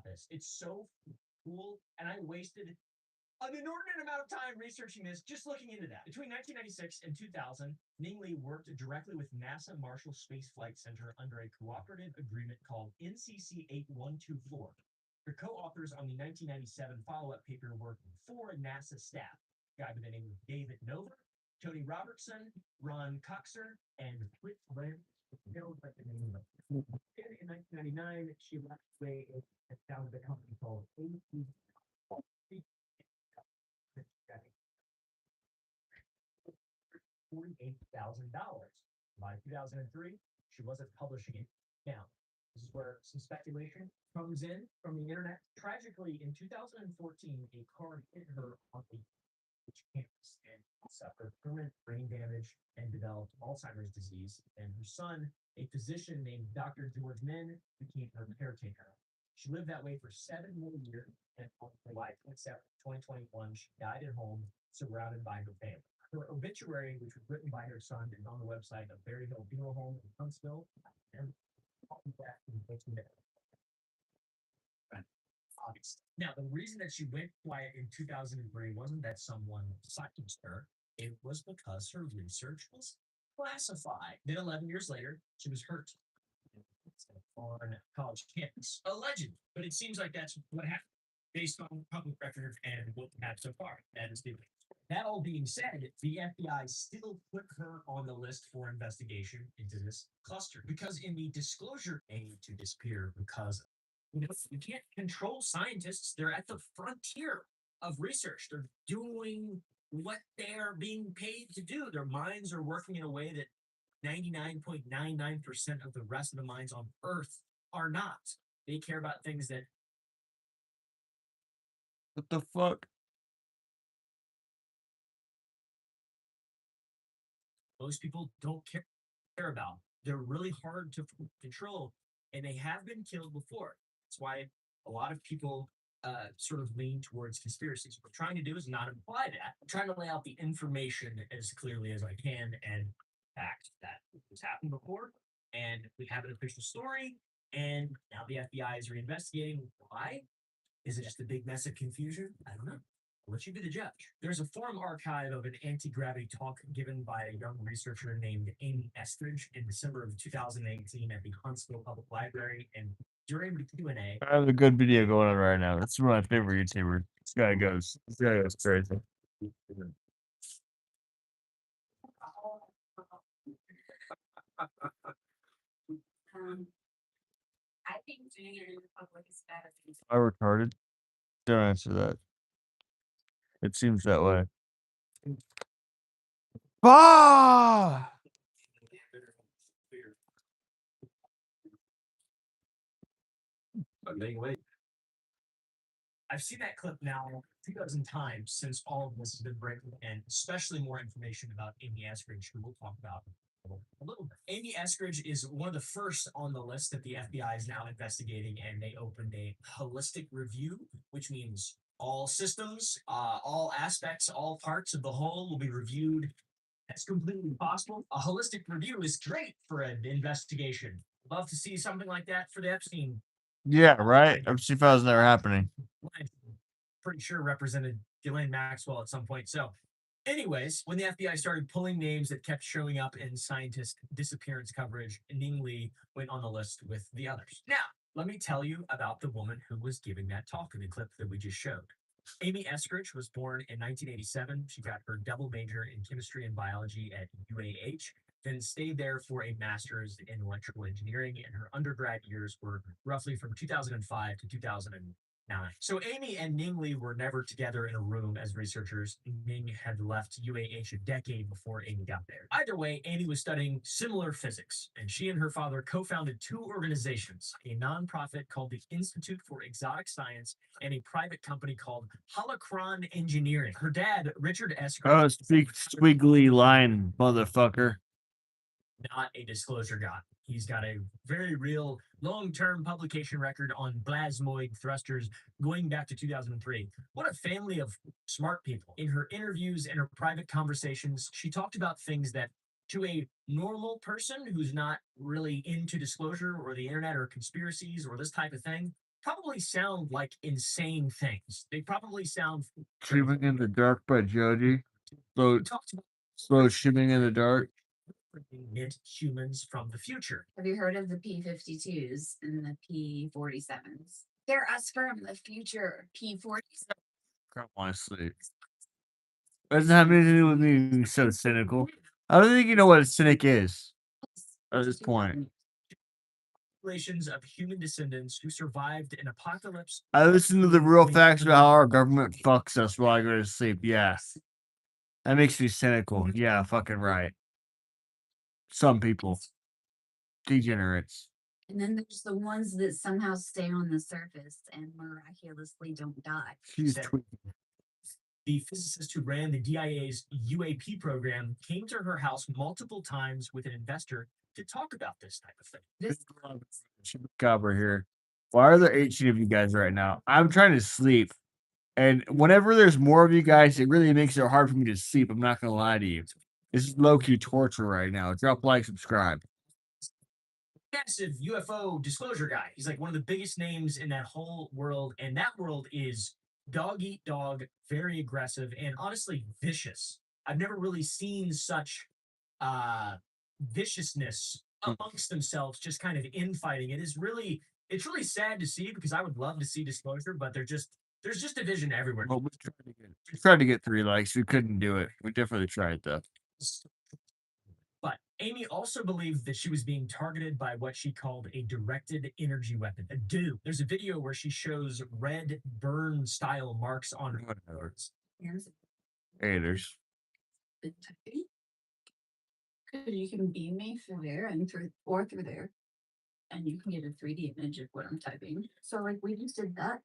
about this. It's so cool, and I wasted an inordinate amount of time researching this, just looking into that. Between 1996 and 2000, Ningley worked directly with NASA Marshall Space Flight Center under a cooperative agreement called NCC 8124. Her co-authors on the 1997 follow-up paper were four NASA staff, a guy by the name of David Nover, Tony Robertson, Ron Coxer, and Whit Lamb. In 1999, she left away and founded a company called AT. $48,000. By 2003, she wasn't publishing it. Now, this is where some speculation comes in from the internet. Tragically, in 2014, a car hit her on the campus and suffered permanent brain damage and developed Alzheimer's disease. And her son, a physician named Dr. George Min, became her caretaker. She lived that way for 7 more years, and on July 27, 2021, she died at home, surrounded by her family. Her obituary, which was written by her son, is on the website of Berry Hill Funeral Home in Huntsville. And now, the reason that she went quiet in 2003 wasn't that someone silenced her. It was because her research was classified. Then 11 years later, she was hurt on college campus. Alleged, but it seems like that's what happened based on public record and what we have so far. That is the That all being said, the FBI still put her on the list for investigation into this cluster because in the disclosure aim to disappear because you can't control scientists. They're at the frontier of research. They're doing what they're being paid to do. Their minds are working in a way that 99.99% of the rest of the minds on Earth are not. They care about things that What the fuck? most people don't care about. They're really hard to control, and they have been killed before. That's why a lot of people sort of lean towards conspiracies. What we're trying to do is not imply that. I'm trying to lay out the information as clearly as I can and fact that it's happened before, and we have an official story, and now the FBI is reinvestigating. Why? Is it just a big mess of confusion? I don't know. I'll let you be the judge. There's a forum archive of an anti-gravity talk given by a young researcher named Amy Estridge in December of 2018 at the Huntsville Public Library. And during the Q&A, I have a good video going on right now. That's one of my favorite YouTubers. This guy goes crazy. I think doing it in the public is better. Am I retarded? Don't answer that. It seems that way. Ah! I've seen that clip now 2,000 times since all of this has been breaking, and especially more information about Amy Eskridge, who we'll talk about a little bit. Amy Eskridge is one of the first on the list that the FBI is now investigating, and they opened a holistic review, which means all systems, all aspects, all parts of the whole will be reviewed. That's completely possible. A holistic review is great for an investigation. Love to see something like that for the Epstein. Yeah, right? Epstein files never happening. Pretty sure represented Ghislaine Maxwell at some point. So, anyways, when the FBI started pulling names that kept showing up in scientist disappearance coverage, Ningley went on the list with the others. Now, let me tell you about the woman who was giving that talk in the clip that we just showed. Amy Eskridge was born in 1987. She got her double major in chemistry and biology at UAH, then stayed there for a master's in electrical engineering, and her undergrad years were roughly from 2005 to 2009. So Amy and Ningley were never together in a room as researchers. Ning had left UAH a decade before Amy got there. Either way, Amy was studying similar physics, and she and her father co-founded two organizations, a nonprofit called the Institute for Exotic Science and a private company called Holocron Engineering. Her dad, Richard Eskridge, Oh, speak squiggly line, motherfucker. Not a disclosure guy. He's got a very real long-term publication record on plasmoid thrusters going back to 2003. What a family of smart people. In her interviews and her private conversations, she talked about things that to a normal person who's not really into disclosure or the internet or conspiracies or this type of thing probably sound like insane things. They probably sound Shimming in the Dark by Jody. Slow, we talked about slow shimming in the dark. hint humans from the future. Have you heard of the P-52s and the P-47s? They're us from the future. P-47. I don't want to sleep. Doesn't have anything to do with me being so cynical. I don't think you know what a cynic is at this point. Populations of human descendants who survived an apocalypse. I listen to the real facts about how our government fucks us while I go to sleep. Yeah. That makes me cynical. Yeah, fucking right. Some people. Degenerates. And then there's the ones that somehow stay on the surface and miraculously don't die. She's Said- tweaking. The physicist who ran the DIA's UAP program came to her house multiple times with an investor to talk about this type of thing. This Chupacabra here. Why are there 18 of you guys right now? I'm trying to sleep. And whenever there's more of you guys, it really makes it hard for me to sleep. I'm not going to lie to you. This is low-key torture right now. Drop like, subscribe. Massive UFO disclosure guy. He's like one of the biggest names in that whole world. And that world is dog eat dog, very aggressive, and honestly vicious. I've never really seen such viciousness amongst themselves, just kind of infighting. It's really sad to see because I would love to see disclosure, but there's just division everywhere. Well, we tried to get 3 likes. We couldn't do it. We definitely tried, though. But Amy also believed that she was being targeted by what she called a directed energy weapon, a DO. There's a video where she shows red burn style marks on her Whatever. hands. Haters. Because you can beam me through there and through there, and you can get a 3D image of what I'm typing. So like we just did that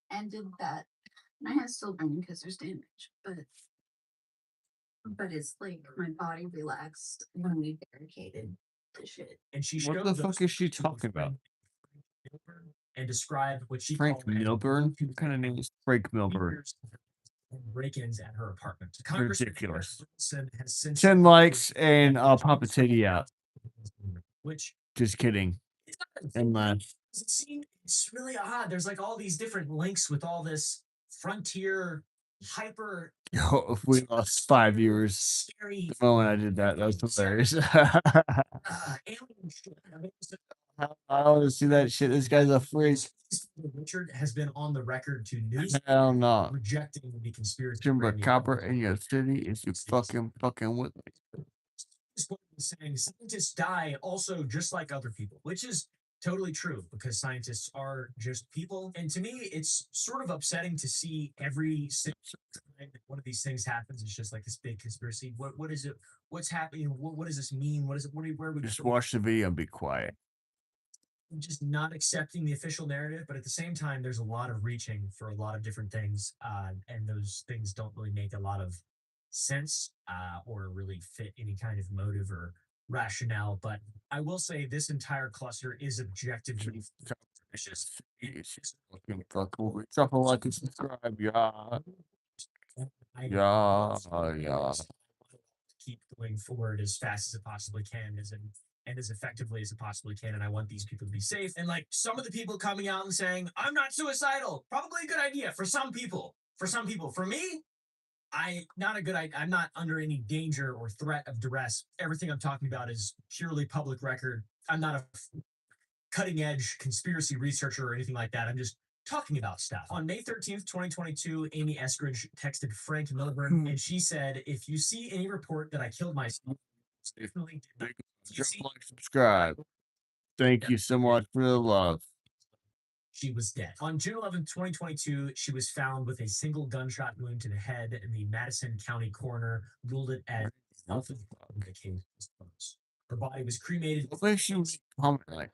and did that. And I have still burn because there's damage, but it's like my body relaxed when we barricaded the shit. and she What showed the those fuck is she to her talking about? friend and described what she Frank called as Milburn? What kind of name is Frank Milburn? years and break-ins at her apartment. Ridiculous. Congressman has since 10 likes and I'll pop a titty out. which Just kidding. it's not And it's really odd. There's like all these different links with all this frontier hyper if we lost 5 viewers scary the moment I did that, that was hilarious. alien shit. I mean, I want to see that shit. This guy's a freak. Richard has been on the record to news Hell no. rejecting the conspiracy. Chupacabra in your city is you fucking with me. Saying scientists die also just like other people, which is totally true because scientists are just people. And to me, it's sort of upsetting to see every single time that one of these things happens. It's just like this big conspiracy. What is it? What's happening? What does this mean? What is it? Where we Just watch the video and be quiet. just not accepting the official narrative, but at the same time, there's a lot of reaching for a lot of different things, and those things don't really make a lot of sense or really fit any kind of motive or rationale. But I will say this entire cluster is objectively vicious. Drop a like and subscribe, yeah. Yeah. Keep going forward as fast as it possibly can, and as effectively as it possibly can. And I want these people to be safe. And like some of the people coming out and saying, I'm not suicidal, probably a good idea for some people. For me, I'm not under any danger or threat of duress. Everything I'm talking about is purely public record. I'm not a cutting edge conspiracy researcher or anything like that. I'm just talking about stuff. On May 13th, 2022, Amy Eskridge texted Frank Milburn and she said, if you see any report that I killed myself, definitely did Just like, subscribe. Thank you so much for the love. She was dead. On June 11th, 2022, she was found with a single gunshot wound to the head, and the Madison County coroner ruled it as self-inflicted. Her body was cremated. Why she was like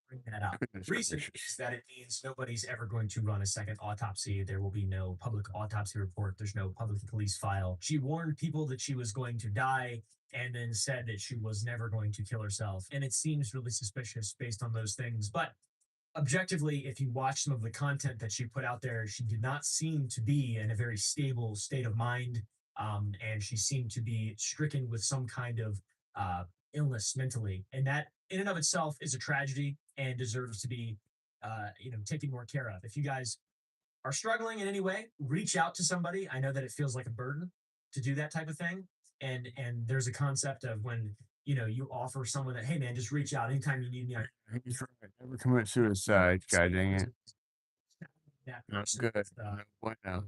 Bring that up. Reason is that it means nobody's ever going to run a second autopsy. There will be no public autopsy report. There's no public police file. She warned people that she was going to die and then said that she was never going to kill herself. And it seems really suspicious based on those things. But objectively, if you watch some of the content that she put out there, she did not seem to be in a very stable state of mind. And she seemed to be stricken with some kind of illness mentally. And that in and of itself is a tragedy and deserves to be taken more care of. If you guys are struggling in any way, reach out to somebody. I know that it feels like a burden to do that type of thing. And there's a concept of when you offer someone that, hey man, just reach out anytime you need me. He's right. Never commit suicide. God dang it. That That's person good. with, What now?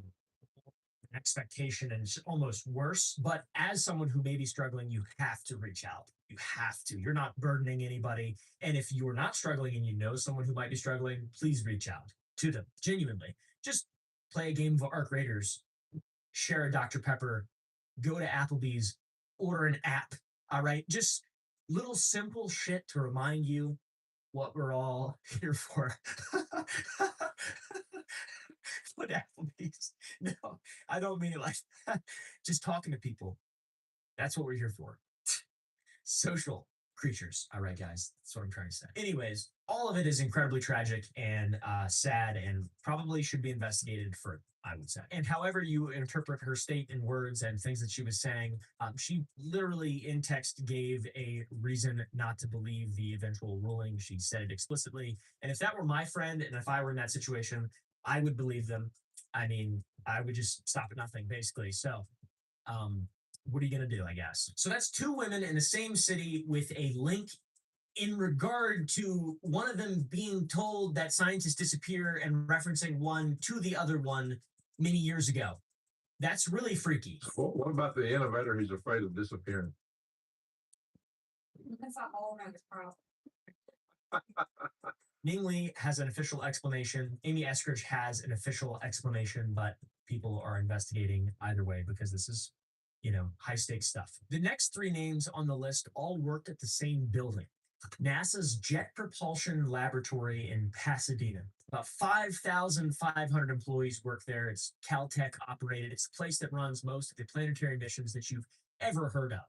expectation, and it's almost worse. But as someone who may be struggling, you have to reach out. You have to. You're not burdening anybody. And if you're not struggling and you know someone who might be struggling, please reach out to them genuinely. Just play a game of Arc Raiders, share a Dr. Pepper, go to Applebee's, order an app. All right. Just little simple shit to remind you what we're all here for. What Applebee's? No, I don't mean it like that. Just talking to people. That's what we're here for. Social creatures. All right, guys. That's what I'm trying to say. Anyways, all of it is incredibly tragic and sad and probably should be investigated further, I would say. And however you interpret her state in words and things that she was saying, she literally in text gave a reason not to believe the eventual ruling. She said it explicitly. And if that were my friend and if I were in that situation, I would believe them. I mean, I would just stop at nothing, basically. So, what are you going to do, I guess? So that's two women in the same city with a link in regard to one of them being told that scientists disappear and referencing one to the other one many years ago. That's really freaky. What about the innovator who's afraid of disappearing? That's not all around this problem. Ning has an official explanation. Amy Eskridge has an official explanation, but people are investigating either way because this is, high stakes stuff. The next three names on the list all worked at the same building, NASA's Jet Propulsion Laboratory in Pasadena. About 5,500 employees work there. It's Caltech operated. It's the place that runs most of the planetary missions that you've ever heard of.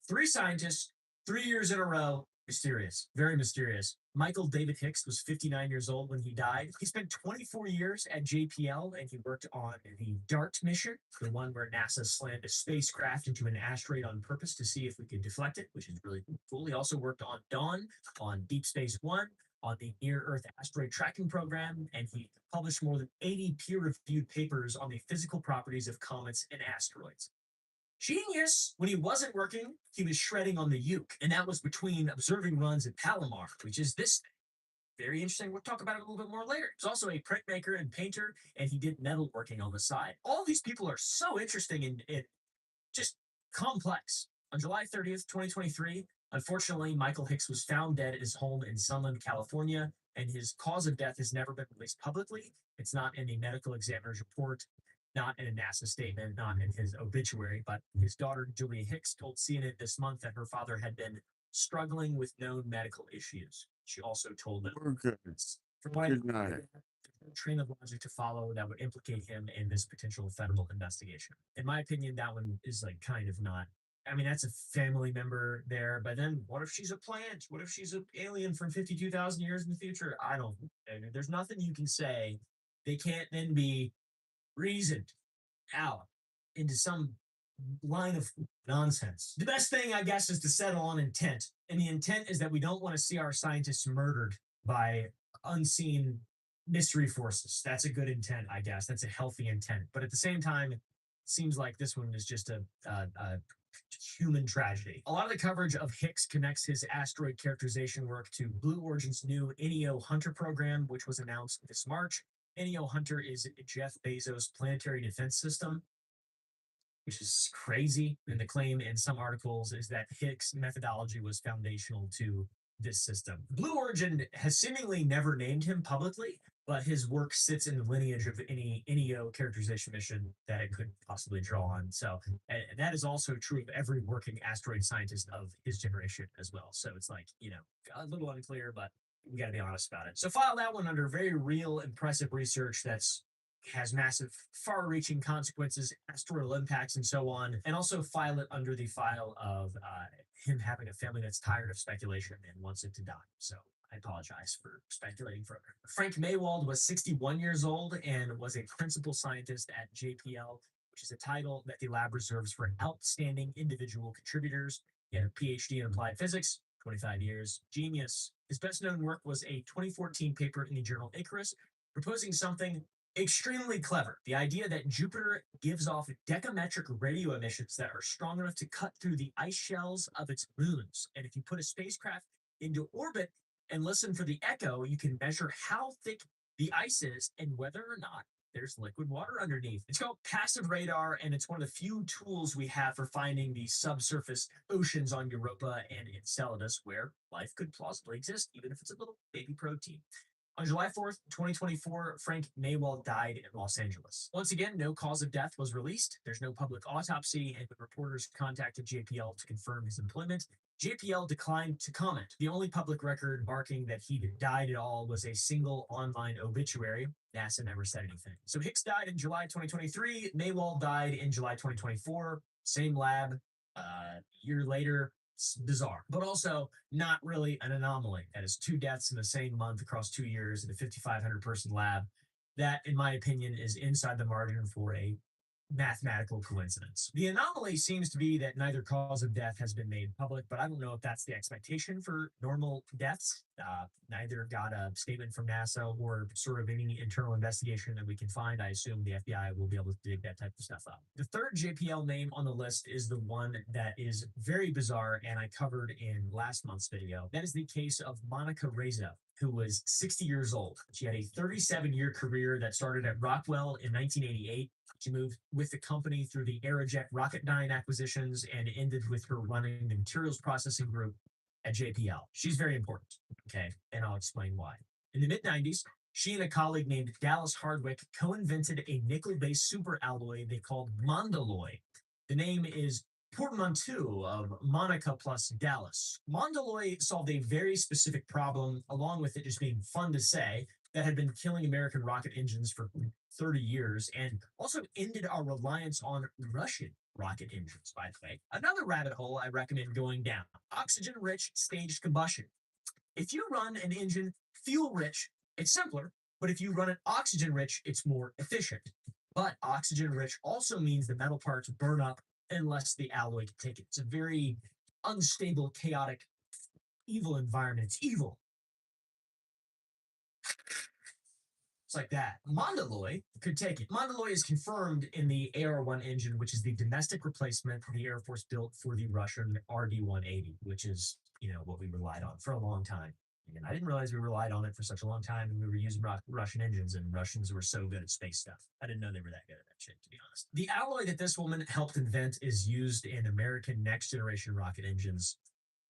Three scientists, 3 years in a row. Mysterious, very mysterious. Michael David Hicks was 59 years old when he died. He spent 24 years at JPL and he worked on the DART mission, the one where NASA slammed a spacecraft into an asteroid on purpose to see if we could deflect it, which is really cool. He also worked on Dawn, on Deep Space One, on the Near Earth Asteroid Tracking Program, and he published more than 80 peer-reviewed papers on the physical properties of comets and asteroids. Genius. When he wasn't working, he was shredding on the Uke, and that was between observing runs at Palomar, which is this thing. Very interesting. We'll talk about it a little bit more later. He's also a printmaker and painter, and he did metalworking on the side. All these people are so interesting and just complex. On July 30th, 2023, unfortunately, Michael Hicks was found dead at his home in Sunland, California, and his cause of death has never been released publicly. It's not in the medical examiner's report, not in a NASA statement, not in his obituary, but his daughter, Julia Hicks, told CNN this month that her father had been struggling with known medical issues. She also told them, We're good. from what Good night. train of logic to follow that would implicate him in this potential federal investigation. In my opinion, that one is like kind of not. I mean, that's a family member there, but then what if she's a plant? What if she's an alien from 52,000 years in the future? I don't. There's nothing you can say. They can't then be reasoned out into some line of nonsense. The best thing, I guess, is to settle on intent. And the intent is that we don't want to see our scientists murdered by unseen mystery forces. That's a good intent, I guess. That's a healthy intent. But at the same time, it seems like this one is just a human tragedy. A lot of the coverage of Hicks connects his asteroid characterization work to Blue Origin's new NEO Hunter program, which was announced this March. NEO Hunter is Jeff Bezos' planetary defense system, which is crazy. And the claim in some articles is that Hicks' methodology was foundational to this system. Blue Origin has seemingly never named him publicly, but his work sits in the lineage of any NEO characterization mission that it could possibly draw on. So, and that is also true of every working asteroid scientist of his generation as well. So it's like, a little unclear, but we got to be honest about it. So file that one under very real, impressive research that's has massive, far-reaching consequences, asteroidal impacts, and so on. And also file it under the file of him having a family that's tired of speculation and wants it to die. So I apologize for speculating further. Frank Maywald was 61 years old and was a principal scientist at JPL, which is a title that the lab reserves for outstanding individual contributors. He had a PhD in applied physics, 25 years. Genius. His best known work was a 2014 paper in the journal Icarus, proposing something extremely clever. The idea that Jupiter gives off decametric radio emissions that are strong enough to cut through the ice shells of its moons. And if you put a spacecraft into orbit and listen for the echo, you can measure how thick the ice is and whether or not there's liquid water underneath. It's called passive radar, and it's one of the few tools we have for finding the subsurface oceans on Europa and Enceladus, where life could plausibly exist, even if it's a little baby protein. On July 4th, 2024, Frank Maywell died in Los Angeles. Once again, no cause of death was released. There's no public autopsy, and when reporters contacted JPL to confirm his employment, JPL declined to comment. The only public record marking that he died at all was a single online obituary. NASA never said anything. So Hicks died in July 2023. Maywell died in July 2024. Same lab. A year later, it's bizarre, but also not really an anomaly. That is 2 deaths in the same month across 2 years in a 5,500 person lab. That, in my opinion, is inside the margin for a mathematical coincidence. The anomaly seems to be that neither cause of death has been made public, but I don't know if that's the expectation for normal deaths. Neither got a statement from NASA or sort of any internal investigation that we can find. I assume the FBI will be able to dig that type of stuff up. The third JPL name on the list is the one that is very bizarre and I covered in last month's video. That is the case of Monica Reza, who was 60 years old. She had a 37-year career that started at Rockwell in 1988. She moved with the company through the Aerojet Rocketdyne acquisitions and ended with her running the materials processing group at JPL. She's very important, okay? And I'll explain why. In the mid-90s, she and a colleague named Dallas Hardwick co-invented a nickel-based superalloy they called Mondalloy. The name is portmanteau of Monica plus Dallas. Mondalloy solved a very specific problem, along with it just being fun to say, that had been killing American rocket engines for 30 years and also ended our reliance on Russian rocket engines, by the way. Another rabbit hole I recommend going down: oxygen-rich staged combustion. If you run an engine fuel-rich, it's simpler, but if you run it oxygen-rich, it's more efficient. But oxygen-rich also means the metal parts burn up unless the alloy can take it. It's a very unstable, chaotic, evil environment. It's evil. It's like that. Mondalloy could take it. Mondalloy is confirmed in the AR-1 engine, which is the domestic replacement the Air Force built for the Russian RD-180, which is, what we relied on for a long time. And I didn't realize we relied on it for such a long time, and we were using Russian engines, and Russians were so good at space stuff. I didn't know they were that good at that shit, to be honest. The alloy that this woman helped invent is used in American next-generation rocket engines.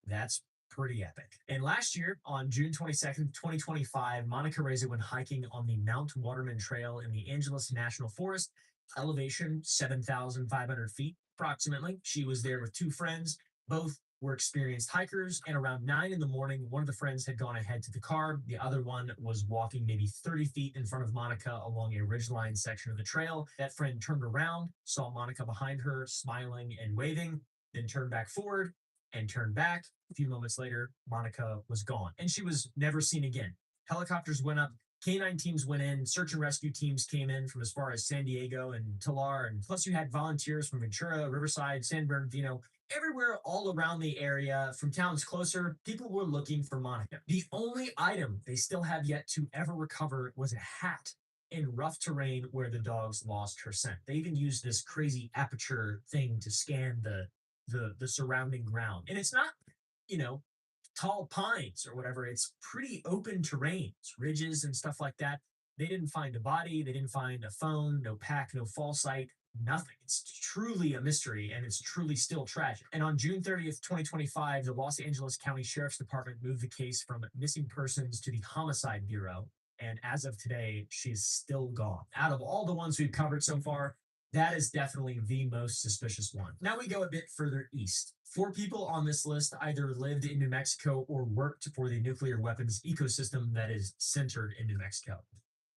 That's pretty epic. And last year, on June 22nd, 2025, Monica Reza went hiking on the Mount Waterman Trail in the Angeles National Forest, elevation 7,500 feet approximately. She was there with 2 friends. Both were experienced hikers, and around 9 in the morning, one of the friends had gone ahead to the car. The other one was walking maybe 30 feet in front of Monica along a ridgeline section of the trail. That friend turned around, saw Monica behind her, smiling and waving, then turned back forward and turned back. A few moments later, Monica was gone, and she was never seen again. Helicopters went up, K9 teams went in, search and rescue teams came in from as far as San Diego and Tulare, and plus you had volunteers from Ventura, Riverside, San Bernardino, everywhere all around the area. From towns closer, people were looking for Monica. The only item they still have yet to ever recover was a hat in rough terrain where the dogs lost her scent. They even used this crazy aperture thing to scan the surrounding ground. And it's not, tall pines or whatever. It's pretty open terrain, it's ridges and stuff like that. They didn't find a body. They didn't find a phone, no pack, no fall site, nothing. It's truly a mystery, and it's truly still tragic. And on June 30th, 2025, the Los Angeles County Sheriff's Department moved the case from missing persons to the Homicide Bureau. And as of today, she's still gone. Out of all the ones we've covered so far, that is definitely the most suspicious one. Now we go a bit further east. 4 people on this list either lived in New Mexico or worked for the nuclear weapons ecosystem that is centered in New Mexico: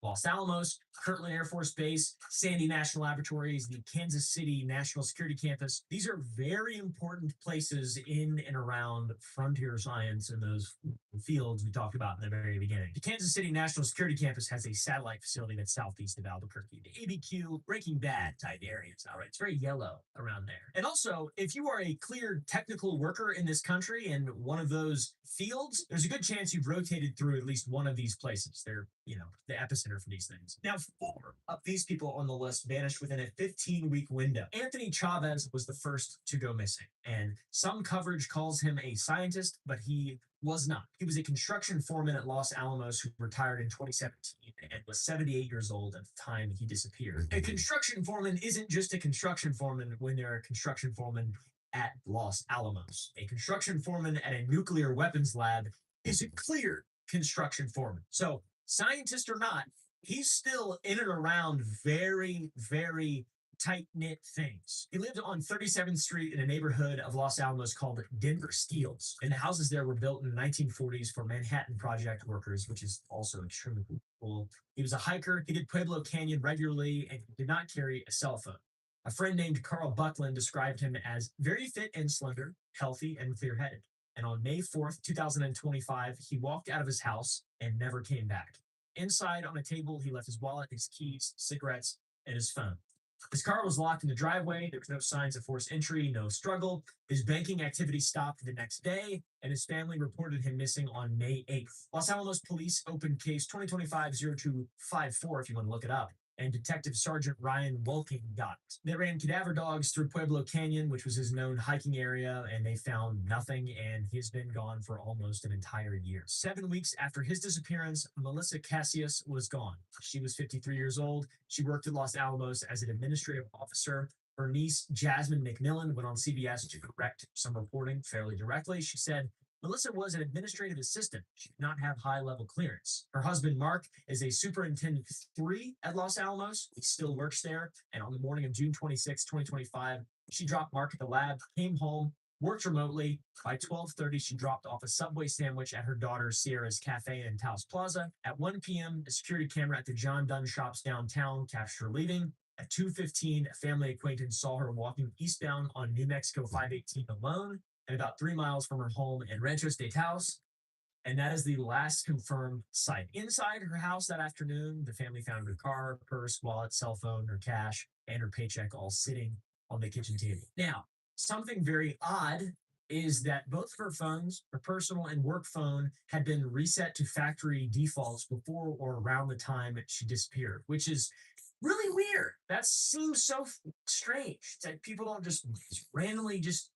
Los Alamos, Kirtland Air Force Base, Sandy National Laboratories, the Kansas City National Security Campus. These are very important places in and around frontier science and those fields we talked about in the very beginning. The Kansas City National Security Campus has a satellite facility that's southeast of Albuquerque, the ABQ Breaking Bad type areas. All right, it's very yellow around there. And also, if you are a cleared technical worker in this country in one of those fields, there's a good chance you've rotated through at least one of these places. They're, the epicenter for these things. Now, 4 of these people on the list vanished within a 15-week window. Anthony Chavez was the first to go missing, and some coverage calls him a scientist, but he was not. He was a construction foreman at Los Alamos who retired in 2017 and was 78 years old at the time he disappeared. A construction foreman isn't just a construction foreman when they're a construction foreman at Los Alamos. A construction foreman at a nuclear weapons lab is a cleared construction foreman. So, scientist or not, he's still in and around very, very tight-knit things. He lived on 37th Street in a neighborhood of Los Alamos called Denver Steels, and the houses there were built in the 1940s for Manhattan Project workers, which is also extremely cool. He was a hiker. He did Pueblo Canyon regularly, and he did not carry a cell phone. A friend named Carl Buckland described him as very fit and slender, healthy, and clear-headed. And on May 4th, 2025, he walked out of his house and never came back. Inside on a table, he left his wallet, his keys, cigarettes, and his phone. His car was locked in the driveway. There was no signs of forced entry, no struggle. His banking activity stopped the next day, and his family reported him missing on May 8th. Los Alamos police opened case 2025-0254, if you want to look it up, and Detective Sergeant Ryan Wolking got it. They ran cadaver dogs through Pueblo Canyon, which was his known hiking area, and they found nothing, and he's been gone for almost an entire year. 7 weeks after his disappearance, Melissa Cassius was gone. She was 53 years old. She worked at Los Alamos as an administrative officer. Her niece, Jasmine McMillan, went on CBS to correct some reporting fairly directly. She said, Melissa was an administrative assistant. She did not have high-level clearance. Her husband, Mark, is a superintendent 3 at Los Alamos. He still works there. And on the morning of June 26, 2025, she dropped Mark at the lab, came home, worked remotely. By 12:30, she dropped off a Subway sandwich at her daughter Sierra's Cafe in Taos Plaza. At 1 p.m., a security camera at the John Dunn shops downtown captured her leaving. At 2:15, a family acquaintance saw her walking eastbound on New Mexico 518 alone, and about 3 miles from her home in Ranchos de Taos. And that is the last confirmed sight. Inside her house that afternoon, the family found her car, purse, wallet, cell phone, her cash, and her paycheck all sitting on the kitchen table. Now, something very odd is that both of her phones, her personal and work phone, had been reset to factory defaults before or around the time she disappeared, which is really weird. That seems so strange. It's like people don't just randomly just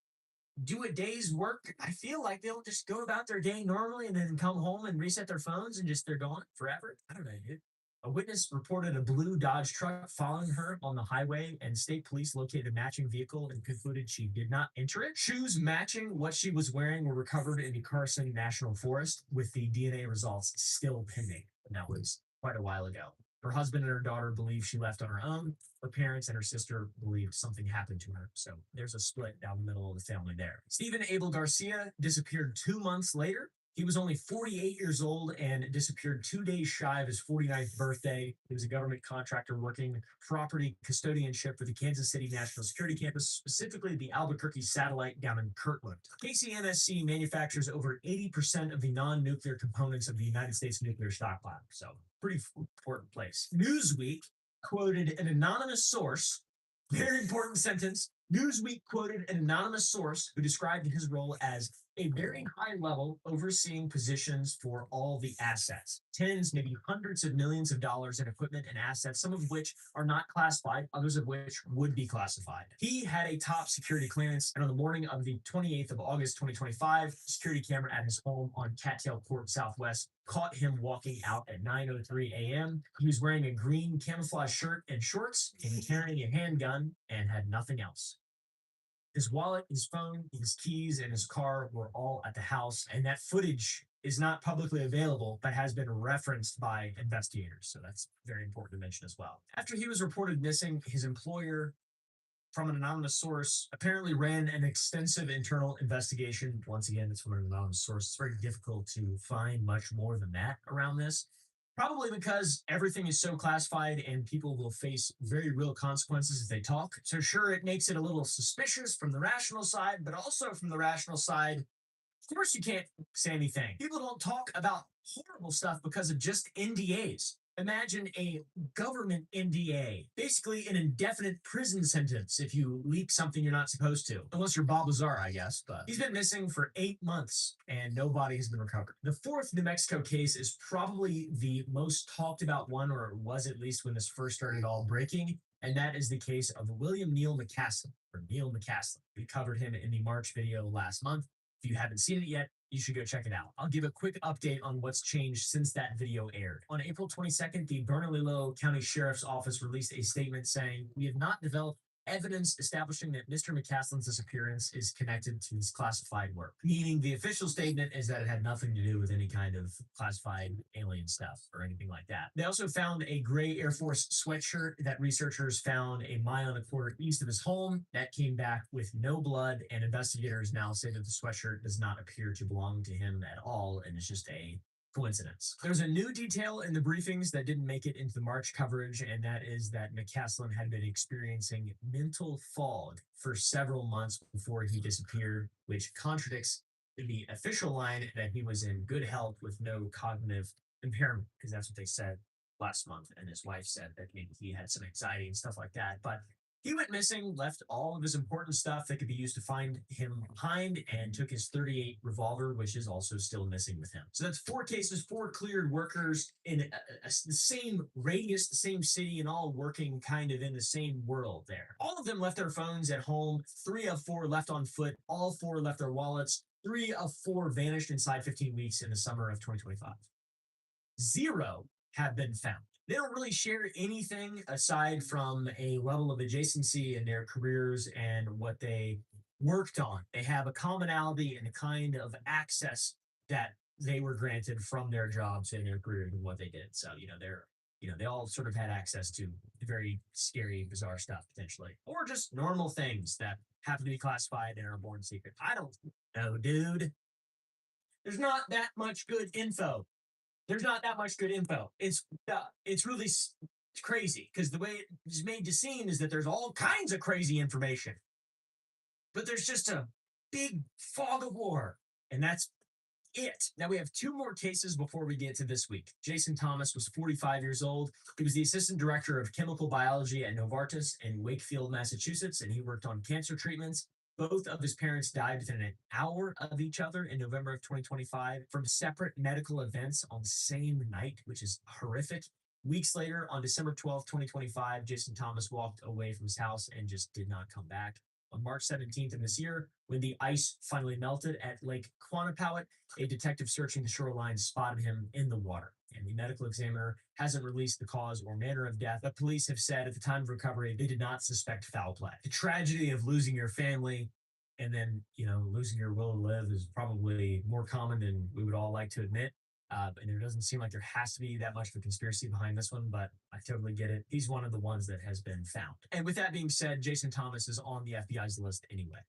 do a day's work. I feel like they'll just go about their day normally and then come home and reset their phones and just they're gone forever. I don't know, dude. A witness reported a blue Dodge truck following her on the highway, and state police located a matching vehicle and concluded she did not enter it. Shoes matching what she was wearing were recovered in the Carson National Forest, with the DNA results still pending. And that was quite a while ago. Her husband and her daughter believe she left on her own. Her parents and her sister believed something happened to her. So there's a split down the middle of the family there. Stephen Abel Garcia disappeared 2 months later. He was only 48 years old and disappeared 2 days shy of his 49th birthday. He was a government contractor working property custodianship for the Kansas City National Security Campus, specifically the Albuquerque satellite down in Kirtland. KCNSC manufactures over 80% of the non-nuclear components of the United States nuclear stockpile. So pretty important place. Newsweek quoted an anonymous source, very important sentence. Newsweek quoted an anonymous source who described his role as a very high level overseeing positions for all the assets, tens, maybe hundreds of millions of dollars in equipment and assets, some of which are not classified, others of which would be classified. He had a top security clearance, and on the morning of the 28th of August, 2025, security camera at his home on Cattail Court Southwest caught him walking out at 9:03 a.m. He was wearing a green camouflage shirt and shorts and carrying a handgun and had nothing else. His wallet, his phone, his keys, and his car were all at the house, and that footage is not publicly available, but has been referenced by investigators. So that's very important to mention as well. After he was reported missing, his employer, from an anonymous source, apparently ran an extensive internal investigation. Once again, it's from an anonymous source. It's very difficult to find much more than that around this. Probably because everything is so classified and people will face very real consequences if they talk. So, sure, it makes it a little suspicious from the rational side, but also from the rational side, of course, you can't say anything. People don't talk about horrible stuff because of just NDAs. Imagine a government NDA, basically an indefinite prison sentence if you leak something you're not supposed to. Unless you're Bob Lazar, I guess. But he's been missing for 8 months and no body has been recovered. The fourth New Mexico case is probably the most talked about one, or was at least when this first started all breaking. And that is the case of William Neil McCaslin, or Neil McCaslin. We covered him in the March video last month. If you haven't seen it yet, you should go check it out. I'll give a quick update on what's changed since that video aired. On April 22nd, the Bernalillo County Sheriff's Office released a statement saying, "We have not developed evidence establishing that Mr. McCaslin's disappearance is connected to his classified work." Meaning the official statement is that it had nothing to do with any kind of classified alien stuff or anything like that. They also found a gray Air Force sweatshirt that researchers found a mile and a quarter east of his home that came back with no blood, and investigators now say that the sweatshirt does not appear to belong to him at all and is just a coincidence. There's a new detail in the briefings that didn't make it into the March coverage, and that is that McCaslin had been experiencing mental fog for several months before he disappeared, which contradicts the official line that he was in good health with no cognitive impairment, because that's what they said last month. And his wife said that maybe he had some anxiety and stuff like that. But he went missing, left all of his important stuff that could be used to find him behind, and took his .38 revolver, which is also still missing with him. So that's 4 cases, 4 cleared workers in the same radius, the same city, and all working kind of in the same world there. All of them left their phones at home. 3 of 4 left on foot. All 4 left their wallets. 3 of 4 vanished inside 15 weeks in the summer of 2025. 0 have been found. They don't really share anything aside from a level of adjacency in their careers and what they worked on. They have a commonality and a kind of access that they were granted from their jobs and their careers and what they did. So, they all sort of had access to very scary, bizarre stuff potentially, or just normal things that happen to be classified and are born secret. I don't know, dude. There's not that much good info. It's really crazy because the way it's made to seem is that there's all kinds of crazy information, but there's just a big fog of war, and that's it. Now we have 2 more cases before we get to this week. Jason Thomas was 45 years old. He was the assistant director of chemical biology at Novartis in Wakefield, Massachusetts, and he worked on cancer treatments. Both of his parents died within an hour of each other in November of 2025 from separate medical events on the same night, which is horrific. Weeks later, on December 12th, 2025, Jason Thomas walked away from his house and just did not come back. On March 17th of this year, when the ice finally melted at Lake Quannapowitt, a detective searching the shoreline spotted him in the water. And the medical examiner hasn't released the cause or manner of death, but police have said at the time of recovery they did not suspect foul play. The tragedy of losing your family and then, losing your will to live is probably more common than we would all like to admit. And there doesn't seem like there has to be that much of a conspiracy behind this one, but I totally get it. He's one of the ones that has been found. And with that being said, Jason Thomas is on the FBI's list anyway.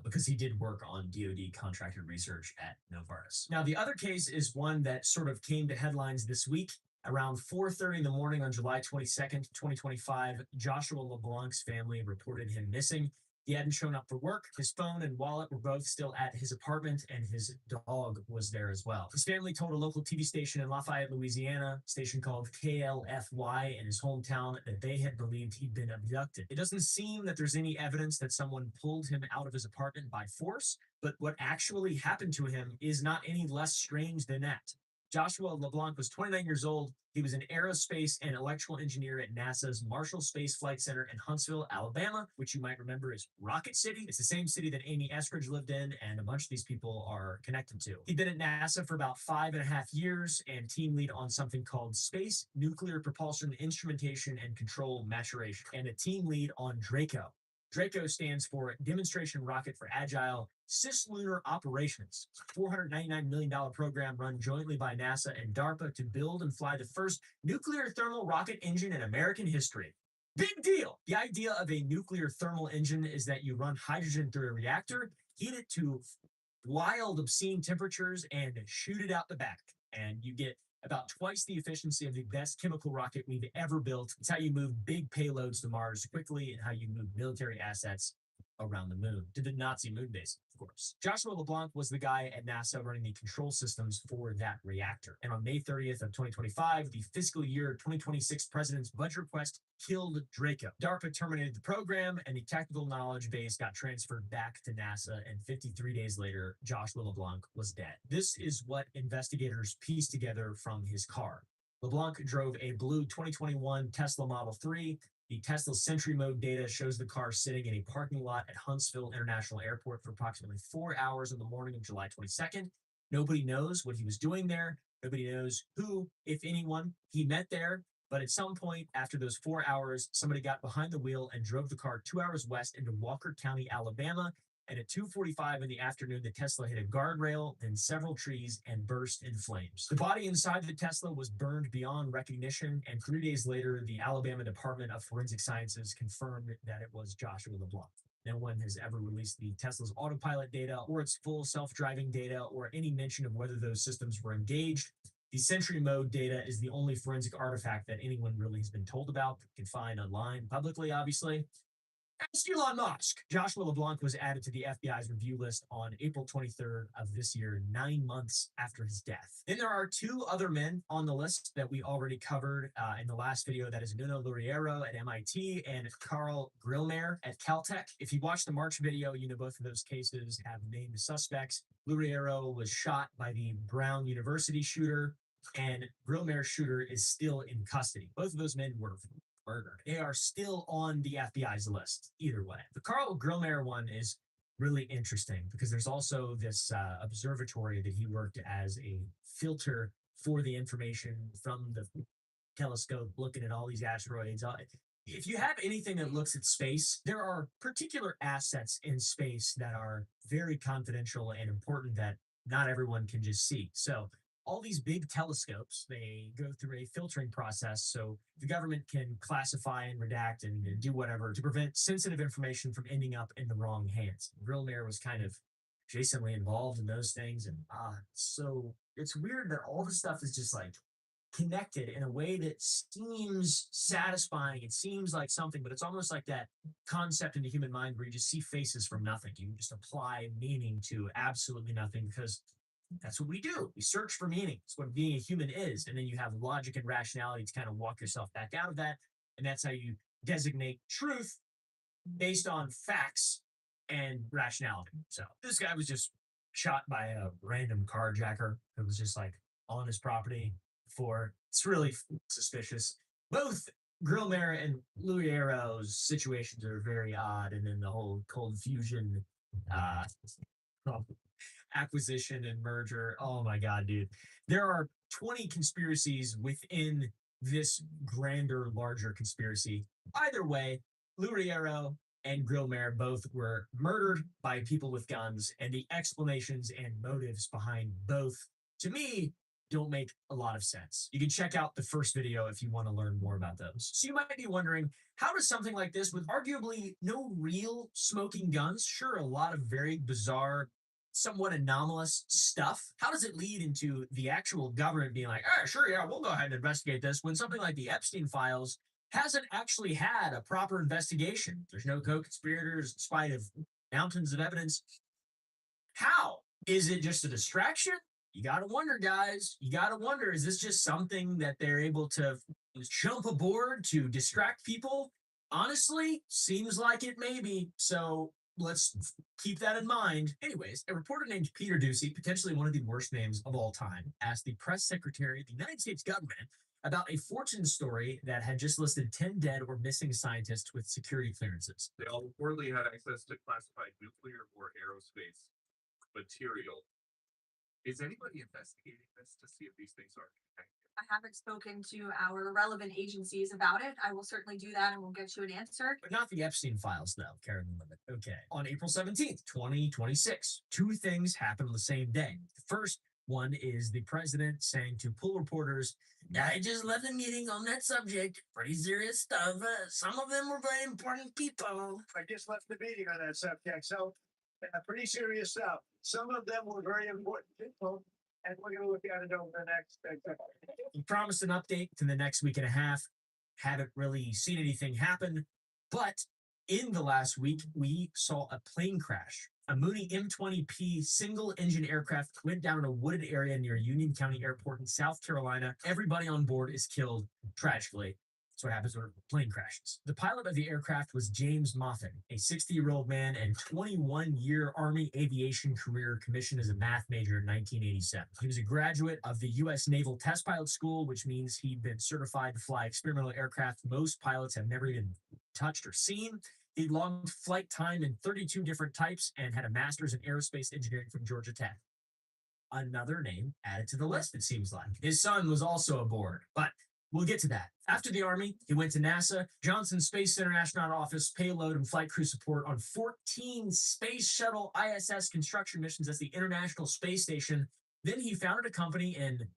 Because he did work on DoD contracted research at Novartis. Now, the other case is one that sort of came to headlines this week. Around 4:30 in the morning on July 22nd, 2025, Joshua LeBlanc's family reported him missing. He hadn't shown up for work. His phone and wallet were both still at his apartment, and his dog was there as well. His family told a local TV station in Lafayette, Louisiana, a station called KLFY in his hometown, that they had believed he'd been abducted. It doesn't seem that there's any evidence that someone pulled him out of his apartment by force, but what actually happened to him is not any less strange than that. Joshua LeBlanc was 29 years old. He was an aerospace and electrical engineer at NASA's Marshall Space Flight Center in Huntsville, Alabama, which you might remember is Rocket City. It's the same city that Amy Eskridge lived in, and a bunch of these people are connected to. He'd been at NASA for about 5.5 years and team lead on something called Space Nuclear Propulsion Instrumentation and Control Maturation, and a team lead on Draco. Draco stands for Demonstration Rocket for Agile Cislunar Operations. It's a $499 million program run jointly by NASA and DARPA to build and fly the first nuclear thermal rocket engine in American history. Big deal! The idea of a nuclear thermal engine is that you run hydrogen through a reactor, heat it to wild, obscene temperatures, and shoot it out the back. And you get about twice the efficiency of the best chemical rocket we've ever built. It's how you move big payloads to Mars quickly and how you move military assets around the moon, to the Nazi moon base, of course. Joshua LeBlanc was the guy at NASA running the control systems for that reactor. And on May 30th of 2025, the fiscal year 2026 president's budget request killed Draco. DARPA terminated the program, and the technical knowledge base got transferred back to NASA, and 53 days later, Joshua LeBlanc was dead. This is what investigators pieced together from his car. LeBlanc drove a blue 2021 Tesla Model 3. The Tesla Sentry Mode data shows the car sitting in a parking lot at Huntsville International Airport for approximately 4 hours in the morning of July 22nd. Nobody knows what he was doing there. Nobody knows who, if anyone, he met there. But at some point after those 4 hours, somebody got behind the wheel and drove the car 2 hours west into Walker County, Alabama. And at 2:45 in the afternoon, the Tesla hit a guardrail, then several trees, and burst in flames. The body inside the Tesla was burned beyond recognition, and 3 days later, the Alabama Department of Forensic Sciences confirmed that it was Joshua LeBlanc. No one has ever released the Tesla's autopilot data or its full self-driving data or any mention of whether those systems were engaged. The Sentry Mode data is the only forensic artifact that anyone really has been told about, that you can find online publicly, obviously. Ask Elon Musk. Joshua LeBlanc was added to the FBI's review list on April 23rd of this year, 9 months after his death. Then there are 2 other men on the list that we already covered in the last video. That is Nuno Luriero at MIT and Carl Grillmer at Caltech. If you watched the March video, you know both of those cases have named suspects. Luriero was shot by the Brown University shooter, and Grillmer's shooter is still in custody. Both of those men were murdered. They are still on the FBI's list, either way. The Carl Grillmer one is really interesting because there's also this observatory that he worked as a filter for the information from the telescope, looking at all these asteroids. If you have anything that looks at space, there are particular assets in space that are very confidential and important that not everyone can just see. So all these big telescopes, they go through a filtering process so the government can classify and redact and do whatever to prevent sensitive information from ending up in the wrong hands. Grillmer was kind of adjacently involved in those things. And so it's weird that all the stuff is just like connected in a way that seems satisfying. It seems like something, but it's almost like that concept in the human mind where you just see faces from nothing. You just apply meaning to absolutely nothing because that's what we do. We search for meaning. It's what being a human is. And then you have logic and rationality to kind of walk yourself back out of that. And that's how you designate truth based on facts and rationality. So this guy was just shot by a random carjacker who was just like on his property for, it's really suspicious. Both Grillmer and Luriero's situations are very odd. And then the whole cold fusion acquisition and merger. Oh my God, dude. There are 20 conspiracies within this grander, larger conspiracy. Either way, Luriero and Grillmer both were murdered by people with guns, and the explanations and motives behind both, to me, don't make a lot of sense. You can check out the first video if you want to learn more about those. So you might be wondering, how does something like this, with arguably no real smoking guns, sure, a lot of very bizarre, somewhat anomalous stuff, how does it lead into the actual government being like, sure, yeah, we'll go ahead and investigate this, when something like the Epstein files hasn't actually had a proper investigation? There's no co-conspirators in spite of mountains of evidence. How? Is it just a distraction? You got to wonder, guys. You got to wonder, is this just something that they're able to jump aboard to distract people? Honestly, seems like it may be. So let's keep that in mind. Anyways, a reporter named Peter Ducey, potentially one of the worst names of all time, asked the press secretary of the United States government about a Fortune story that had just listed 10 dead or missing scientists with security clearances. They all reportedly had access to classified nuclear or aerospace material. Is anybody investigating this to see if these things are connected? I haven't spoken to our relevant agencies about it. I will certainly do that and we'll get you an answer. But not the Epstein files, though, Karen Limit. Okay. On April 17th, 2026, 2 things happened on the same day. The first one is the president saying to pool reporters, I just left a meeting on that subject. Pretty serious stuff. Some of them were very important people. I just left the meeting on that subject, so pretty serious stuff. Some of them were very important people, and we're gonna look at it over the next. He promised an update in the next week and a half. Haven't really seen anything happen, but in the last week, we saw a plane crash. A Mooney M20P single engine aircraft went down in a wooded area near Union County Airport in South Carolina. Everybody on board is killed tragically. That's what happens when a plane crashes. The pilot of the aircraft was James Moffat, a 60-year-old man and 21-year Army aviation career, commissioned as a math major in 1987. He was a graduate of the U.S. Naval Test Pilot School, which means he'd been certified to fly experimental aircraft most pilots have never even touched or seen. He logged flight time in 32 different types and had a master's in aerospace engineering from Georgia Tech. Another name added to the list, it seems like. His son was also aboard, but we'll get to that. After the Army, he went to NASA, Johnson Space Center Astronaut Office, payload and flight crew support on 14 Space Shuttle ISS construction missions at the International Space Station. Then he founded a company in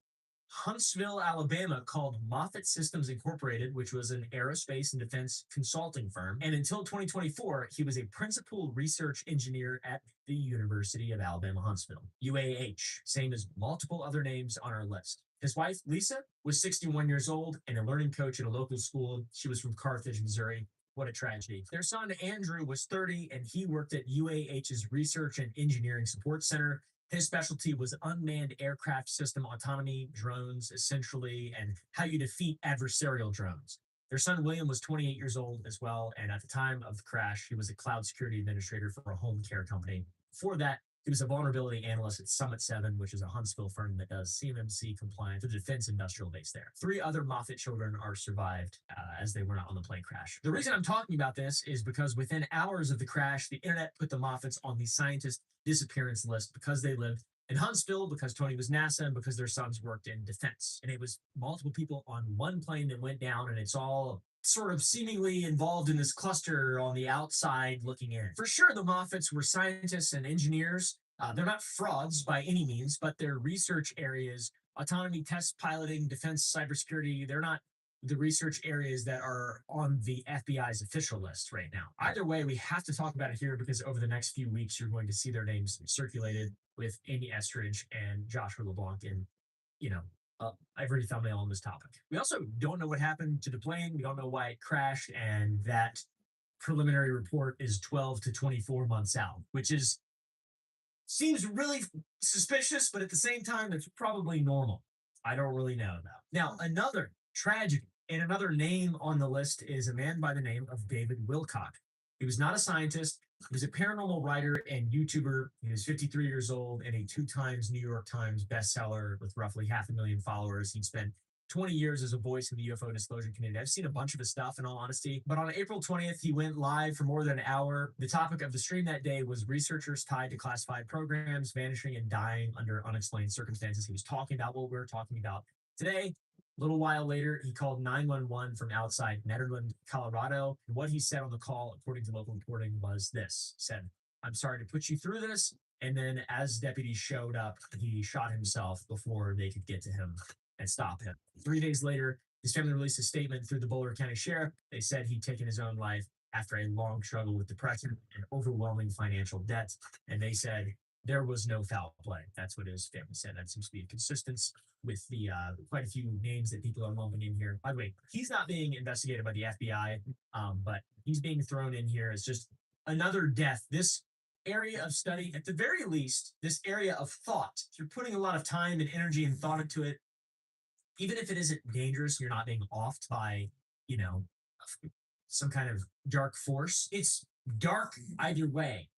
Huntsville, Alabama, called Moffett Systems Incorporated, which was an aerospace and defense consulting firm. And until 2024, he was a principal research engineer at the University of Alabama, Huntsville, UAH, same as multiple other names on our list. His wife, Lisa, was 61 years old and a learning coach at a local school. She was from Carthage, Missouri. What a tragedy. Their son, Andrew, was 30, and he worked at UAH's Research and Engineering Support Center. His specialty was unmanned aircraft system autonomy, drones, essentially, and how you defeat adversarial drones. Their son, William, was 28 years old as well, and at the time of the crash, he was a cloud security administrator for a home care company. Before that, he was a vulnerability analyst at Summit 7, which is a Huntsville firm that does CMMC compliance for the defense industrial base there. 3 other Moffat children are survived as they were not on the plane crash. The reason I'm talking about this is because within hours of the crash, the internet put the Moffats on the scientist disappearance list because they lived in Huntsville, because Tony was NASA, and because their sons worked in defense. And it was multiple people on one plane that went down, and it's all sort of seemingly involved in this cluster on the outside looking in. For sure, the Moffats were scientists and engineers. They're not frauds by any means, but their research areas, autonomy, test piloting, defense, cybersecurity, they're not the research areas that are on the FBI's official list right now. Either way, we have to talk about it here because over the next few weeks, you're going to see their names circulated with Amy Estridge and Joshua LeBlanc in, every thumbnail on this topic. We also don't know what happened to the plane. We don't know why it crashed, and that preliminary report is 12 to 24 months out, which seems really suspicious, but at the same time, it's probably normal. I don't really know though. Now, another tragedy and another name on the list is a man by the name of David Wilcock. He was not a scientist. He was a paranormal writer and YouTuber. He was 53 years old and a 2 times New York Times bestseller with roughly 500,000 followers. He spent 20 years as a voice in the UFO disclosure community. I've seen a bunch of his stuff in all honesty, but on April 20th, he went live for more than an hour. The topic of the stream that day was researchers tied to classified programs vanishing and dying under unexplained circumstances. He was talking about what we're talking about today. A little while later, he called 911 from outside Nederland, Colorado. And what he said on the call, according to local reporting, was this. He said, "I'm sorry to put you through this." And then as deputies showed up, he shot himself before they could get to him and stop him. 3 days later, his family released a statement through the Boulder County Sheriff. They said he'd taken his own life after a long struggle with depression and overwhelming financial debt. And they said there was no foul play. That's what his family said. That seems to be a consistency with the quite a few names that people are lumping in here. By the way, he's not being investigated by the FBI, but he's being thrown in here as just another death. This area of study, at the very least, this area of thought, if you're putting a lot of time and energy and thought into it, even if it isn't dangerous, you're not being offed by, some kind of dark force. It's dark either way.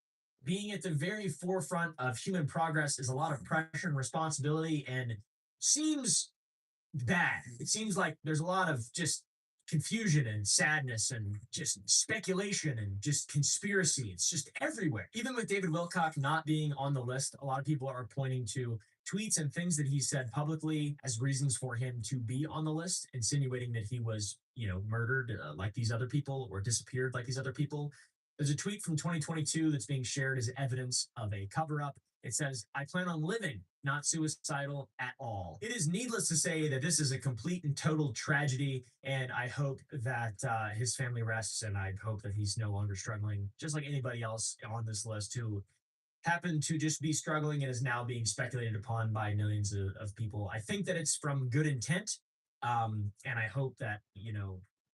Being at the very forefront of human progress is a lot of pressure and responsibility and seems bad. It seems like there's a lot of just confusion and sadness and just speculation and just conspiracy. It's just everywhere. Even with David Wilcock not being on the list, a lot of people are pointing to tweets and things that he said publicly as reasons for him to be on the list, insinuating that he was, murdered like these other people or disappeared like these other people. There's a tweet from 2022 that's being shared as evidence of a cover-up. It says, "I plan on living, not suicidal at all." It is needless to say that this is a complete and total tragedy, and I hope that his family rests, and I hope that he's no longer struggling, just like anybody else on this list who happened to just be struggling and is now being speculated upon by millions of people. I think that it's from good intent. And I hope that,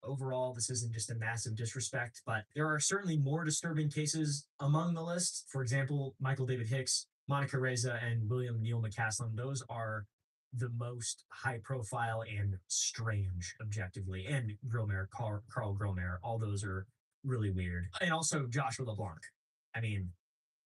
overall, this isn't just a massive disrespect, but there are certainly more disturbing cases among the list. For example, Michael David Hicks, Monica Reza, and William Neal McCaslin. Those are the most high profile and strange objectively. And Carl Grillmair, all those are really weird. And also Joshua LeBlanc. I mean,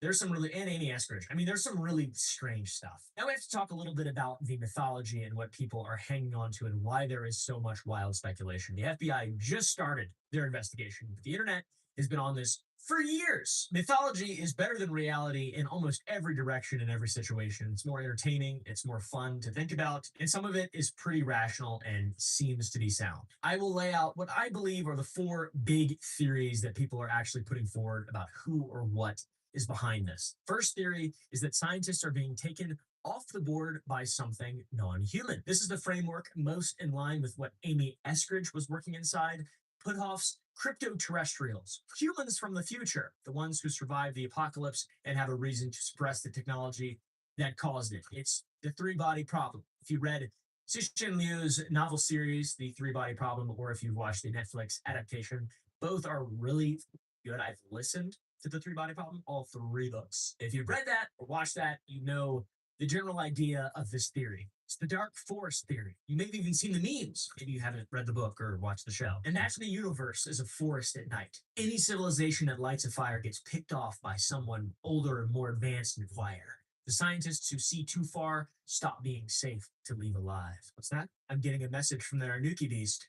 there's some really, and Amy Eskridge. I mean, there's some really strange stuff. Now we have to talk a little bit about the mythology and what people are hanging on to and why there is so much wild speculation. The FBI just started their investigation, but the internet has been on this for years. Mythology is better than reality in almost every direction in every situation. It's more entertaining, it's more fun to think about, and some of it is pretty rational and seems to be sound. I will lay out what I believe are the 4 big theories that people are actually putting forward about who or what is behind this. First theory is that scientists are being taken off the board by something non-human. This is the framework most in line with what Amy Eskridge was working inside. Puthoff's crypto-terrestrials, humans from the future, the ones who survived the apocalypse and have a reason to suppress the technology that caused it. It's the 3-body problem. If you read Cixin Liu's novel series, The 3-Body Problem, or if you've watched the Netflix adaptation, both are really good. I've listened to The 3-Body Problem, all 3 books. If you've read that or watched that, you know the general idea of this theory. It's the dark forest theory. You may have even seen the memes. Maybe you haven't read the book or watched the show. Imagine the universe as a forest at night. Any civilization that lights a fire gets picked off by someone older and more advanced and quieter. The scientists who see too far stop being safe to leave alive. What's that? I'm getting a message from the Arnuki beast.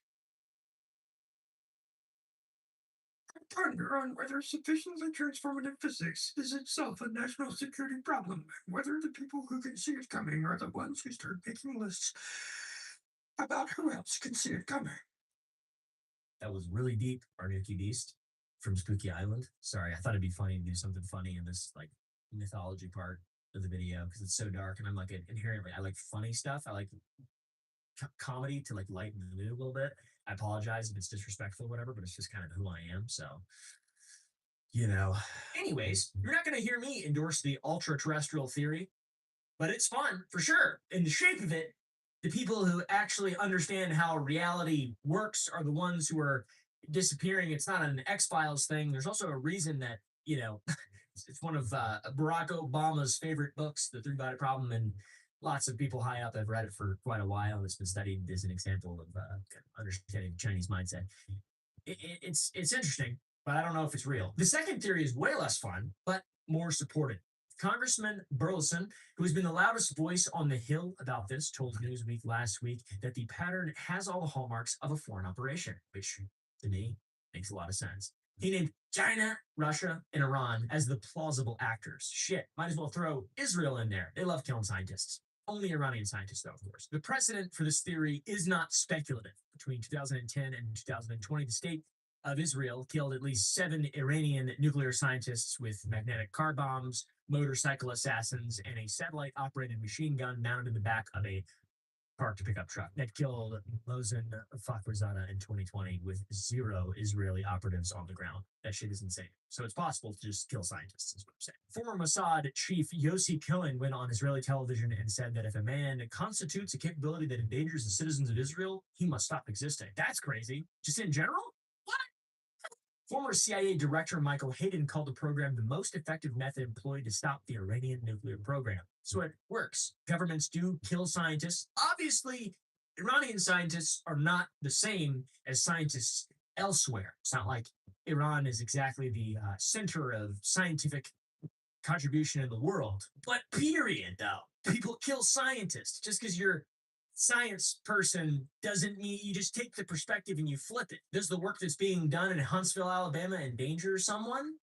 Ponder on whether sufficiently transformative physics is itself a national security problem, and whether the people who can see it coming are the ones who start making lists about who else can see it coming. That was really deep, Arnuki beast from Spooky Island. Sorry, I thought it'd be funny to do something funny in this like mythology part of the video because it's so dark and I'm like inherently I like funny stuff. I like comedy to like lighten the mood a little bit. I apologize if it's disrespectful or whatever, but it's just kind of who I am. So, Anyways, you're not going to hear me endorse the ultra terrestrial theory, but it's fun for sure. In the shape of it, the people who actually understand how reality works are the ones who are disappearing. It's not an X-Files thing. There's also a reason that, it's one of Barack Obama's favorite books, The 3-Body Problem, and lots of people high up have read it for quite a while. And it's been studied as an example of understanding Chinese mindset. It's interesting, but I don't know if it's real. The second theory is way less fun, but more supported. Congressman Burleson, who has been the loudest voice on the Hill about this, told Newsweek last week that the pattern has all the hallmarks of a foreign operation, which to me makes a lot of sense. He named China, Russia, and Iran as the plausible actors. Shit, might as well throw Israel in there. They love killing scientists. Only Iranian scientists, though, of course. The precedent for this theory is not speculative. Between 2010 and 2020, the state of Israel killed at least 7 Iranian nuclear scientists with magnetic car bombs, motorcycle assassins, and a satellite-operated machine gun mounted in the back of a parked pickup truck that killed Mohsen Fakhrizadeh in 2020 with 0 Israeli operatives on the ground. That shit is insane. So it's possible to just kill scientists, is what I'm saying. Former Mossad chief Yossi Cohen went on Israeli television and said that if a man constitutes a capability that endangers the citizens of Israel, he must stop existing. That's crazy. Just in general? What? Former CIA Director Michael Hayden called the program the most effective method employed to stop the Iranian nuclear program. So it works. Governments do kill scientists. Obviously, Iranian scientists are not the same as scientists elsewhere. It's not like Iran is exactly the center of scientific contribution in the world. But period, though. People kill scientists. Just because you're science person doesn't mean you just take the perspective and you flip it. Does the work that's being done in Huntsville, Alabama endanger someone?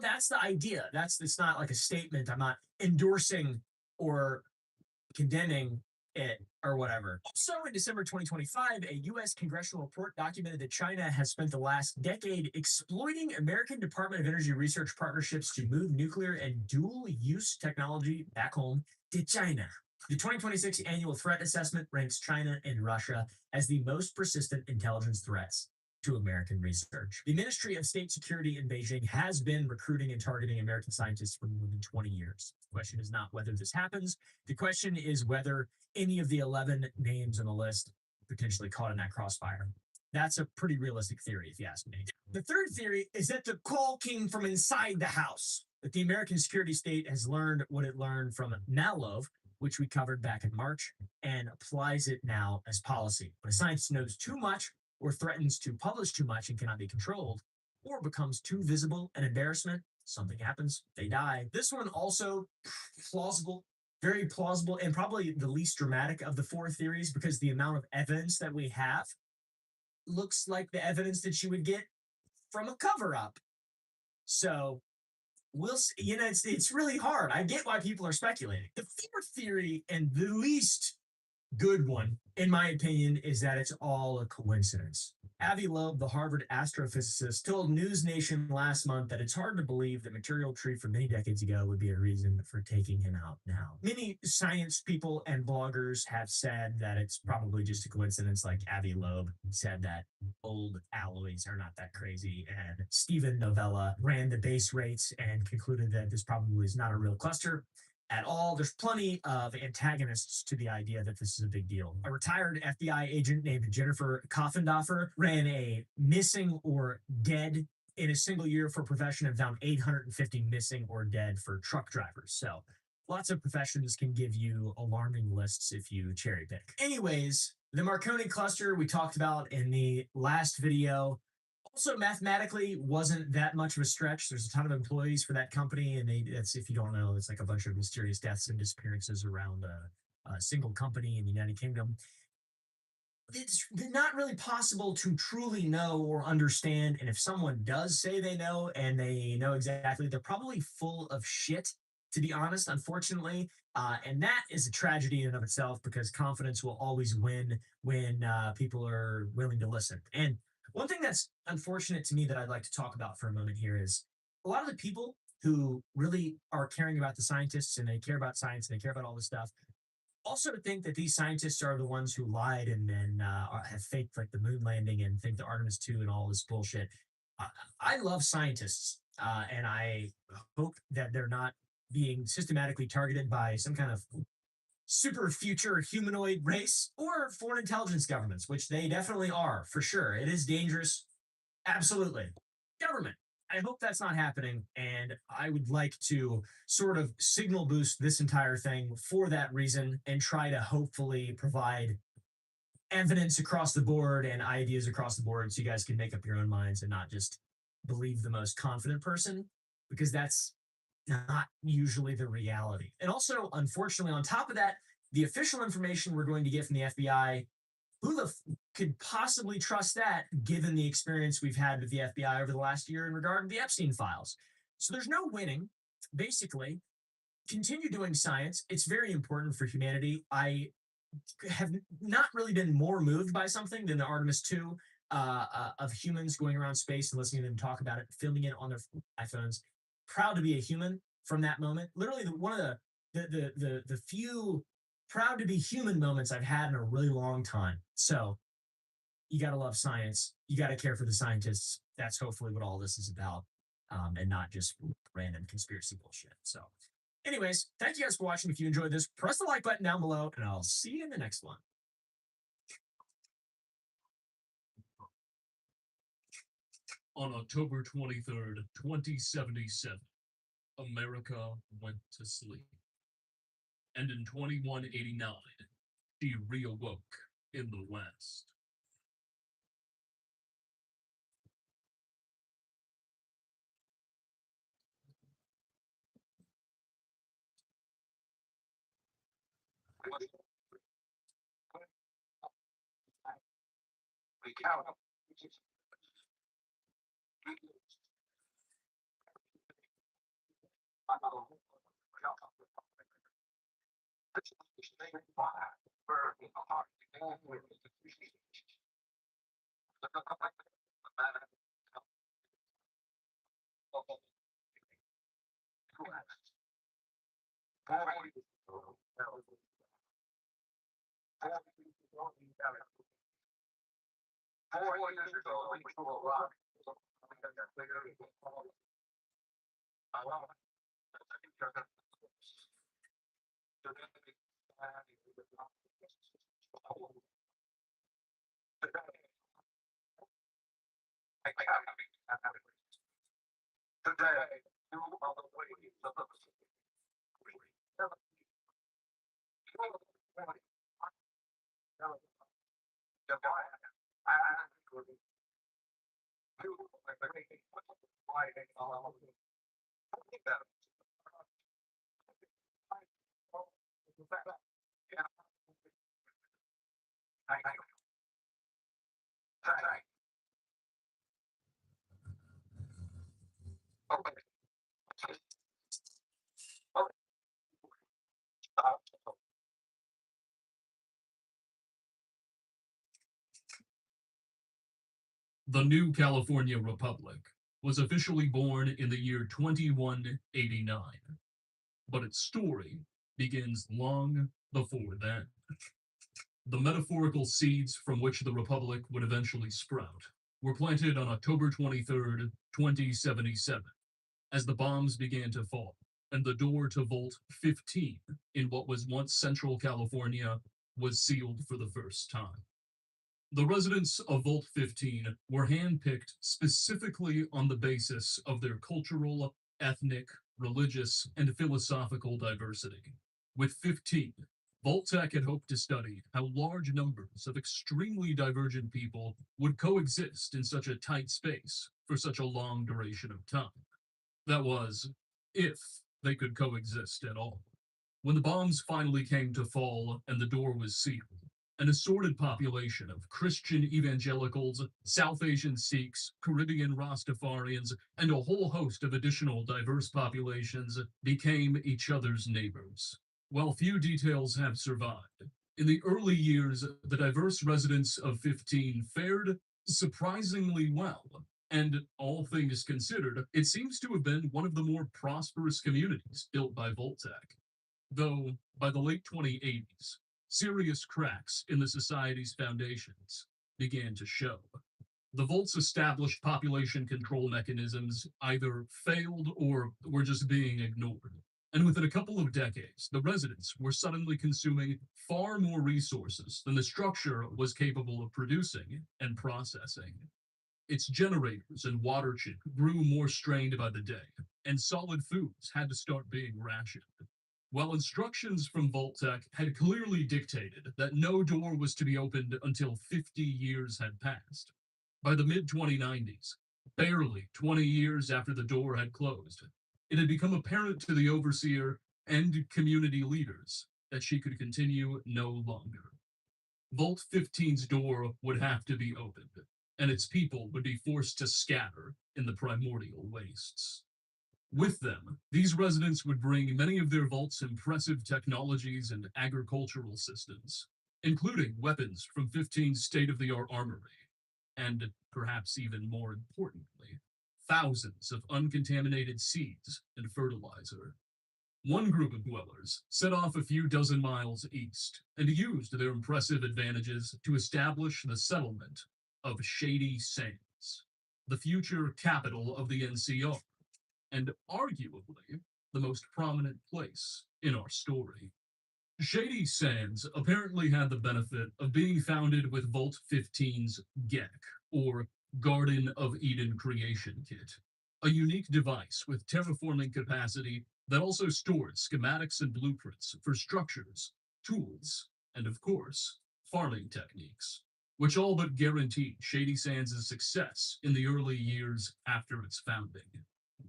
That's the idea. It's not like a statement. I'm not endorsing or condemning it or whatever. Also, in December 2025, a U.S. congressional report documented that China has spent the last decade exploiting American Department of Energy research partnerships to move nuclear and dual-use technology back home to China. The 2026 annual threat assessment ranks China and Russia as the most persistent intelligence threats to American research. The Ministry of State Security in Beijing has been recruiting and targeting American scientists for more than 20 years. The question is not whether this happens. The question is whether any of the 11 names on the list potentially caught in that crossfire. That's a pretty realistic theory, if you ask me. The third theory is that the call came from inside the house, that the American security state has learned what it learned from Malov, which we covered back in March, and applies it now as policy. When a scientist knows too much or threatens to publish too much and cannot be controlled, or becomes too visible an embarrassment, something happens, they die. This one also plausible, very plausible, and probably the least dramatic of the four theories because the amount of evidence that we have looks like the evidence that you would get from a cover-up. So we'll see. You know, it's really hard. I get why people are speculating. The fourth theory, and the least good one, in my opinion, is that it's all a coincidence. Avi Loeb, the Harvard astrophysicist, told News Nation last month that it's hard to believe that material tree from many decades ago would be a reason for taking him out now. Many science people and bloggers have said that it's probably just a coincidence, like Avi Loeb said that old alloys are not that crazy, and Stephen Novella ran the base rates and concluded that this probably is not a real cluster at all. There's plenty of antagonists to the idea that this is a big deal. A retired FBI agent named Jennifer Koffendorfer ran a missing or dead in a single year for profession and found 850 missing or dead for truck drivers. So lots of professions can give you alarming lists if you cherry pick. Anyways, the Marconi cluster we talked about in the last video also mathematically wasn't that much of a stretch. There's a ton of employees for that company, and that's, if you don't know, it's like a bunch of mysterious deaths and disappearances around a single company in the United Kingdom. It's not really possible to truly know or understand, and if someone does say they know and they know exactly, they're probably full of shit, to be honest, unfortunately. And that is a tragedy in and of itself because confidence will always win when people are willing to listen. And one thing that's unfortunate to me that I'd like to talk about for a moment here is a lot of the people who really are caring about the scientists and they care about science and they care about all this stuff also think that these scientists are the ones who lied and then have faked like the moon landing and think the Artemis 2 and all this bullshit. I love scientists and I hope that they're not being systematically targeted by some kind of super future humanoid race or foreign intelligence governments, which they definitely are, for sure. It is dangerous. Absolutely. Government. I hope that's not happening. And I would like to sort of signal boost this entire thing for that reason and try to hopefully provide evidence across the board and ideas across the board so you guys can make up your own minds and not just believe the most confident person, because that's not usually the reality. And also, unfortunately, on top of that, the official information we're going to get from the FBI, who could possibly trust that given the experience we've had with the FBI over the last year in regard to the Epstein files? So there's no winning. Basically, continue doing science. It's very important for humanity. I have not really been more moved by something than the Artemis 2 of humans going around space and listening to them talk about it, filming it on their iPhones. Proud to be a human from that moment. Literally, one of the few proud to be human moments I've had in a really long time. So you got to love science. You got to care for the scientists. That's hopefully what all this is about, and not just random conspiracy bullshit. So anyways, thank you guys for watching. If you enjoyed this, press the like button down below, and I'll see you in the next one. On October 23rd, 2077, America went to sleep. And in 2189, she reawoke in the West. The new California Republic was officially born in the year 2189, but its story begins long before then. The metaphorical seeds from which the Republic would eventually sprout were planted on October 23rd, 2077, as the bombs began to fall and the door to Vault 15 in what was once Central California was sealed for the first time. The residents of Vault 15 were handpicked specifically on the basis of their cultural, ethnic, religious, and philosophical diversity. With 15, Vault-Tec had hoped to study how large numbers of extremely divergent people would coexist in such a tight space for such a long duration of time. That was, if they could coexist at all. When the bombs finally came to fall and the door was sealed, an assorted population of Christian evangelicals, South Asian Sikhs, Caribbean Rastafarians, and a whole host of additional diverse populations became each other's neighbors. While few details have survived, in the early years, the diverse residents of 15 fared surprisingly well, and all things considered, it seems to have been one of the more prosperous communities built by Vault-Tec. Though, by the late 2080s, serious cracks in the society's foundations began to show. The Volt's established population control mechanisms either failed or were just being ignored. And within a couple of decades, the residents were suddenly consuming far more resources than the structure was capable of producing and processing. Its generators and water chip grew more strained by the day, and solid foods had to start being rationed. While instructions from Vault-Tec had clearly dictated that no door was to be opened until 50 years had passed, by the mid-2090s, barely 20 years after the door had closed, it had become apparent to the overseer and community leaders that she could continue no longer. Vault 15's door would have to be opened, and its people would be forced to scatter in the primordial wastes. With them, these residents would bring many of their vault's impressive technologies and agricultural systems, including weapons from 15's state-of-the-art armory, and, perhaps even more importantly, thousands of uncontaminated seeds and fertilizer. One group of dwellers set off a few dozen miles east and used their impressive advantages to establish the settlement of Shady Sands, the future capital of the NCR, and arguably the most prominent place in our story. Shady Sands apparently had the benefit of being founded with Vault 15's GEC, or Garden of Eden Creation Kit, a unique device with terraforming capacity that also stored schematics and blueprints for structures, tools, and of course, farming techniques, which all but guaranteed Shady Sands' success in the early years after its founding.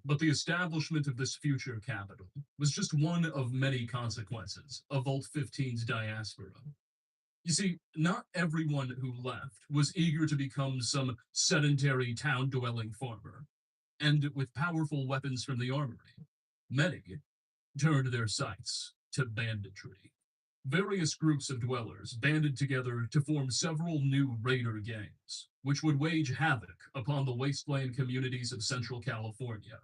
But the establishment of this future capital was just one of many consequences of Vault 15's diaspora. You see, not everyone who left was eager to become some sedentary town-dwelling farmer, and with powerful weapons from the armory, many turned their sights to banditry. Various groups of dwellers banded together to form several new raider gangs, which would wage havoc upon the wasteland communities of Central California,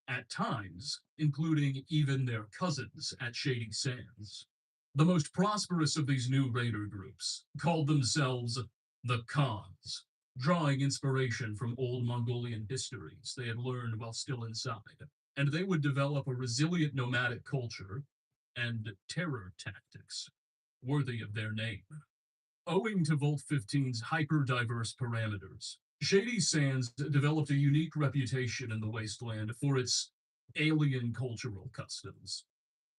at times including even their cousins at Shady Sands. The most prosperous of these new raider groups called themselves the Khans, drawing inspiration from old Mongolian histories they had learned while still inside, and they would develop a resilient nomadic culture and terror tactics worthy of their name. Owing to Volt 15's hyper-diverse parameters, Shady Sands developed a unique reputation in the wasteland for its alien cultural customs.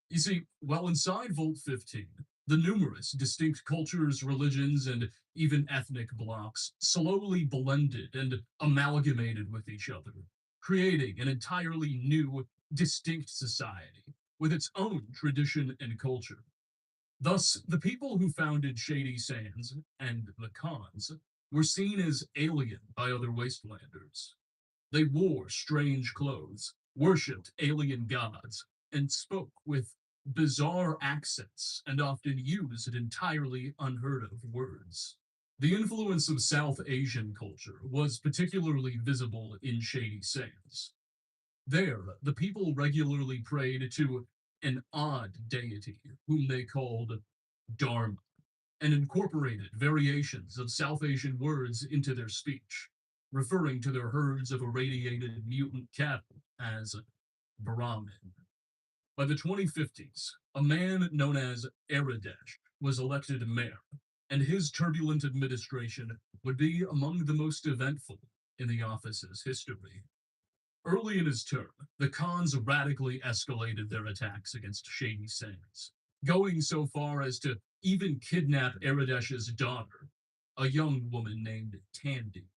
You see, while inside Volt 15, the numerous distinct cultures, religions, and even ethnic blocks slowly blended and amalgamated with each other, creating an entirely new, distinct society with its own tradition and culture. Thus, the people who founded Shady Sands and the Khans were seen as alien by other wastelanders. They wore strange clothes, worshipped alien gods, and spoke with bizarre accents and often used entirely unheard of words. The influence of South Asian culture was particularly visible in Shady Sands. There, the people regularly prayed to an odd deity whom they called Dharma and incorporated variations of South Asian words into their speech, referring to their herds of irradiated mutant cattle as Brahmin. By the 2050s, a man known as Aradesh was elected mayor, and his turbulent administration would be among the most eventful in the office's history. Early in his term, the Khans radically escalated their attacks against Shady Sands, going so far as to even kidnap Aradesh's daughter, a young woman named Tandy.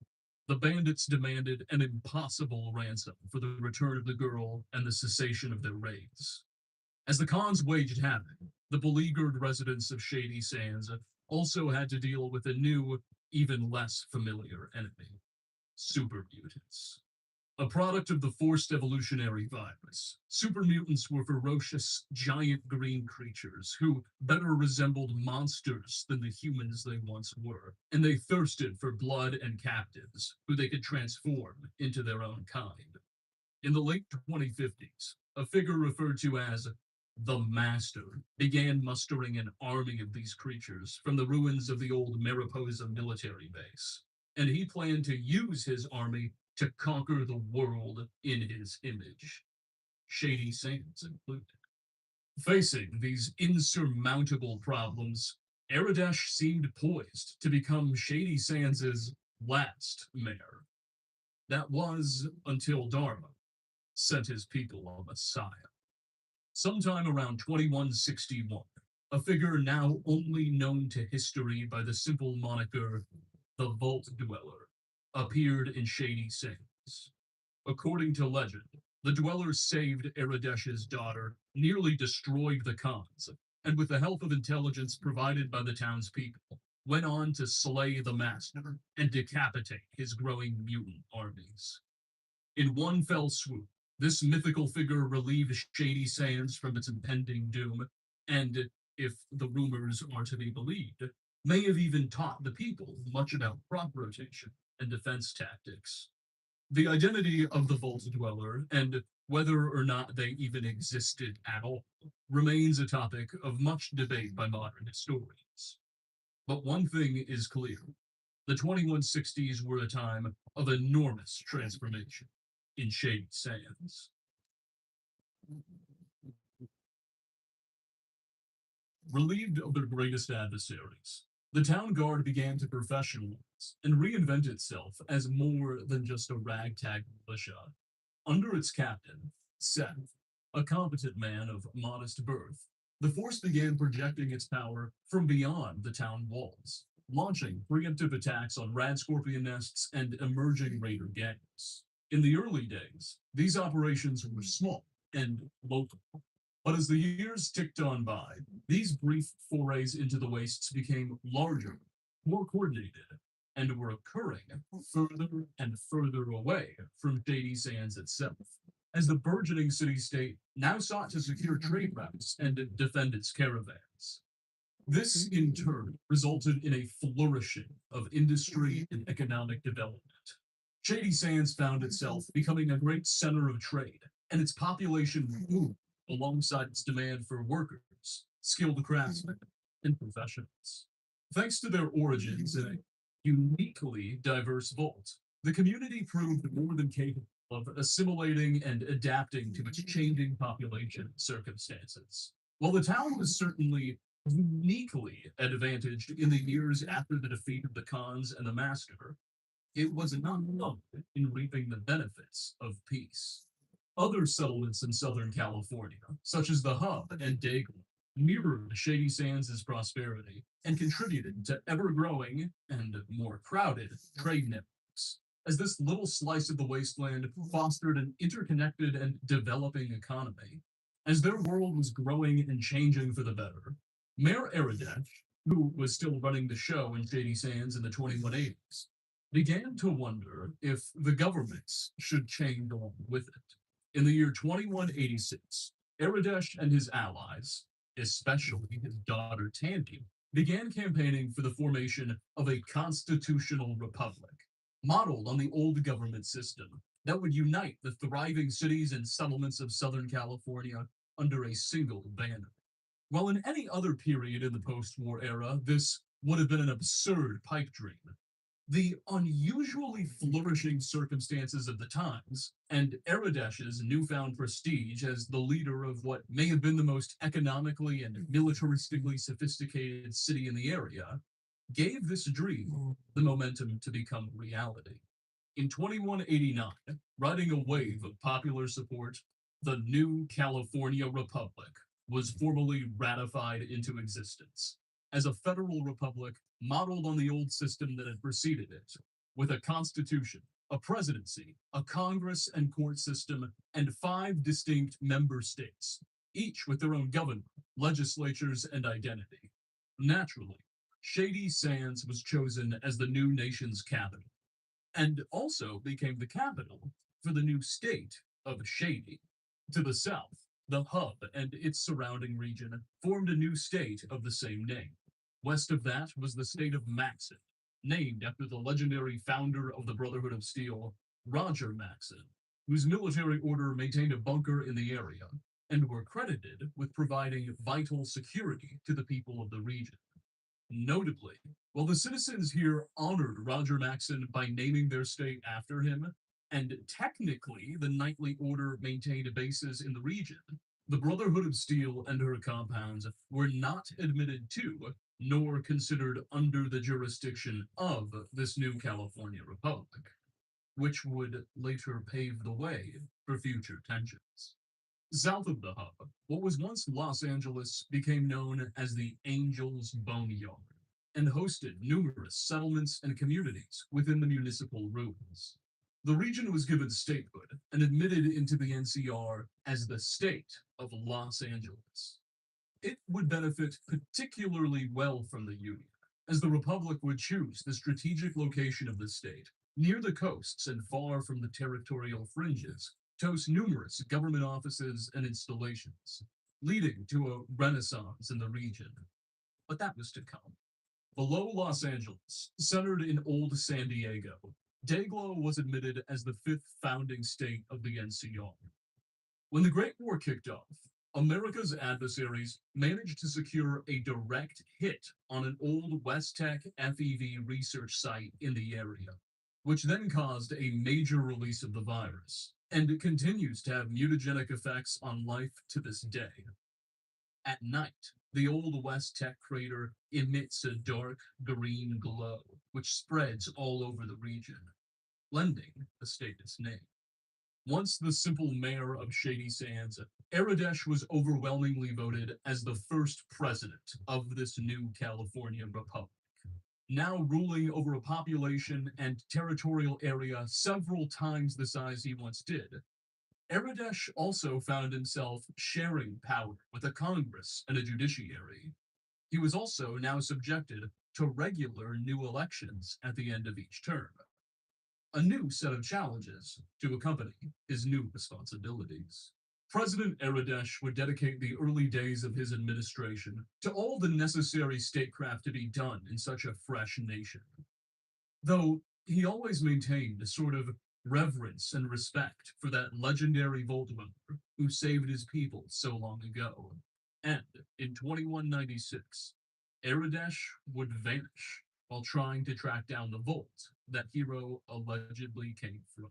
The bandits demanded an impossible ransom for the return of the girl and the cessation of their raids. As the Khans waged havoc, the beleaguered residents of Shady Sands also had to deal with a new, even less familiar enemy: super mutants. A product of the forced evolutionary virus, super mutants were ferocious, giant green creatures who better resembled monsters than the humans they once were, and they thirsted for blood and captives who they could transform into their own kind. In the late 2050s, a figure referred to as the Master began mustering an army of these creatures from the ruins of the old Mariposa military base, and he planned to use his army to conquer the world in his image, Shady Sands included. Facing these insurmountable problems, Aradesh seemed poised to become Shady Sands' last mayor. That was until Dharma sent his people a messiah. Sometime around 2161, a figure now only known to history by the simple moniker the Vault Dweller appeared in Shady Sands. According to legend, the Dweller saved Aradesh's daughter, nearly destroyed the Khans, and with the help of intelligence provided by the townspeople, went on to slay the Master and decapitate his growing mutant armies. In one fell swoop, this mythical figure relieved Shady Sands from its impending doom, and, if the rumors are to be believed, may have even taught the people much about crop rotation and defense tactics. The identity of the Vault Dweller, and whether or not they even existed at all, remains a topic of much debate by modern historians. But one thing is clear: the 2160s were a time of enormous transformation in Shady Sands. Relieved of their greatest adversaries, the town guard began to professionalize and reinvent itself as more than just a ragtag militia. Under its captain, Seth, a competent man of modest birth, the force began projecting its power from beyond the town walls, launching preemptive attacks on rad scorpion nests and emerging raider gangs. In the early days, these operations were small and local, but as the years ticked on by, these brief forays into the wastes became larger, more coordinated, and were occurring further and further away from Shady Sands itself, as the burgeoning city-state now sought to secure trade routes and defend its caravans. This, in turn, resulted in a flourishing of industry and economic development. Shady Sands found itself becoming a great center of trade, and its population grew alongside its demand for workers, skilled craftsmen, and professionals. Thanks to their origins in a uniquely diverse vault, the community proved more than capable of assimilating and adapting to its changing population circumstances. While the town was certainly uniquely advantaged in the years after the defeat of the Khans and the Master, it was not alone in reaping the benefits of peace. Other settlements in Southern California, such as the Hub and Dayglow, mirrored Shady Sands' prosperity and contributed to ever-growing and more crowded trade networks. As this little slice of the wasteland fostered an interconnected and developing economy, as their world was growing and changing for the better, Mayor Aradesh, who was still running the show in Shady Sands in the 2180s, began to wonder if the governments should change along with it. In the year 2186, Aradesh and his allies, especially his daughter Tandy, began campaigning for the formation of a constitutional republic, modeled on the old government system that would unite the thriving cities and settlements of Southern California under a single banner. While in any other period in the post-war era, this would have been an absurd pipe dream, the unusually flourishing circumstances of the times, and Aradesh's newfound prestige as the leader of what may have been the most economically and militaristically sophisticated city in the area, gave this dream the momentum to become reality. In 2189, riding a wave of popular support, the new California Republic was formally ratified into existence as a federal republic modeled on the old system that had preceded it, with a constitution, a presidency, a Congress and court system, and 5 distinct member states, each with their own governor, legislatures, and identity. Naturally, Shady Sands was chosen as the new nation's capital, and also became the capital for the new state of Shady. To the south, the Hub and its surrounding region formed a new state of the same name. West of that was the state of Maxon, named after the legendary founder of the Brotherhood of Steel, Roger Maxon, whose military order maintained a bunker in the area and were credited with providing vital security to the people of the region. Notably, while the citizens here honored Roger Maxon by naming their state after him, and technically the Knightly Order maintained bases in the region, the Brotherhood of Steel and her compounds were not admitted to, nor considered under the jurisdiction of this new California Republic, which would later pave the way for future tensions. South of the Hub, what was once Los Angeles became known as the Angels' Boneyard and hosted numerous settlements and communities within the municipal ruins. The region was given statehood and admitted into the NCR as the state of Los Angeles. It would benefit particularly well from the Union, as the Republic would choose the strategic location of the state, near the coasts and far from the territorial fringes, to host numerous government offices and installations, leading to a renaissance in the region. But that was to come. Below Los Angeles, centered in old San Diego, Dayglow was admitted as the 5th founding state of the NCR. When the Great War kicked off, America's adversaries managed to secure a direct hit on an old West Tech FEV research site in the area, which then caused a major release of the virus, and it continues to have mutagenic effects on life to this day. At night, the old West Tech crater emits a dark green glow, which spreads all over the region, lending the state its name. Once the simple mayor of Shady Sands, Aradesh was overwhelmingly voted as the first president of this new California Republic, now ruling over a population and territorial area several times the size he once did. Aradesh also found himself sharing power with a Congress and a judiciary. He was also now subjected to regular new elections at the end of each term. A new set of challenges to accompany his new responsibilities. President Aradesh would dedicate the early days of his administration to all the necessary statecraft to be done in such a fresh nation. Though he always maintained a sort of reverence and respect for that legendary vault dweller who saved his people so long ago. And in 2196, Aradesh would vanish while trying to track down the vault that Hero allegedly came from.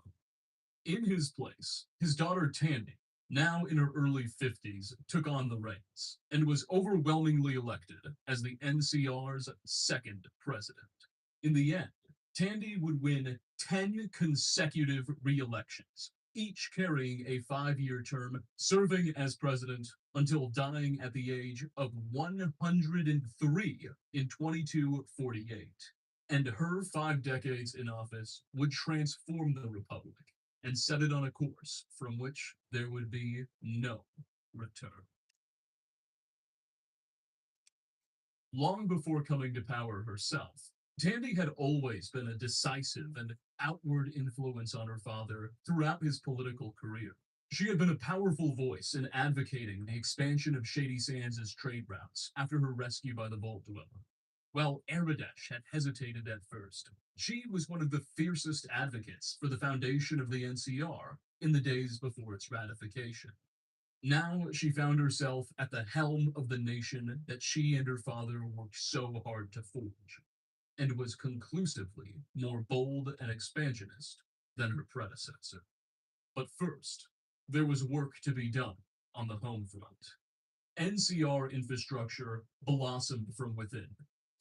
In his place, his daughter Tandy, now in her early 50s, took on the reins and was overwhelmingly elected as the NCR's second president. In the end, Tandy would win 10 consecutive re-elections, each carrying a 5-year term, serving as president until dying at the age of 103 in 2248. And her 5 decades in office would transform the Republic and set it on a course from which there would be no return. Long before coming to power herself, Tandy had always been a decisive and outward influence on her father throughout his political career. She had been a powerful voice in advocating the expansion of Shady Sands' trade routes after her rescue by the Vault Dweller. While Aradesh had hesitated at first, she was one of the fiercest advocates for the foundation of the NCR in the days before its ratification. Now she found herself at the helm of the nation that she and her father worked so hard to forge, and was conclusively more bold and expansionist than her predecessor. But first, there was work to be done on the home front. NCR infrastructure blossomed from within.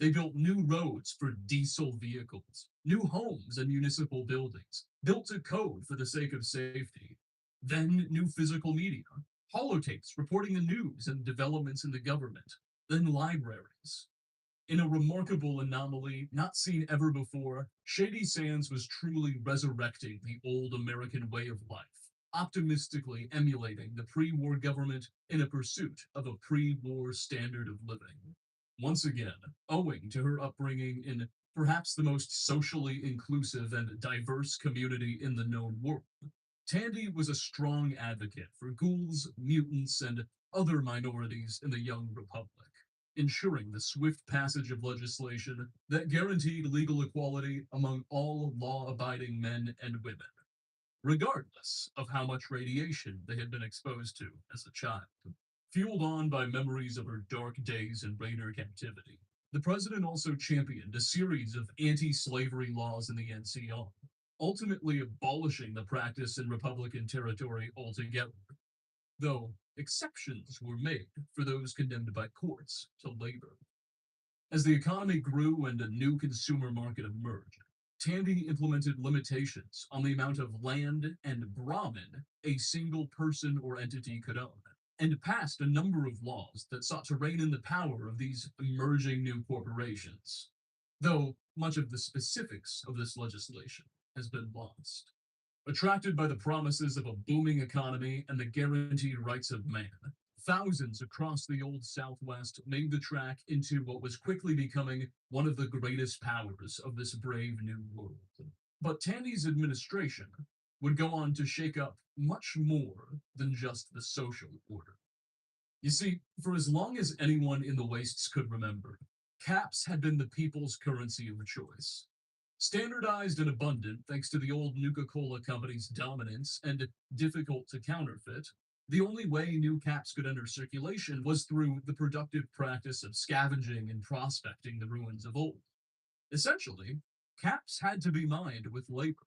They built new roads for diesel vehicles, new homes and municipal buildings, built to code for the sake of safety. Then new physical media, holotapes reporting the news and developments in the government, then libraries. In a remarkable anomaly not seen ever before, Shady Sands was truly resurrecting the old American way of life, optimistically emulating the pre-war government in a pursuit of a pre-war standard of living. Once again, owing to her upbringing in perhaps the most socially inclusive and diverse community in the known world, Tandy was a strong advocate for ghouls, mutants, and other minorities in the young republic, ensuring the swift passage of legislation that guaranteed legal equality among all law-abiding men and women, regardless of how much radiation they had been exposed to as a child. Fueled on by memories of her dark days in Raider captivity, the president also championed a series of anti-slavery laws in the NCR, ultimately abolishing the practice in Republican territory altogether, though exceptions were made for those condemned by courts to labor. As the economy grew and a new consumer market emerged, Tandy implemented limitations on the amount of land and Brahmin a single person or entity could own, and passed a number of laws that sought to rein in the power of these emerging new corporations, though much of the specifics of this legislation has been lost. Attracted by the promises of a booming economy and the guaranteed rights of man, thousands across the old Southwest made the trek into what was quickly becoming one of the greatest powers of this brave new world. But Tandy's administration would go on to shake up much more than just the social order. You see, for as long as anyone in the Wastes could remember, caps had been the people's currency of choice. Standardized and abundant thanks to the old Nuka-Cola company's dominance and difficult to counterfeit, the only way new caps could enter circulation was through the productive practice of scavenging and prospecting the ruins of old. Essentially, caps had to be mined with labor.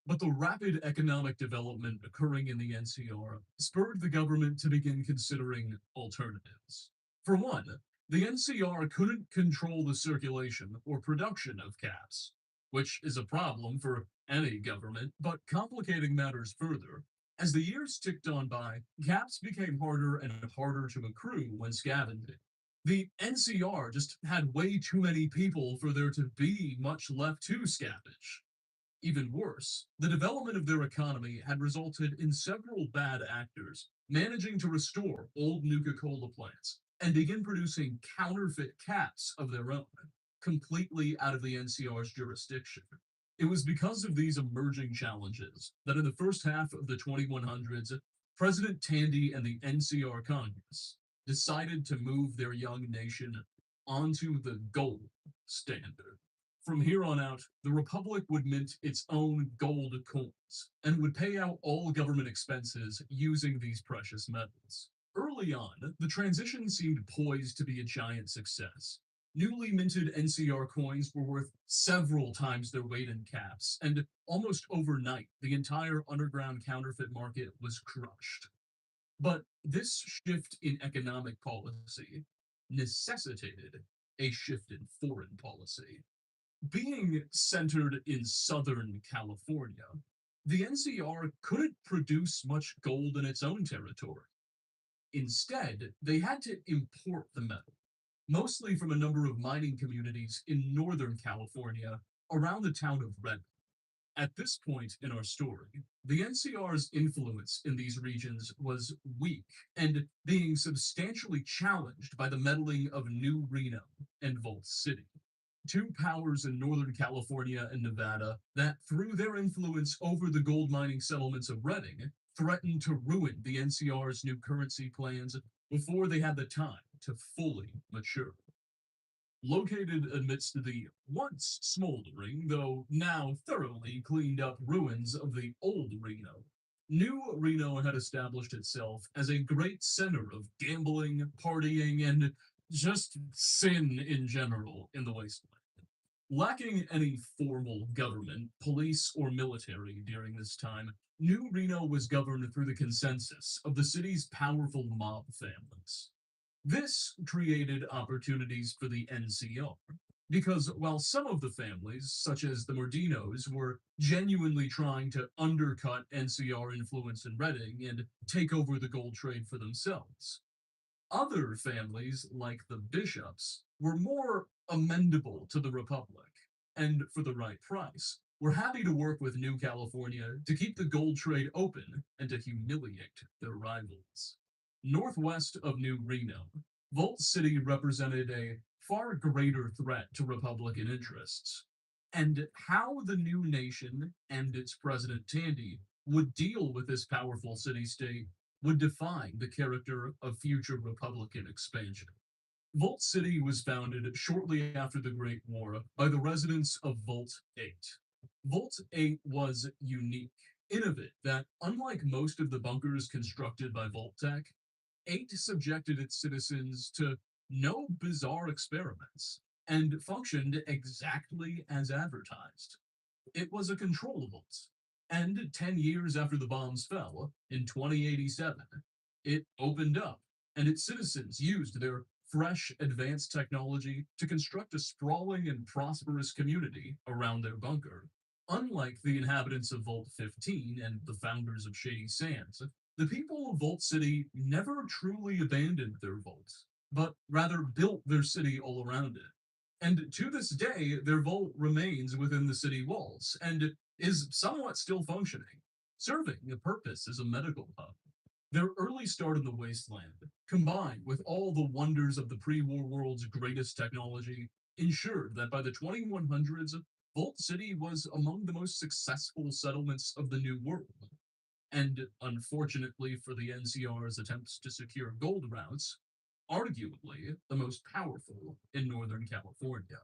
But the rapid economic development occurring in the NCR spurred the government to begin considering alternatives. For one, the NCR couldn't control the circulation or production of caps, which is a problem for any government, but complicating matters further. As the years ticked on by, caps became harder and harder to accrue when scavenging. The NCR just had way too many people for there to be much left to scavenge. Even worse, the development of their economy had resulted in several bad actors managing to restore old Nuka-Cola plants and begin producing counterfeit caps of their own, completely out of the NCR's jurisdiction. It was because of these emerging challenges that in the first half of the 2100s, President Tandy and the NCR Congress decided to move their young nation onto the gold standard. From here on out, the Republic would mint its own gold coins and would pay out all government expenses using these precious metals. Early on, the transition seemed poised to be a giant success. Newly minted NCR coins were worth several times their weight in caps, and almost overnight, the entire underground counterfeit market was crushed. But this shift in economic policy necessitated a shift in foreign policy. Being centered in Southern California, the NCR couldn't produce much gold in its own territory. Instead, they had to import the metal, mostly from a number of mining communities in Northern California around the town of Red. At this point in our story, the NCR's influence in these regions was weak and being substantially challenged by the meddling of New Reno and Vault City, two powers in Northern California and Nevada that, through their influence over the gold mining settlements of Redding, threatened to ruin the NCR's new currency plans before they had the time to fully mature. Located amidst the once smoldering, though now thoroughly cleaned up ruins of the old Reno, New Reno had established itself as a great center of gambling, partying, and just sin in general in the wasteland. Lacking any formal government, police, or military during this time, New Reno was governed through the consensus of the city's powerful mob families. This created opportunities for the NCR, because while some of the families, such as the Mordinos, were genuinely trying to undercut NCR influence in Redding and take over the gold trade for themselves, other families, like the Bishops, were more amendable to the Republic, and for the right price, were happy to work with New California to keep the gold trade open and to humiliate their rivals. Northwest of New Reno, Vault City represented a far greater threat to Republican interests, and how the new nation and its president Tandy would deal with this powerful city-state would define the character of future Republican expansion. Vault City was founded shortly after the Great War by the residents of Vault 8. Vault 8 was unique, innovative, that unlike most of the bunkers constructed by Vault Tech, 8 subjected its citizens to no bizarre experiments and functioned exactly as advertised. It was a control vault, and 10 years after the bombs fell, in 2087, it opened up, and its citizens used their fresh, advanced technology to construct a sprawling and prosperous community around their bunker. Unlike the inhabitants of Vault 15 and the founders of Shady Sands, the people of Vault City never truly abandoned their vaults, but rather built their city all around it. And to this day, their vault remains within the city walls and is somewhat still functioning, serving a purpose as a medical hub. Their early start in the wasteland, combined with all the wonders of the pre-war world's greatest technology, ensured that by the 2100s, Vault City was among the most successful settlements of the New World. And unfortunately for the NCR's attempts to secure gold routes, arguably the most powerful in Northern California.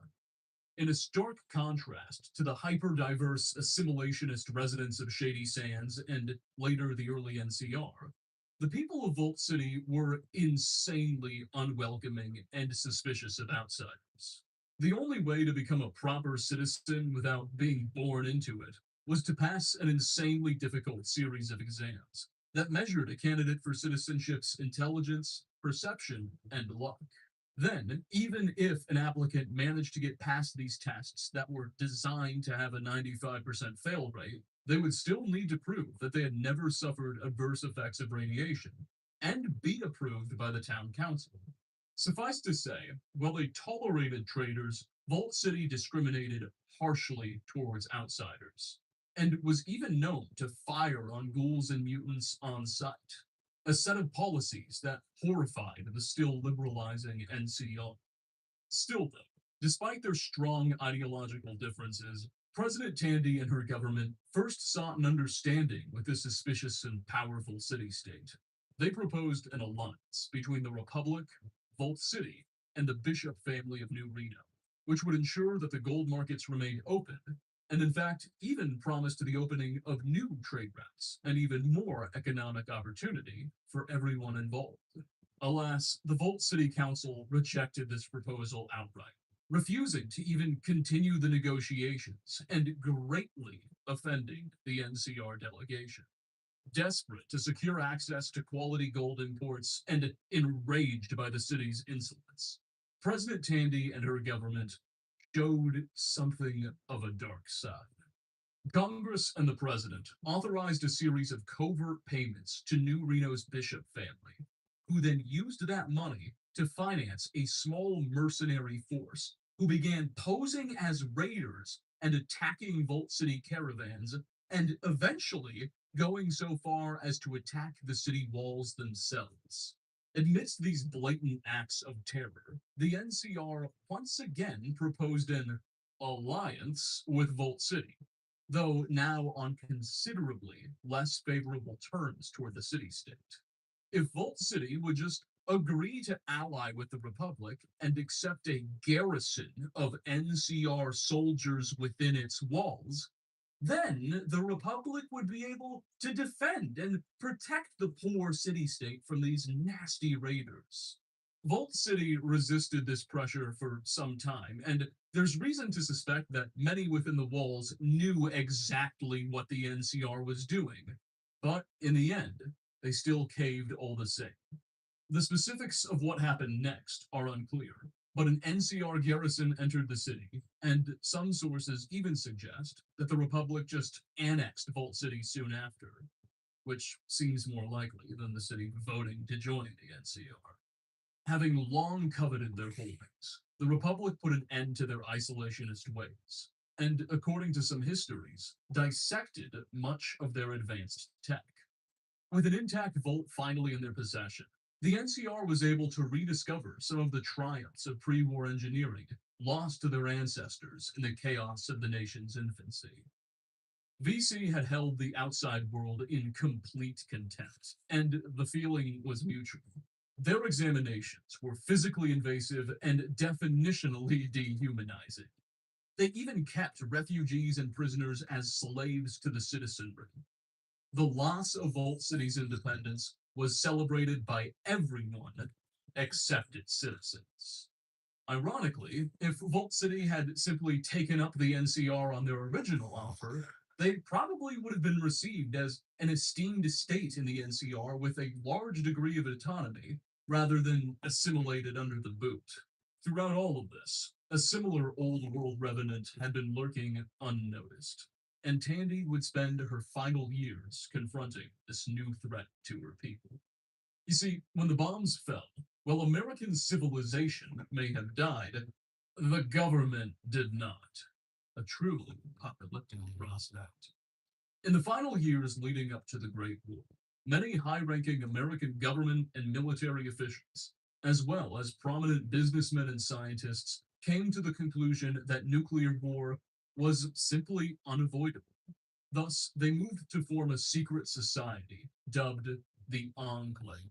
In a stark contrast to the hyper-diverse assimilationist residents of Shady Sands and later the early NCR, the people of Vault City were insanely unwelcoming and suspicious of outsiders. The only way to become a proper citizen without being born into it was to pass an insanely difficult series of exams that measured a candidate for citizenship's intelligence, perception, and luck. Then, even if an applicant managed to get past these tests that were designed to have a 95% fail rate, they would still need to prove that they had never suffered adverse effects of radiation and be approved by the town council. Suffice to say, while they tolerated traitors, Vault City discriminated harshly towards outsiders, and was even known to fire on ghouls and mutants on sight, a set of policies that horrified the still liberalizing NCR. Still, though, despite their strong ideological differences, President Tandy and her government first sought an understanding with this suspicious and powerful city-state. They proposed an alliance between the Republic, Vault City, and the Bishop family of New Reno, which would ensure that the gold markets remained open, and in fact even promised the opening of new trade routes and even more economic opportunity for everyone involved. Alas, the Vault City Council rejected this proposal outright, refusing to even continue the negotiations and greatly offending the NCR delegation. Desperate to secure access to quality gold imports and enraged by the city's insolence, President Tandy and her government showed something of a dark side. Congress and the president authorized a series of covert payments to New Reno's bishop family, who then used that money to finance a small mercenary force who began posing as raiders and attacking Vault City caravans, and eventually going so far as to attack the city walls themselves. Amidst these blatant acts of terror, the NCR once again proposed an alliance with Vault City, though now on considerably less favorable terms toward the city-state. If Vault City would just agree to ally with the Republic and accept a garrison of NCR soldiers within its walls, then the Republic would be able to defend and protect the poor city-state from these nasty raiders. Vault City resisted this pressure for some time, and there's reason to suspect that many within the walls knew exactly what the NCR was doing. But in the end, they still caved all the same. The specifics of what happened next are unclear, but an NCR garrison entered the city, and some sources even suggest that the Republic just annexed Vault City soon after, which seems more likely than the city voting to join the NCR. Having long coveted their holdings, the Republic put an end to their isolationist ways, and according to some histories, dissected much of their advanced tech. With an intact vault finally in their possession, the NCR was able to rediscover some of the triumphs of pre-war engineering lost to their ancestors in the chaos of the nation's infancy. VC had held the outside world in complete contempt, and the feeling was mutual. Their examinations were physically invasive and definitionally dehumanizing. They even kept refugees and prisoners as slaves to the citizenry. The loss of Vault City's independence was celebrated by everyone except its citizens. Ironically, if Vault City had simply taken up the NCR on their original offer, they probably would have been received as an esteemed state in the NCR with a large degree of autonomy, rather than assimilated under the boot. Throughout all of this, a similar old world revenant had been lurking unnoticed, and Tandy would spend her final years confronting this new threat to her people. You see, when the bombs fell, while American civilization may have died, the government did not. A truly apocalyptic prospect. In the final years leading up to the Great War, many high-ranking American government and military officials, as well as prominent businessmen and scientists, came to the conclusion that nuclear war was simply unavoidable. Thus, they moved to form a secret society dubbed the Enclave,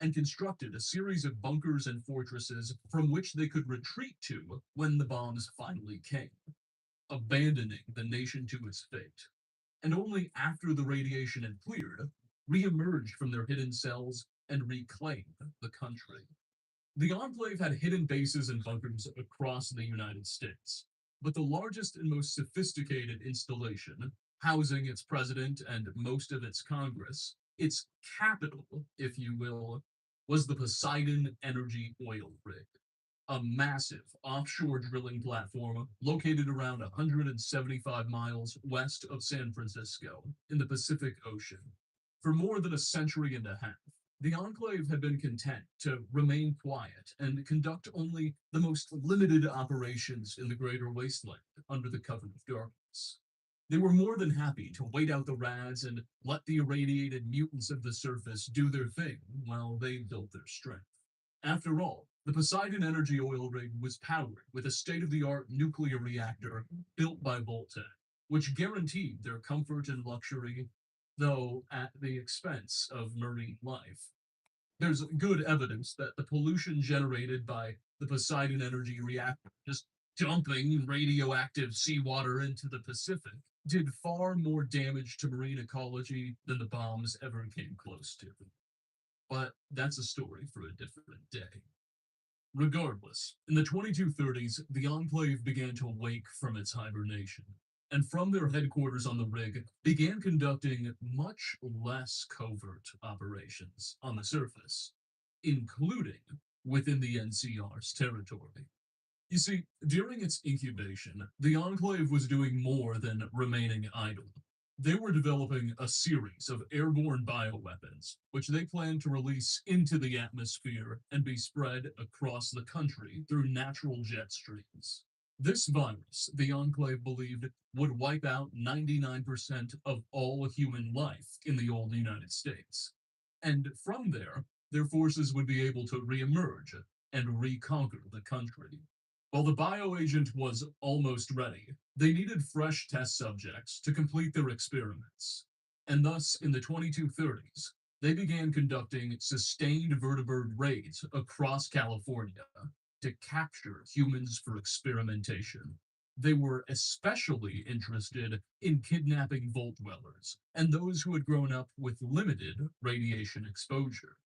and constructed a series of bunkers and fortresses from which they could retreat to when the bombs finally came, abandoning the nation to its fate. And only after the radiation had cleared, re-emerged from their hidden cells and reclaimed the country. The Enclave had hidden bases and bunkers across the United States, but the largest and most sophisticated installation, housing its president and most of its Congress, its capital, if you will, was the Poseidon Energy Oil Rig, a massive offshore drilling platform located around 175 miles west of San Francisco in the Pacific Ocean. For more than a century and a half, the Enclave had been content to remain quiet and conduct only the most limited operations in the greater wasteland under the cover of darkness. They were more than happy to wait out the rads and let the irradiated mutants of the surface do their thing while they built their strength. After all, the Poseidon Energy Oil Rig was powered with a state-of-the-art nuclear reactor built by Voltec, which guaranteed their comfort and luxury, though at the expense of marine life. There's good evidence that the pollution generated by the Poseidon Energy Reactor, just dumping radioactive seawater into the Pacific, did far more damage to marine ecology than the bombs ever came close to. But that's a story for a different day. Regardless, in the 2230s, the Enclave began to wake from its hibernation, and from their headquarters on the rig, began conducting much less covert operations on the surface, including within the NCR's territory. You see, during its incubation, the Enclave was doing more than remaining idle. They were developing a series of airborne bioweapons, which they planned to release into the atmosphere and be spread across the country through natural jet streams. This virus, the Enclave believed, would wipe out 99% of all human life in the old United States. And from there, their forces would be able to reemerge and reconquer the country. While the bioagent was almost ready, they needed fresh test subjects to complete their experiments. And thus, in the 2230s, they began conducting sustained vertibird raids across California to capture humans for experimentation. They were especially interested in kidnapping vault dwellers and those who had grown up with limited radiation exposure.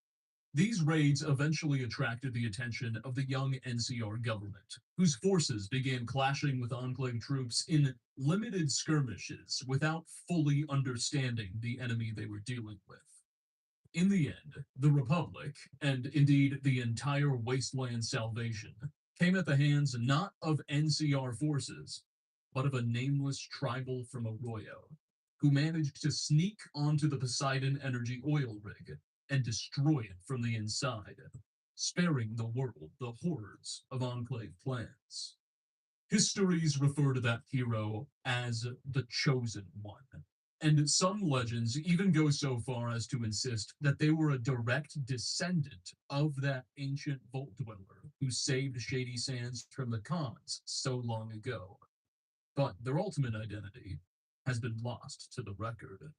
These raids eventually attracted the attention of the young NCR government, whose forces began clashing with Enclave troops in limited skirmishes without fully understanding the enemy they were dealing with. In the end, the Republic, and indeed the entire Wasteland Salvation, came at the hands not of NCR forces, but of a nameless tribal from Arroyo, who managed to sneak onto the Poseidon Energy oil rig and destroy it from the inside, sparing the world the horrors of Enclave plans. Histories refer to that hero as the Chosen One, and some legends even go so far as to insist that they were a direct descendant of that ancient vault dweller who saved Shady Sands from the Khans so long ago. But their ultimate identity has been lost to the record.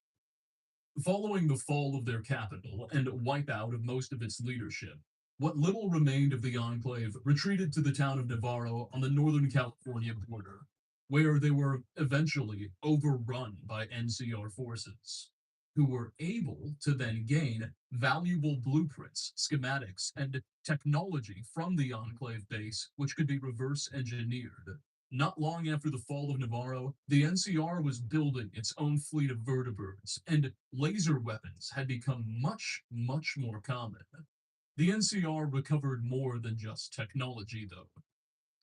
Following the fall of their capital and wipeout of most of its leadership, what little remained of the Enclave retreated to the town of Navarro on the northern California border, where they were eventually overrun by NCR forces, who were able to then gain valuable blueprints, schematics, and technology from the Enclave base, which could be reverse engineered. Not long after the fall of Navarro, the NCR was building its own fleet of vertibirds, and laser weapons had become much more common. The NCR recovered more than just technology, though.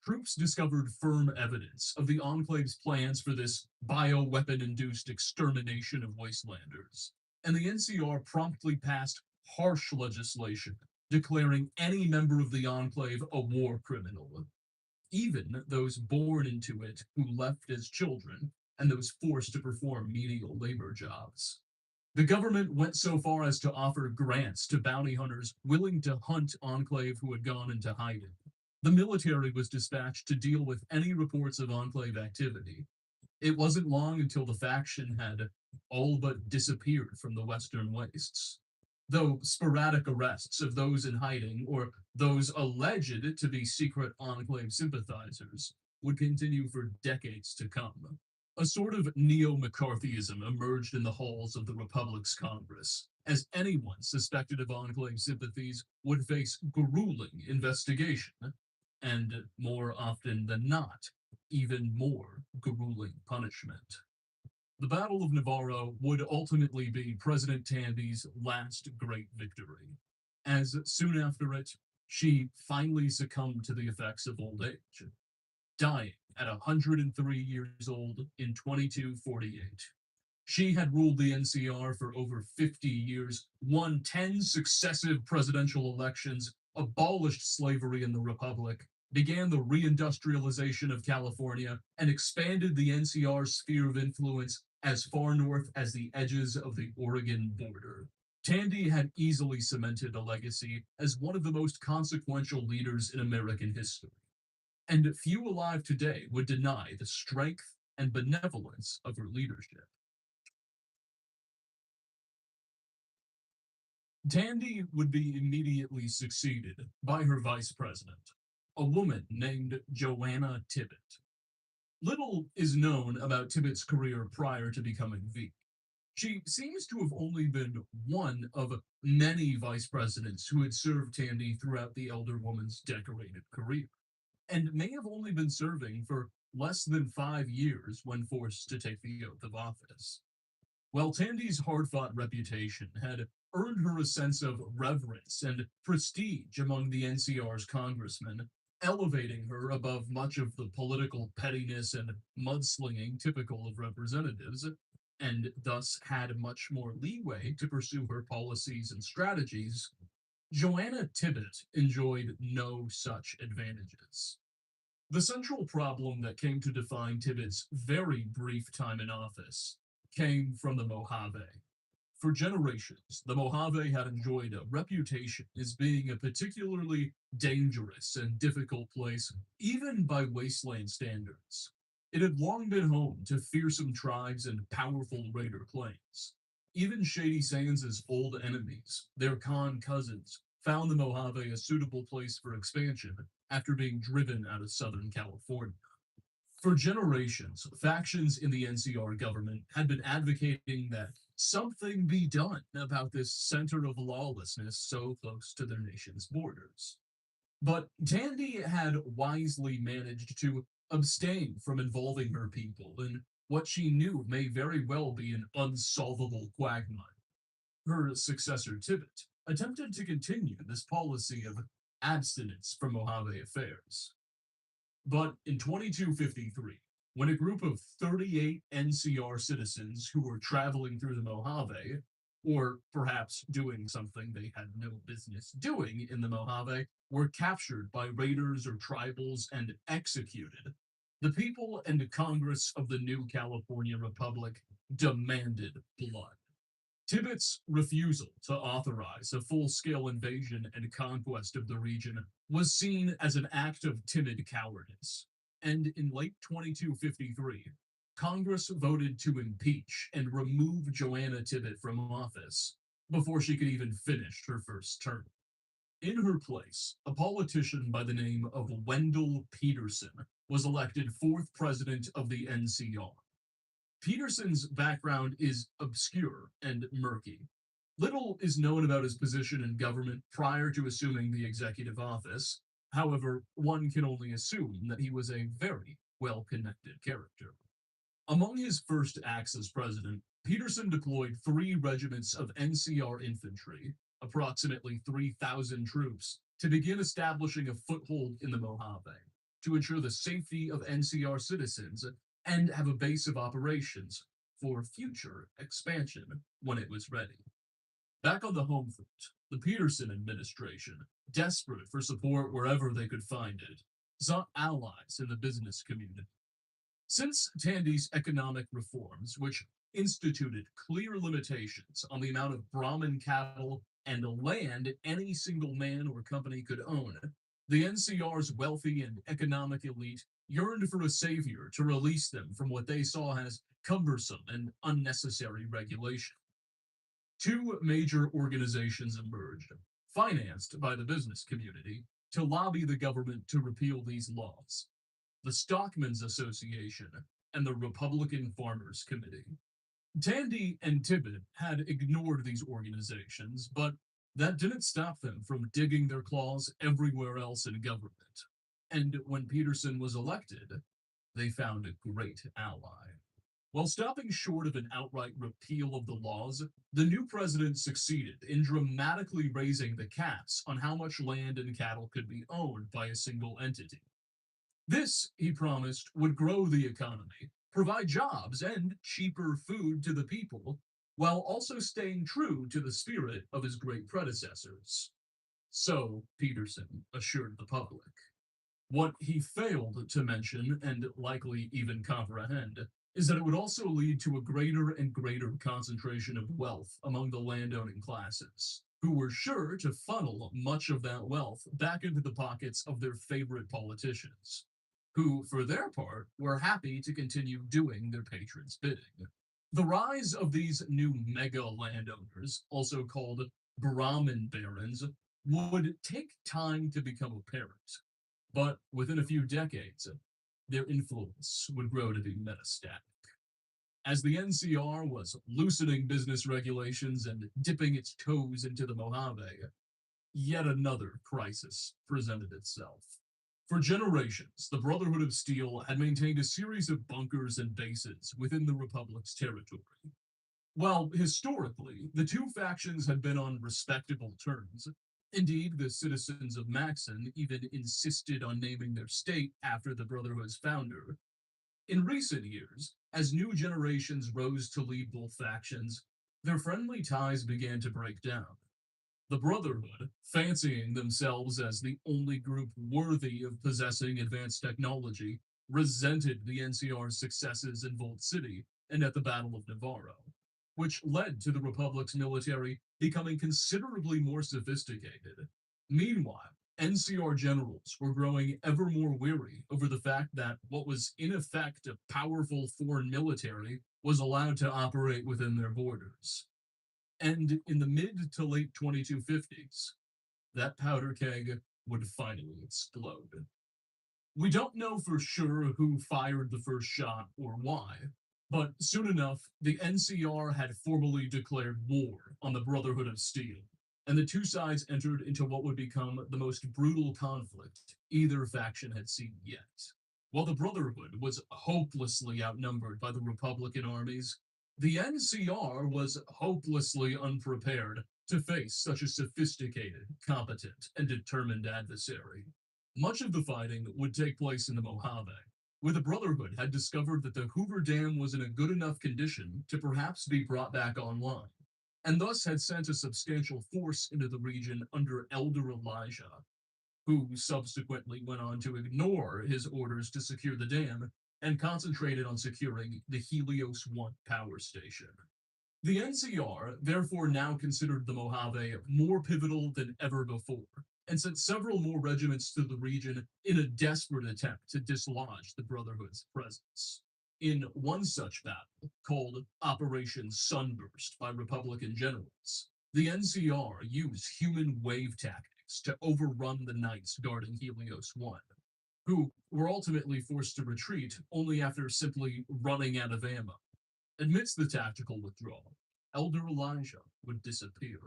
Troops discovered firm evidence of the Enclave's plans for this bioweapon-induced extermination of wastelanders, and the NCR promptly passed harsh legislation declaring any member of the Enclave a war criminal, even those born into it who left as children and those forced to perform menial labor jobs. The government went so far as to offer grants to bounty hunters willing to hunt Enclave who had gone into hiding. The military was dispatched to deal with any reports of Enclave activity. It wasn't long until the faction had all but disappeared from the Western Wastes, though sporadic arrests of those in hiding or those alleged to be secret Enclave sympathizers would continue for decades to come. A sort of neo-McCarthyism emerged in the halls of the Republic's Congress, as anyone suspected of Enclave sympathies would face grueling investigation, and more often than not, even more grueling punishment. The Battle of Navarro would ultimately be President Tandy's last great victory, as soon after it, she finally succumbed to the effects of old age, dying at 103 years old in 2248. She had ruled the NCR for over 50 years, won 10 successive presidential elections, abolished slavery in the Republic, began the reindustrialization of California, and expanded the NCR's sphere of influence as far north as the edges of the Oregon border. Tandy had easily cemented a legacy as one of the most consequential leaders in American history, and few alive today would deny the strength and benevolence of her leadership. Tandy would be immediately succeeded by her vice president, a woman named Joanna Tibbet. Little is known about Tibbet's career prior to becoming VP. She seems to have only been one of many vice presidents who had served Tandy throughout the elder woman's decorated career, and may have only been serving for less than 5 years when forced to take the oath of office. While Tandy's hard-fought reputation had earned her a sense of reverence and prestige among the NCR's congressmen, elevating her above much of the political pettiness and mudslinging typical of representatives, and thus had much more leeway to pursue her policies and strategies, Joanna Tibbet enjoyed no such advantages. The central problem that came to define Tibbet's very brief time in office came from the Mojave. For generations, the Mojave had enjoyed a reputation as being a particularly dangerous and difficult place, even by wasteland standards. It had long been home to fearsome tribes and powerful raider clans. Even Shady Sands' old enemies, their Khan cousins, found the Mojave a suitable place for expansion after being driven out of Southern California. For generations, factions in the NCR government had been advocating that something be done about this center of lawlessness so close to their nation's borders. But Tandy had wisely managed to abstain from involving her people in what she knew may very well be an unsolvable quagmire. Her successor, Tibbet, attempted to continue this policy of abstinence from Mojave affairs. But in 2253, when a group of 38 NCR citizens who were traveling through the Mojave, or perhaps doing something they had no business doing in the Mojave, were captured by raiders or tribals and executed, the people and Congress of the new California Republic demanded blood. Tibbet's refusal to authorize a full-scale invasion and conquest of the region was seen as an act of timid cowardice, and in late 2253, Congress voted to impeach and remove Joanna Tibbet from office before she could even finish her first term. In her place, a politician by the name of Wendell Peterson was elected fourth president of the NCR. Peterson's background is obscure and murky. Little is known about his position in government prior to assuming the executive office. However, one can only assume that he was a very well-connected character. Among his first acts as president, Peterson deployed 3 regiments of NCR infantry, approximately 3,000 troops, to begin establishing a foothold in the Mojave, to ensure the safety of NCR citizens and have a base of operations for future expansion when it was ready. Back on the home front, the Peterson administration, desperate for support wherever they could find it, sought allies in the business community. Since Tandy's economic reforms, which instituted clear limitations on the amount of Brahmin cattle and land any single man or company could own, the NCR's wealthy and economic elite yearned for a savior to release them from what they saw as cumbersome and unnecessary regulation. 2 major organizations emerged, financed by the business community, to lobby the government to repeal these laws: the Stockmen's Association and the Republican Farmers Committee. Tandy and Tibbet had ignored these organizations, but that didn't stop them from digging their claws everywhere else in government. And when Peterson was elected, they found a great ally. While stopping short of an outright repeal of the laws, the new president succeeded in dramatically raising the caps on how much land and cattle could be owned by a single entity. This, he promised, would grow the economy, provide jobs and cheaper food to the people, while also staying true to the spirit of his great predecessors. So, Peterson assured the public. What he failed to mention, and likely even comprehend, is that it would also lead to a greater and greater concentration of wealth among the landowning classes, who were sure to funnel much of that wealth back into the pockets of their favorite politicians, who, for their part, were happy to continue doing their patrons' bidding. The rise of these new mega landowners, also called Brahmin barons, would take time to become apparent, but within a few decades, their influence would grow to be metastatic. As the NCR was loosening business regulations and dipping its toes into the Mojave, yet another crisis presented itself. For generations, the Brotherhood of Steel had maintained a series of bunkers and bases within the Republic's territory. While historically, the two factions had been on respectable terms, indeed, the citizens of Maxon even insisted on naming their state after the Brotherhood's founder. In recent years, as new generations rose to lead both factions, their friendly ties began to break down. The Brotherhood, fancying themselves as the only group worthy of possessing advanced technology, resented the NCR's successes in Vault City and at the Battle of Navarro, which led to the Republic's military becoming considerably more sophisticated. Meanwhile, NCR generals were growing ever more weary over the fact that what was in effect a powerful foreign military was allowed to operate within their borders. And in the mid to late 2250s, that powder keg would finally explode. We don't know for sure who fired the first shot or why, but soon enough, the NCR had formally declared war on the Brotherhood of Steel, and the two sides entered into what would become the most brutal conflict either faction had seen yet. While the Brotherhood was hopelessly outnumbered by the Republican armies, the NCR was hopelessly unprepared to face such a sophisticated, competent, and determined adversary. Much of the fighting would take place in the Mojave, where the Brotherhood had discovered that the Hoover Dam was in a good enough condition to perhaps be brought back online, and thus had sent a substantial force into the region under Elder Elijah, who subsequently went on to ignore his orders to secure the dam and concentrated on securing the Helios 1 power station. The NCR therefore now considered the Mojave more pivotal than ever before, and sent several more regiments to the region in a desperate attempt to dislodge the Brotherhood's presence. In one such battle, called Operation Sunburst by Republican generals, the NCR used human wave tactics to overrun the knights guarding Helios 1, who were ultimately forced to retreat only after simply running out of ammo. Amidst the tactical withdrawal, Elder Elijah would disappear.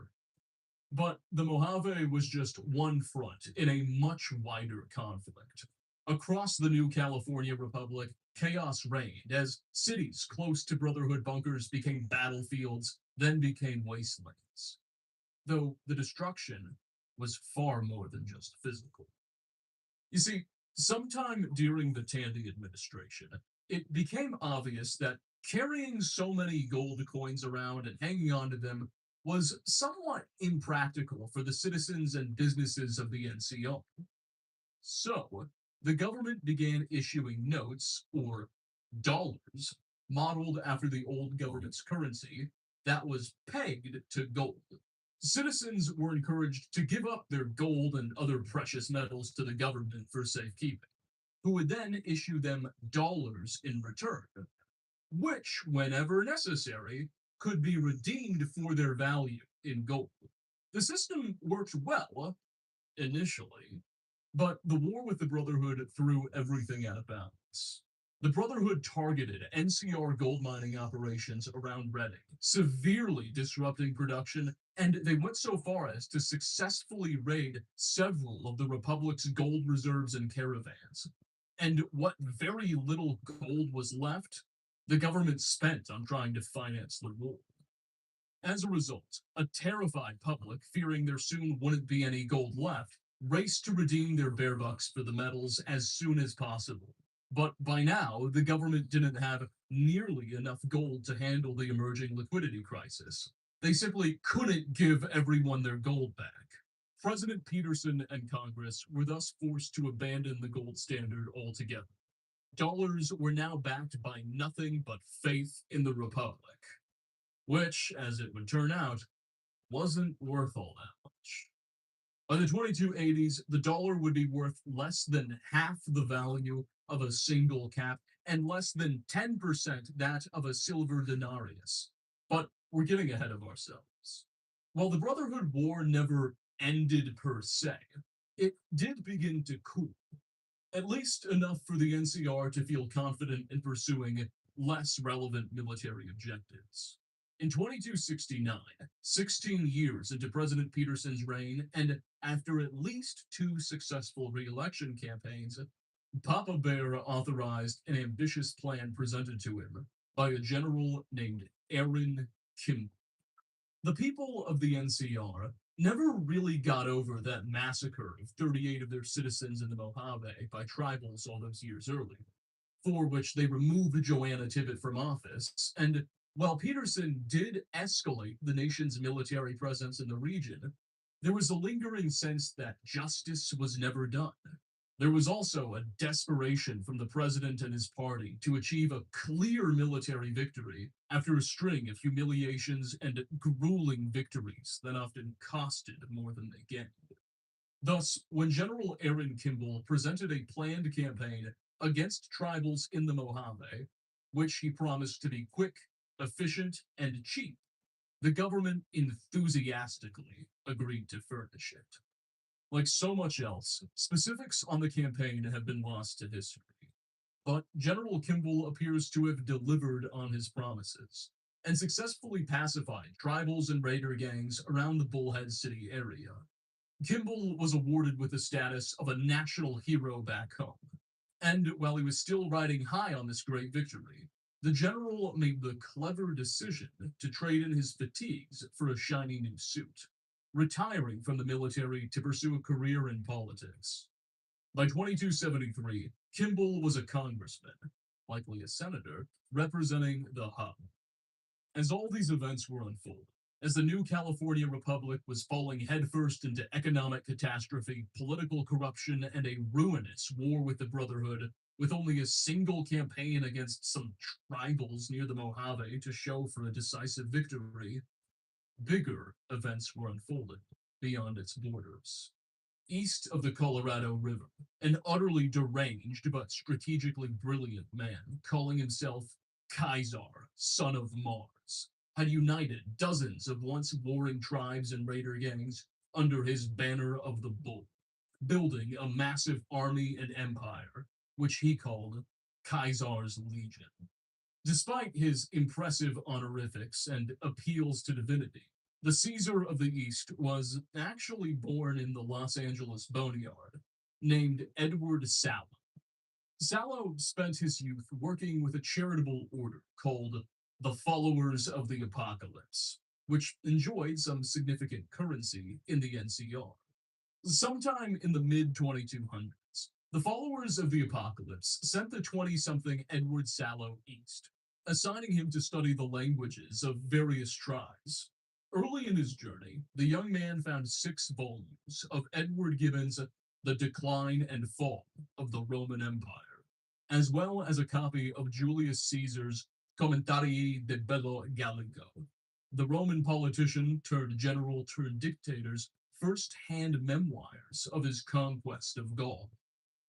But the Mojave was just one front in a much wider conflict. Across the new California Republic, chaos reigned as cities close to Brotherhood bunkers became battlefields, then became wastelands. Though the destruction was far more than just physical. You see, sometime during the Tandy administration, it became obvious that carrying so many gold coins around and hanging on to them was somewhat impractical for the citizens and businesses of the NCR. So, the government began issuing notes, or dollars, modeled after the old government's currency, that was pegged to gold. Citizens were encouraged to give up their gold and other precious metals to the government for safekeeping, who would then issue them dollars in return, which, whenever necessary, could be redeemed for their value in gold. The system worked well, initially, but the war with the Brotherhood threw everything out of balance. The Brotherhood targeted NCR gold mining operations around Reading, severely disrupting production, and they went so far as to successfully raid several of the Republic's gold reserves and caravans. And what very little gold was left, the government spent on trying to finance the war. As a result, a terrified public, fearing there soon wouldn't be any gold left, raced to redeem their bear bucks for the metals as soon as possible. But by now, the government didn't have nearly enough gold to handle the emerging liquidity crisis. They simply couldn't give everyone their gold back. President Peterson and Congress were thus forced to abandon the gold standard altogether. Dollars were now backed by nothing but faith in the Republic, which, as it would turn out, wasn't worth all that much. By the 2280s, the dollar would be worth less than half the value of a single cap and less than 10% that of a silver denarius. But we're getting ahead of ourselves. While the Brotherhood War never ended per se, it did begin to cool, at least enough for the NCR to feel confident in pursuing less relevant military objectives. In 2269, 16 years into President Peterson's reign, and after at least 2 successful re-election campaigns, Papa Bear authorized an ambitious plan presented to him by a general named Aaron Kimball. The people of the NCR never really got over that massacre of 38 of their citizens in the Mojave by tribals all those years earlier, for which they removed Joanna Tibbet from office. And while Peterson did escalate the nation's military presence in the region, there was a lingering sense that justice was never done. There was also a desperation from the president and his party to achieve a clear military victory after a string of humiliations and grueling victories that often costed more than they gained. Thus, when General Aaron Kimball presented a planned campaign against tribals in the Mojave, which he promised to be quick, efficient, and cheap, the government enthusiastically agreed to furnish it. Like so much else, specifics on the campaign have been lost to history. But General Kimball appears to have delivered on his promises and successfully pacified tribals and raider gangs around the Bullhead City area. Kimball was awarded with the status of a national hero back home. And while he was still riding high on this great victory, the general made the clever decision to trade in his fatigues for a shiny new suit, retiring from the military to pursue a career in politics. By 2273, Kimball was a congressman, likely a senator, representing the hub. As all these events were unfolding, as the new California Republic was falling headfirst into economic catastrophe, political corruption, and a ruinous war with the Brotherhood, with only a single campaign against some tribals near the Mojave to show for a decisive victory, bigger events were unfolding beyond its borders. East of the Colorado River, an utterly deranged but strategically brilliant man calling himself Kaisar, son of Mars, had united dozens of once warring tribes and raider gangs under his banner of the Bull, building a massive army and empire, which he called Kaisar's Legion. Despite his impressive honorifics and appeals to divinity, the Caesar of the East was actually born in the Los Angeles boneyard, named Edward Sallow. Sallow spent his youth working with a charitable order called the Followers of the Apocalypse, which enjoyed some significant currency in the NCR. Sometime in the mid-2200s, the Followers of the Apocalypse sent the 20-something Edward Sallow east, assigning him to study the languages of various tribes. Early in his journey, the young man found 6 volumes of Edward Gibbon's The Decline and Fall of the Roman Empire, as well as a copy of Julius Caesar's Commentarii de Bello Gallico, the Roman politician turned general turned dictator's first-hand memoirs of his conquest of Gaul.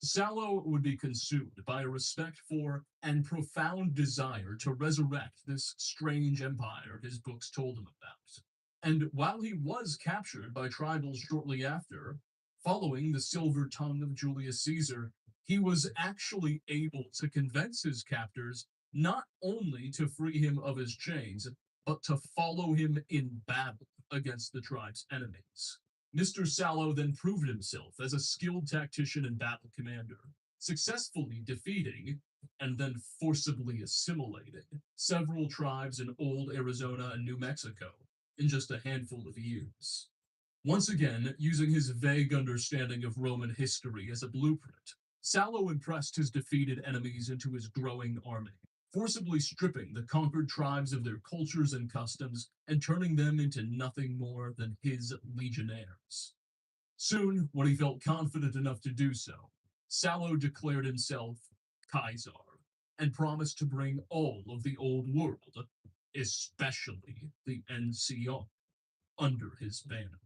Sallow would be consumed by a respect for and profound desire to resurrect this strange empire his books told him about. And while he was captured by tribals shortly after, following the silver tongue of Julius Caesar, he was actually able to convince his captors not only to free him of his chains, but to follow him in battle against the tribe's enemies. Mr. Sallow then proved himself as a skilled tactician and battle commander, successfully defeating and then forcibly assimilating several tribes in old Arizona and New Mexico in just a handful of years. Once again, using his vague understanding of Roman history as a blueprint, Sallow impressed his defeated enemies into his growing army, forcibly stripping the conquered tribes of their cultures and customs and turning them into nothing more than his legionnaires. Soon, when he felt confident enough to do so, Sallow declared himself Kaisar and promised to bring all of the old world, especially the NCR, under his banner.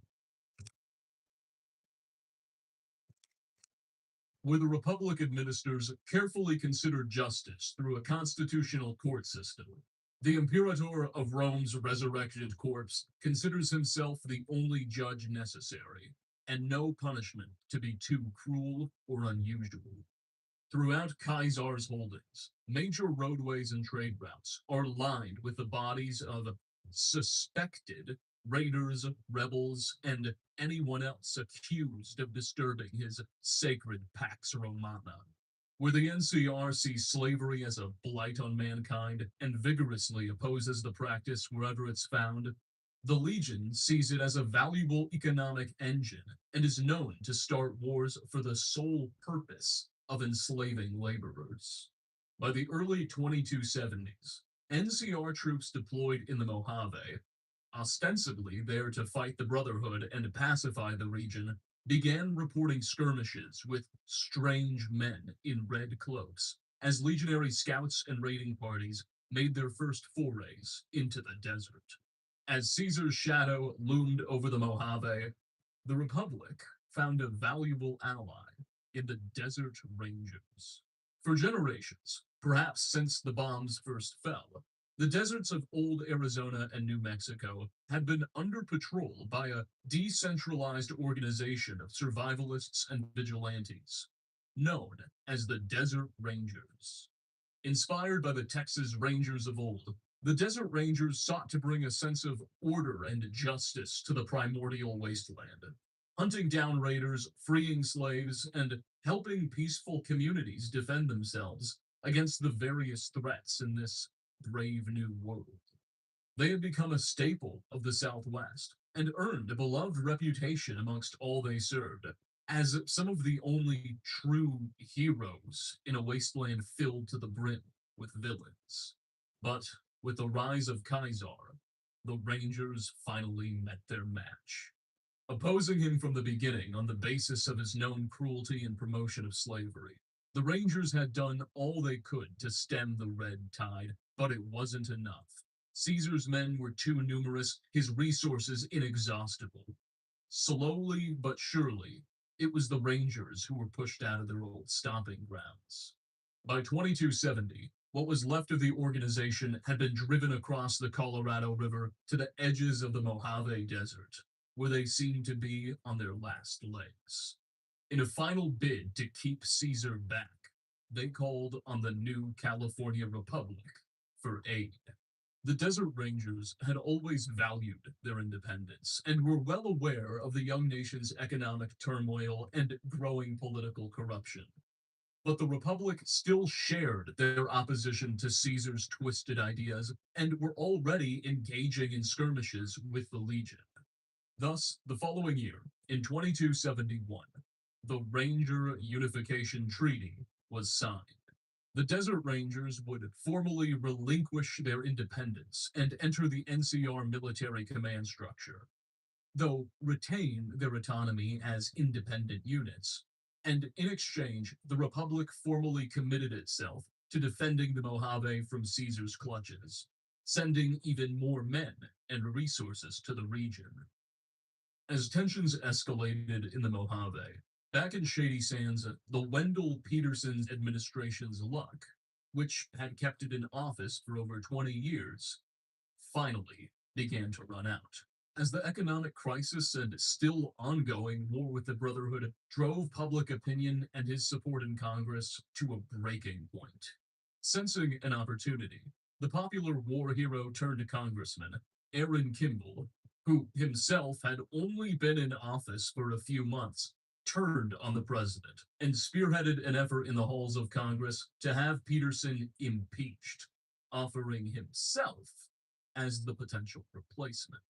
Where the Republic administers carefully considered justice through a constitutional court system, the Imperator of Rome's resurrected corpse considers himself the only judge necessary, and no punishment to be too cruel or unusual. Throughout Kaisar's holdings, major roadways and trade routes are lined with the bodies of suspected raiders, rebels, and anyone else accused of disturbing his sacred Pax Romana. Where the NCR sees slavery as a blight on mankind and vigorously opposes the practice wherever it's found, the Legion sees it as a valuable economic engine and is known to start wars for the sole purpose of enslaving laborers. By the early 2270s, NCR troops deployed in the Mojave, ostensibly there to fight the Brotherhood and pacify the region, began reporting skirmishes with strange men in red cloaks as legionary scouts and raiding parties made their first forays into the desert. As Caesar's shadow loomed over the Mojave, the Republic found a valuable ally in the Desert Rangers. For generations, perhaps since the bombs first fell, the deserts of old Arizona and New Mexico had been under patrol by a decentralized organization of survivalists and vigilantes, known as the Desert Rangers. Inspired by the Texas Rangers of old, the Desert Rangers sought to bring a sense of order and justice to the primordial wasteland, hunting down raiders, freeing slaves, and helping peaceful communities defend themselves against the various threats in this brave new world. They had become a staple of the Southwest and earned a beloved reputation amongst all they served as some of the only true heroes in a wasteland filled to the brim with villains. But with the rise of Kaiser, the Rangers finally met their match. Opposing him from the beginning on the basis of his known cruelty and promotion of slavery, the Rangers had done all they could to stem the red tide, but it wasn't enough. Caesar's men were too numerous, his resources inexhaustible. Slowly but surely, it was the Rangers who were pushed out of their old stomping grounds. By 2270, what was left of the organization had been driven across the Colorado River to the edges of the Mojave Desert, where they seemed to be on their last legs. In a final bid to keep Caesar back, they called on the new California Republic for aid. The Desert Rangers had always valued their independence and were well aware of the young nation's economic turmoil and growing political corruption. But the Republic still shared their opposition to Caesar's twisted ideas and were already engaging in skirmishes with the Legion. Thus, the following year, in 2271, the Ranger Unification Treaty was signed. The Desert Rangers would formally relinquish their independence and enter the NCR military command structure, though retain their autonomy as independent units. And in exchange, the Republic formally committed itself to defending the Mojave from Caesar's clutches, sending even more men and resources to the region. As tensions escalated in the Mojave, back in Shady Sands, the Wendell Peterson administration's luck, which had kept it in office for over 20 years, finally began to run out. As the economic crisis and still ongoing war with the Brotherhood drove public opinion and his support in Congress to a breaking point. Sensing an opportunity, the popular war hero turned congressman, Aaron Kimball, who himself had only been in office for a few months, turned on the president and spearheaded an effort in the halls of Congress to have Peterson impeached, offering himself as the potential replacement.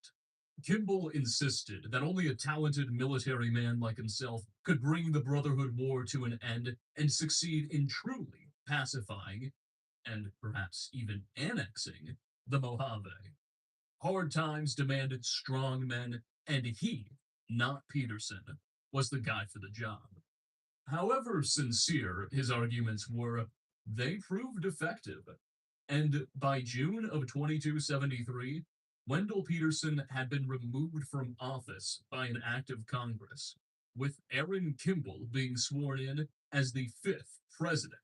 Kimball insisted that only a talented military man like himself could bring the Brotherhood War to an end and succeed in truly pacifying, and perhaps even annexing, the Mojave. Hard times demanded strong men, and he, not Peterson, was the guy for the job. However sincere his arguments were, they proved effective. And by June of 2273, Wendell Peterson had been removed from office by an act of Congress, with Aaron Kimball being sworn in as the 5th president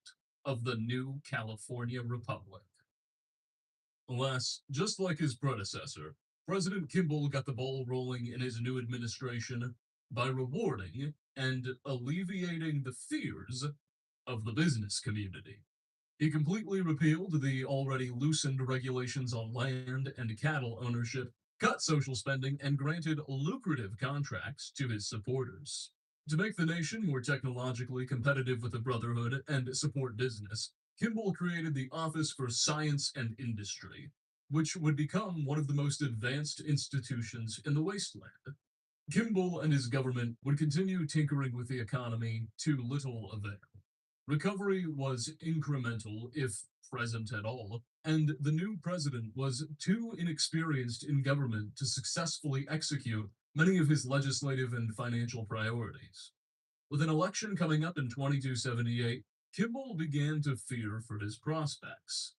of the new California Republic. Alas, just like his predecessor, President Kimball got the ball rolling in his new administration by rewarding and alleviating the fears of the business community. He completely repealed the already loosened regulations on land and cattle ownership, cut social spending, and granted lucrative contracts to his supporters. To make the nation more technologically competitive with the Brotherhood and support business, Kimball created the Office for Science and Industry, which would become one of the most advanced institutions in the wasteland. Kimball and his government would continue tinkering with the economy to little avail. Recovery was incremental, if present at all, and the new president was too inexperienced in government to successfully execute many of his legislative and financial priorities. With an election coming up in 2278, Kimball began to fear for his prospects.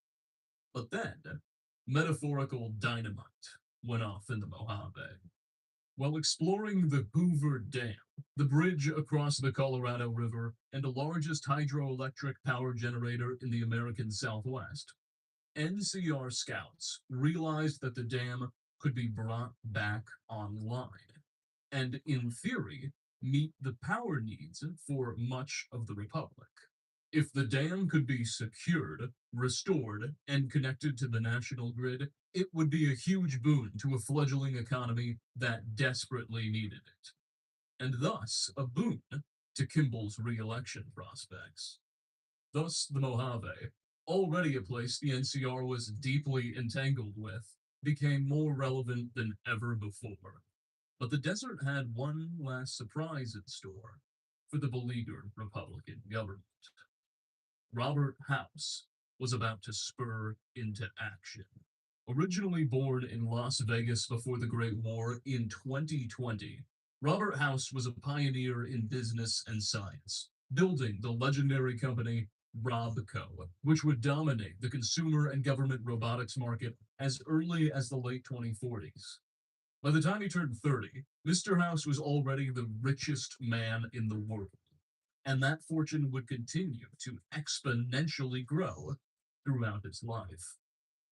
But then, metaphorical dynamite went off in the Mojave. While exploring the Hoover Dam, the bridge across the Colorado River and the largest hydroelectric power generator in the American Southwest, NCR scouts realized that the dam could be brought back online and, in theory, meet the power needs for much of the Republic. If the dam could be secured, restored, and connected to the national grid, it would be a huge boon to a fledgling economy that desperately needed it, and thus a boon to Kimball's re-election prospects. Thus, the Mojave, already a place the NCR was deeply entangled with, became more relevant than ever before. But the desert had one last surprise in store for the beleaguered Republican government. Robert House was about to spur into action. Originally born in Las Vegas before the Great War in 2020, Robert House was a pioneer in business and science, building the legendary company Robco, which would dominate the consumer and government robotics market as early as the late 2040s. By the time he turned 30, Mr. House was already the richest man in the world, and that fortune would continue to exponentially grow throughout his life.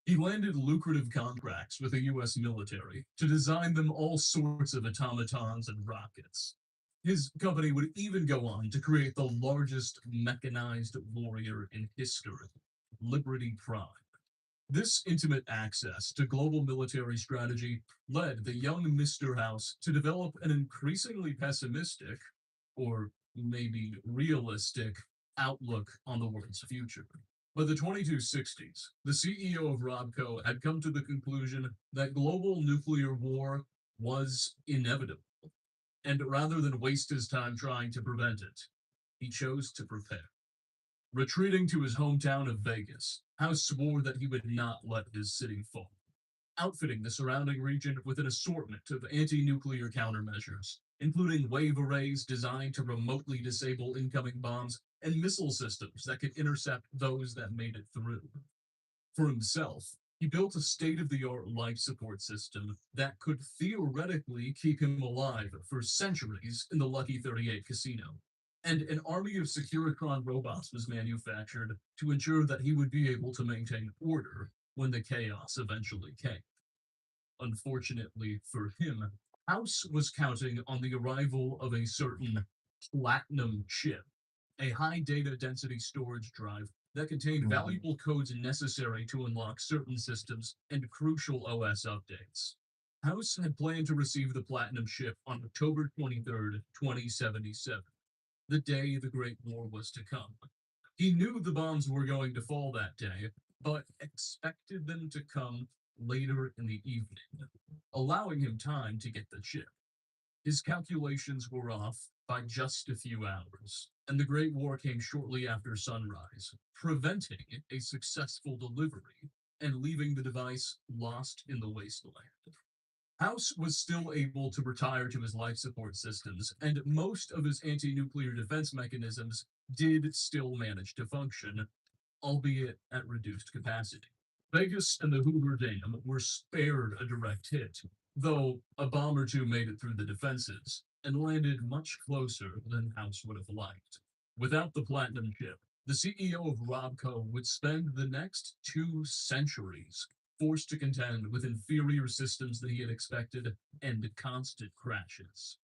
He landed lucrative contracts with the US military to design them all sorts of automatons and rockets. His company would even go on to create the largest mechanized warrior in history, Liberty Prime. This intimate access to global military strategy led the young Mr. House to develop an increasingly pessimistic, or maybe realistic, outlook on the world's future. By the 2260s, the CEO of Robco had come to the conclusion that global nuclear war was inevitable, and rather than waste his time trying to prevent it, he chose to prepare. Retreating to his hometown of Vegas, House swore that he would not let his city fall, outfitting the surrounding region with an assortment of anti-nuclear countermeasures, including wave arrays designed to remotely disable incoming bombs and missile systems that could intercept those that made it through. For himself, he built a state-of-the-art life support system that could theoretically keep him alive for centuries in the Lucky 38 casino, and an army of Securitron robots was manufactured to ensure that he would be able to maintain order when the chaos eventually came. Unfortunately for him, House was counting on the arrival of a certain platinum chip, a high data density storage drive that contained valuable codes necessary to unlock certain systems and crucial OS updates. House had planned to receive the platinum chip on October 23rd, 2077, the day the Great War was to come. He knew the bombs were going to fall that day, but expected them to come later in the evening, allowing him time to get the chip. His calculations were off by just a few hours, and the Great War came shortly after sunrise, preventing a successful delivery and leaving the device lost in the wasteland. House was still able to retire to his life support systems, and most of his anti-nuclear defense mechanisms did still manage to function, albeit at reduced capacity. Vegas and the Hoover Dam were spared a direct hit, though a bomb or two made it through the defenses and landed much closer than House would have liked. Without the platinum chip, the CEO of Robco would spend the next 2 centuries forced to contend with inferior systems that he had expected and constant crashes.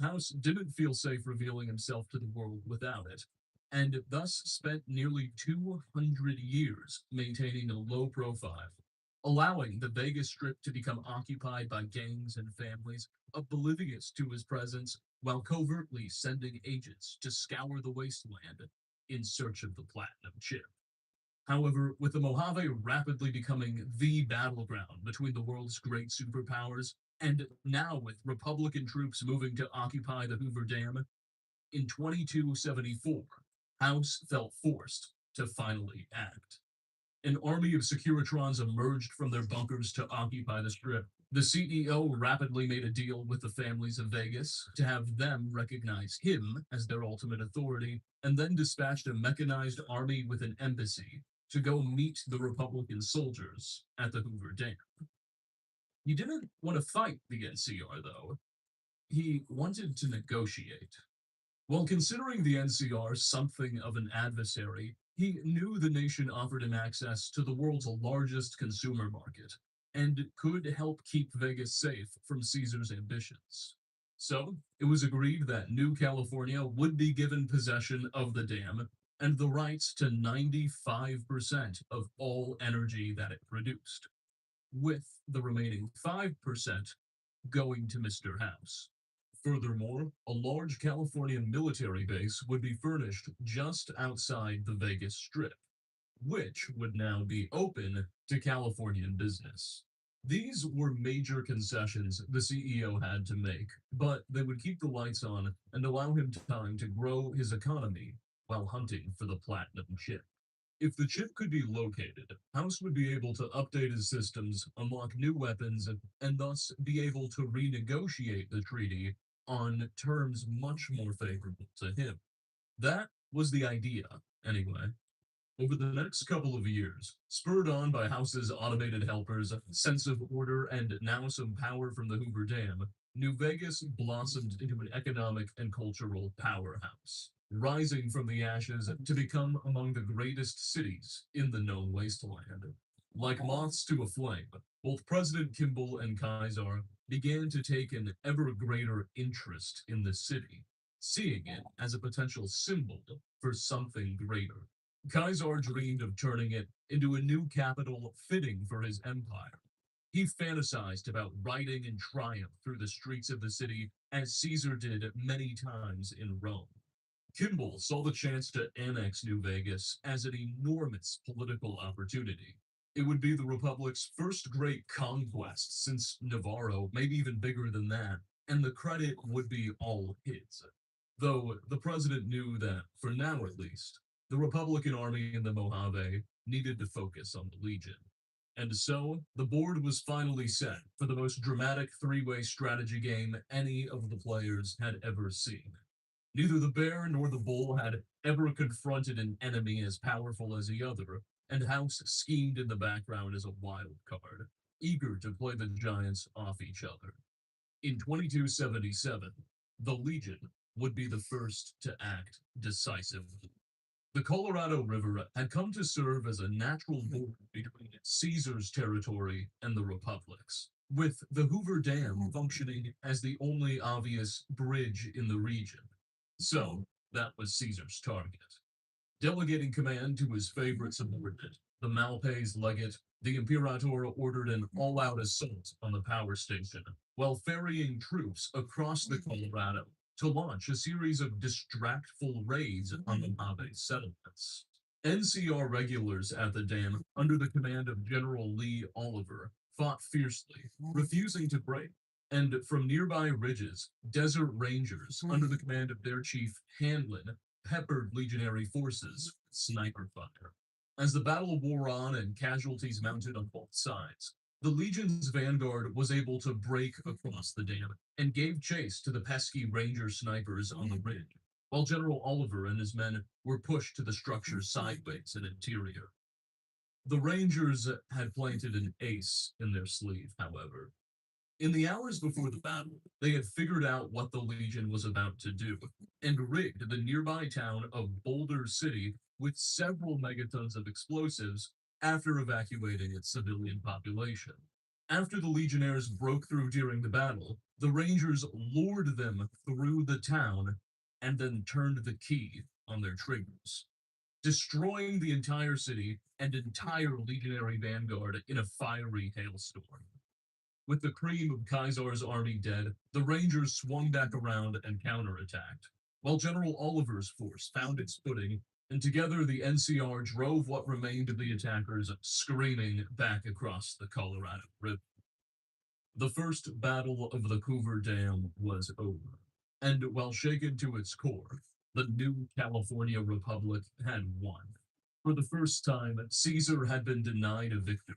House didn't feel safe revealing himself to the world without it, and thus spent nearly 200 years maintaining a low profile, allowing the Vegas Strip to become occupied by gangs and families oblivious to his presence while covertly sending agents to scour the wasteland in search of the platinum chip. However, with the Mojave rapidly becoming the battleground between the world's great superpowers, and now with Republican troops moving to occupy the Hoover Dam, in 2274, House felt forced to finally act. An army of Securitrons emerged from their bunkers to occupy the strip. The CEO rapidly made a deal with the families of Vegas to have them recognize him as their ultimate authority, and then dispatched a mechanized army with an embassy to go meet the Republican soldiers at the Hoover Dam. He didn't want to fight the NCR, though. He wanted to negotiate. While considering the NCR something of an adversary, he knew the nation offered him access to the world's largest consumer market and could help keep Vegas safe from Caesar's ambitions. So, it was agreed that New California would be given possession of the dam and the rights to 95% of all energy that it produced, with the remaining 5% going to Mr. House. Furthermore, a large California military base would be furnished just outside the Vegas Strip, which would now be open to Californian business. These were major concessions the CEO had to make, but they would keep the lights on and allow him time to grow his economy while hunting for the platinum chip. If the chip could be located, House would be able to update his systems, unlock new weapons, and thus be able to renegotiate the treaty on terms much more favorable to him. That was the idea, anyway. Over the next couple of years, spurred on by House's automated helpers, sense of order, and now some power from the Hoover Dam, New Vegas blossomed into an economic and cultural powerhouse, rising from the ashes to become among the greatest cities in the known wasteland. Like moths to a flame, both President Kimball and Kaiser began to take an ever greater interest in the city, seeing it as a potential symbol for something greater. Kaiser dreamed of turning it into a new capital fitting for his empire. He fantasized about riding in triumph through the streets of the city as Caesar did many times in Rome. Kimball saw the chance to annex New Vegas as an enormous political opportunity. It would be the Republic's first great conquest since Navarro, maybe even bigger than that, and the credit would be all his. Though the president knew that, for now at least, the Republican Army in the Mojave needed to focus on the Legion. And so, the board was finally set for the most dramatic three-way strategy game any of the players had ever seen. Neither the bear nor the bull had ever confronted an enemy as powerful as the other, and House schemed in the background as a wild card, eager to play the giants off each other. In 2277, the Legion would be the first to act decisively. The Colorado River had come to serve as a natural border between Caesar's territory and the Republic's, with the Hoover Dam functioning as the only obvious bridge in the region. So, that was Caesar's target. Delegating command to his favorite subordinate, the Malpais legate, the Imperator ordered an all-out assault on the power station, while ferrying troops across the Colorado to launch a series of distractful raids on the Mojave settlements. NCR regulars at the dam, under the command of General Lee Oliver, fought fiercely, refusing to break. And from nearby ridges, desert rangers, under the command of their chief Hanlon, peppered legionary forces with sniper fire. As the battle wore on and casualties mounted on both sides, the Legion's vanguard was able to break across the dam and gave chase to the pesky ranger snipers on the ridge, while General Oliver and his men were pushed to the structure's sideways and interior. The Rangers had planted an ace in their sleeve, however. In the hours before the battle, they had figured out what the Legion was about to do and rigged the nearby town of Boulder City with several megatons of explosives after evacuating its civilian population. After the Legionnaires broke through during the battle, the Rangers lured them through the town and then turned the key on their triggers, destroying the entire city and entire legionary vanguard in a fiery hailstorm. With the cream of Caesar's army dead, the Rangers swung back around and counterattacked, while General Oliver's force found its footing, and together the NCR drove what remained of the attackers screaming back across the Colorado River. The first battle of the Hoover Dam was over, and while shaken to its core, the new California Republic had won. For the first time, Caesar had been denied a victory.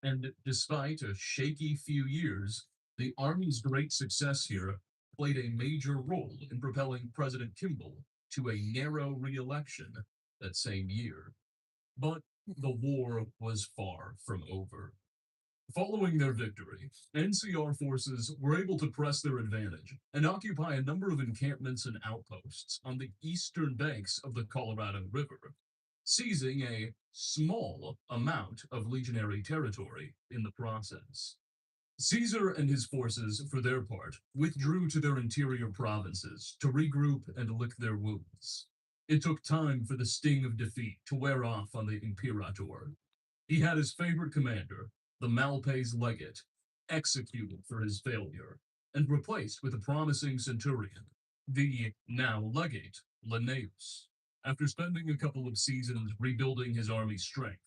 And despite a shaky few years, the Army's great success here played a major role in propelling President Kimball to a narrow re-election that same year. But the war was far from over. Following their victory, NCR forces were able to press their advantage and occupy a number of encampments and outposts on the eastern banks of the Colorado River, seizing a small amount of legionary territory in the process. Caesar and his forces, for their part, withdrew to their interior provinces to regroup and lick their wounds. It took time for the sting of defeat to wear off on the Imperator. He had his favorite commander, the Malpais legate, executed for his failure, and replaced with a promising centurion, the now legate Linnaeus. After spending a couple of seasons rebuilding his army's strength,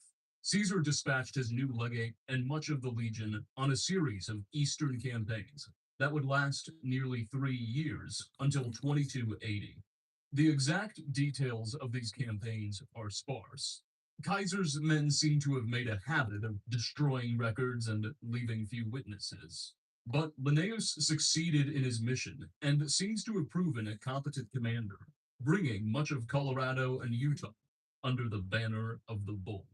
Caesar dispatched his new legate and much of the legion on a series of eastern campaigns that would last nearly 3 years until 2280. The exact details of these campaigns are sparse. Kaiser's men seem to have made a habit of destroying records and leaving few witnesses. But Linnaeus succeeded in his mission and seems to have proven a competent commander, bringing much of Colorado and Utah under the banner of the Bull.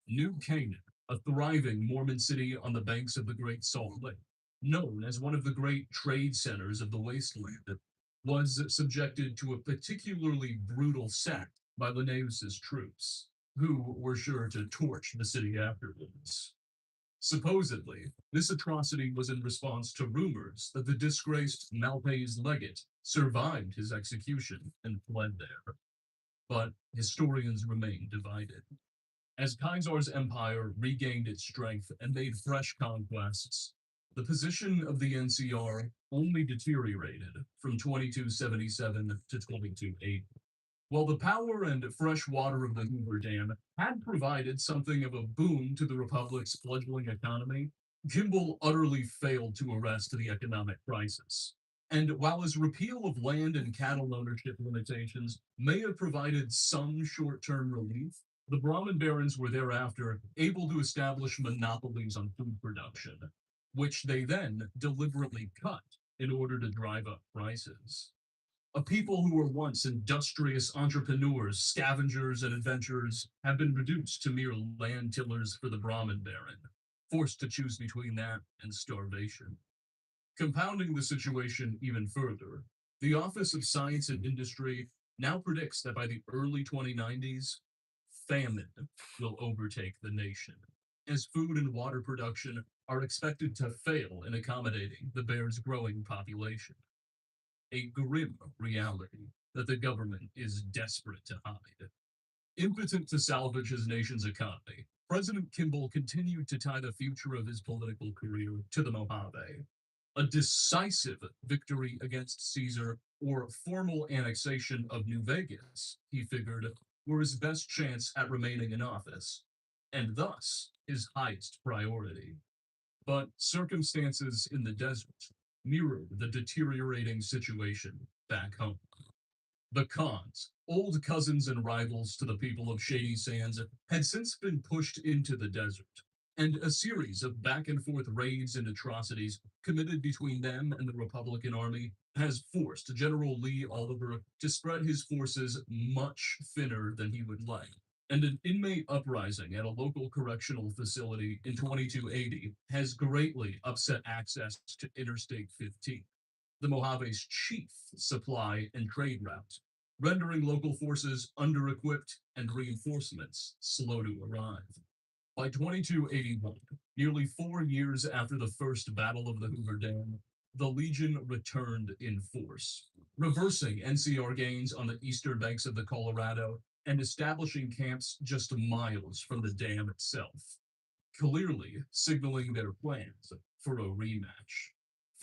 New Canaan, a thriving Mormon city on the banks of the Great Salt Lake, known as one of the great trade centers of the wasteland, was subjected to a particularly brutal sack by Linnaeus's troops, who were sure to torch the city afterwards. Supposedly, this atrocity was in response to rumors that the disgraced Malpais legate survived his execution and fled there. But historians remain divided. As Caesar's empire regained its strength and made fresh conquests, the position of the NCR only deteriorated from 2277 to 2280. While the power and fresh water of the Hoover Dam had provided something of a boon to the Republic's fledgling economy, Kimball utterly failed to arrest the economic crisis. And while his repeal of land and cattle ownership limitations may have provided some short-term relief, the Brahmin barons were thereafter able to establish monopolies on food production, which they then deliberately cut in order to drive up prices. A people who were once industrious entrepreneurs, scavengers, and adventurers have been reduced to mere land tillers for the Brahmin baron, forced to choose between that and starvation. Compounding the situation even further, the Office of Science and Industry now predicts that by the early 2090s, famine will overtake the nation, as food and water production are expected to fail in accommodating the bear's growing population. A grim reality that the government is desperate to hide. Impotent to salvage his nation's economy, President Kimball continued to tie the future of his political career to the Mojave. A decisive victory against Caesar or formal annexation of New Vegas, he figured, were his best chance at remaining in office, and thus his highest priority. But circumstances in the desert mirrored the deteriorating situation back home. The Khans, old cousins and rivals to the people of Shady Sands, had since been pushed into the desert, and a series of back-and-forth raids and atrocities committed between them and the Republican Army has forced General Lee Oliver to spread his forces much thinner than he would like. And an inmate uprising at a local correctional facility in 2280 has greatly upset access to Interstate 15, the Mojave's chief supply and trade route, rendering local forces under-equipped and reinforcements slow to arrive. By 2281, nearly 4 years after the First Battle of the Hoover Dam, the Legion returned in force, reversing NCR gains on the eastern banks of the Colorado and establishing camps just miles from the dam itself, clearly signaling their plans for a rematch.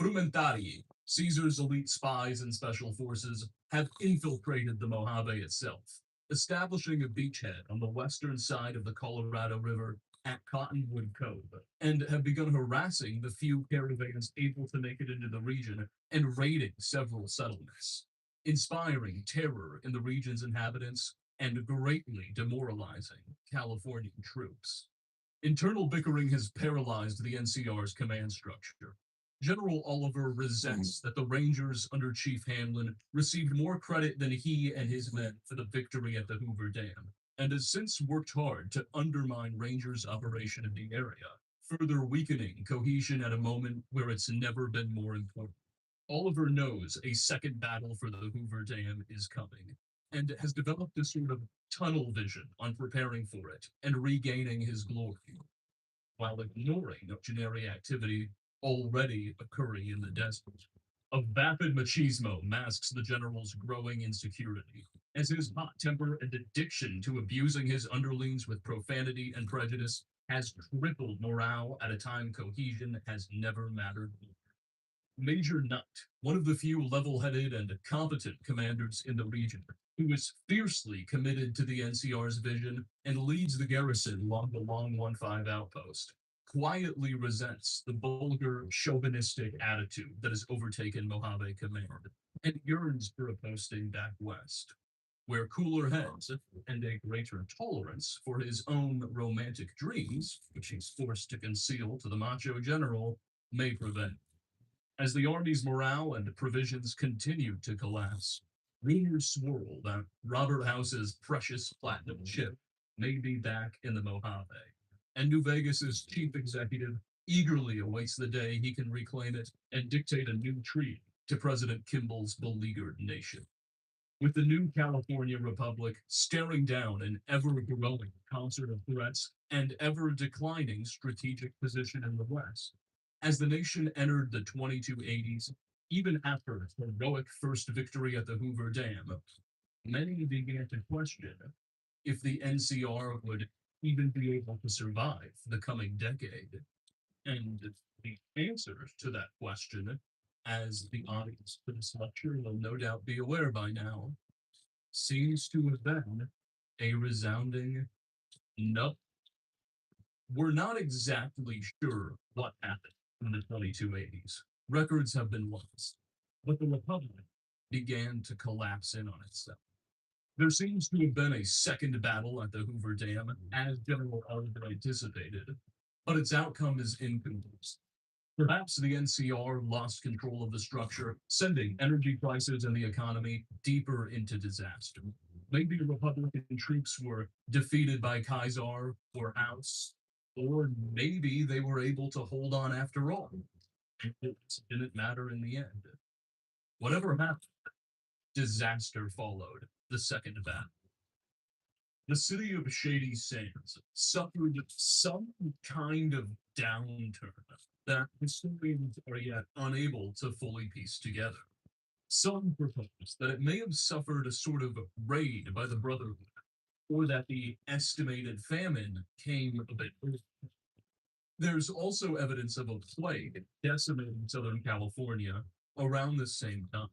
Frumentari, Caesar's elite spies and special forces, have infiltrated the Mojave itself, establishing a beachhead on the western side of the Colorado River at Cottonwood Cove, and have begun harassing the few caravans able to make it into the region and raiding several settlements, inspiring terror in the region's inhabitants and greatly demoralizing Californian troops. Internal bickering has paralyzed the NCR's command structure. General Oliver resents that the Rangers under Chief Hamlin received more credit than he and his men for the victory at the Hoover Dam, and has since worked hard to undermine Rangers' operation in the area, further weakening cohesion at a moment where it's never been more important. Oliver knows a second battle for the Hoover Dam is coming, and has developed a sort of tunnel vision on preparing for it and regaining his glory, while ignoring legionary activity already occurring in the desert. A vapid machismo masks the general's growing insecurity, as his hot temper and addiction to abusing his underlings with profanity and prejudice has crippled morale at a time cohesion has never mattered more. Major Knight, one of the few level-headed and competent commanders in the region, who is fiercely committed to the NCR's vision and leads the garrison along the Long 1-5 outpost, quietly resents the vulgar, chauvinistic attitude that has overtaken Mojave Command, and yearns for a posting back west, where cooler heads and a greater tolerance for his own romantic dreams, which he's forced to conceal to the macho general, may prevail. As the army's morale and provisions continued to collapse, rumors swirl that Robert House's precious platinum chip may be back in the Mojave, and New Vegas's chief executive eagerly awaits the day he can reclaim it and dictate a new treaty to President Kimball's beleaguered nation. With the new California Republic staring down an ever-growing concert of threats and ever-declining strategic position in the West, as the nation entered the 2280s, even after its heroic first victory at the Hoover Dam, many began to question if the NCR would even be able to survive the coming decade. And the answer to that question, as the audience for this lecture will no doubt be aware by now, seems to have been a resounding no. We're not exactly sure what happened in the 2280s. Records have been lost, but the Republic began to collapse in on itself. There seems to have been a second battle at the Hoover Dam, as General Oliver anticipated, but its outcome is inconclusive. Perhaps the NCR lost control of the structure, sending energy prices and the economy deeper into disaster. Maybe Republican troops were defeated by Kaiser or House, or maybe they were able to hold on after all. It didn't matter in the end. Whatever happened, disaster followed the second battle. The city of Shady Sands suffered some kind of downturn that historians are yet unable to fully piece together. Some propose that it may have suffered a sort of raid by the Brotherhood, or that the estimated famine came a bit early. There's also evidence of a plague decimating Southern California around the same time.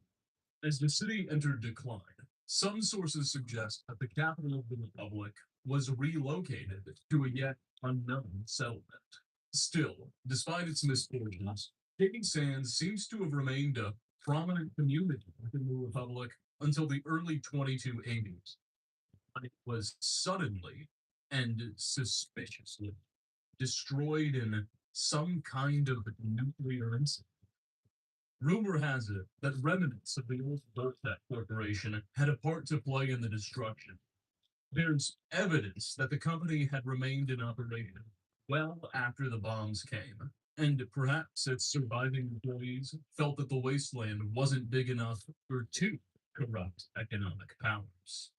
As the city entered decline, some sources suggest that the capital of the Republic was relocated to a yet unknown settlement. Still, despite its misfortunes, Shady Sands seems to have remained a prominent community within the Republic until the early 2280s, when it was suddenly and suspiciously destroyed in some kind of nuclear incident. Rumor has it that remnants of the old Voltec Corporation had a part to play in the destruction. There's evidence that the company had remained in operation well after the bombs came, and perhaps its surviving employees felt that the wasteland wasn't big enough for two corrupt economic powers.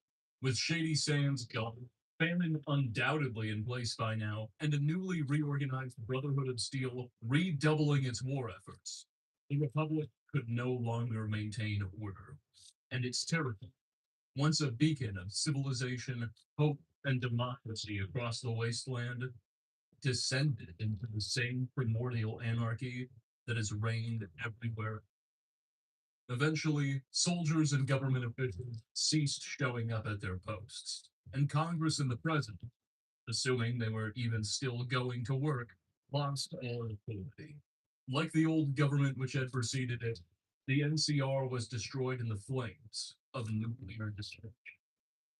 With Shady Sands gone, famine undoubtedly in place by now, and a newly reorganized Brotherhood of Steel redoubling its war efforts, the Republic could no longer maintain order, and its territory, once a beacon of civilization, hope, and democracy across the wasteland, descended into the same primordial anarchy that has reigned everywhere. Eventually, soldiers and government officials ceased showing up at their posts, and Congress and the president, assuming they were even still going to work, lost all authority. Like the old government which had preceded it, the NCR was destroyed in the flames of nuclear destruction.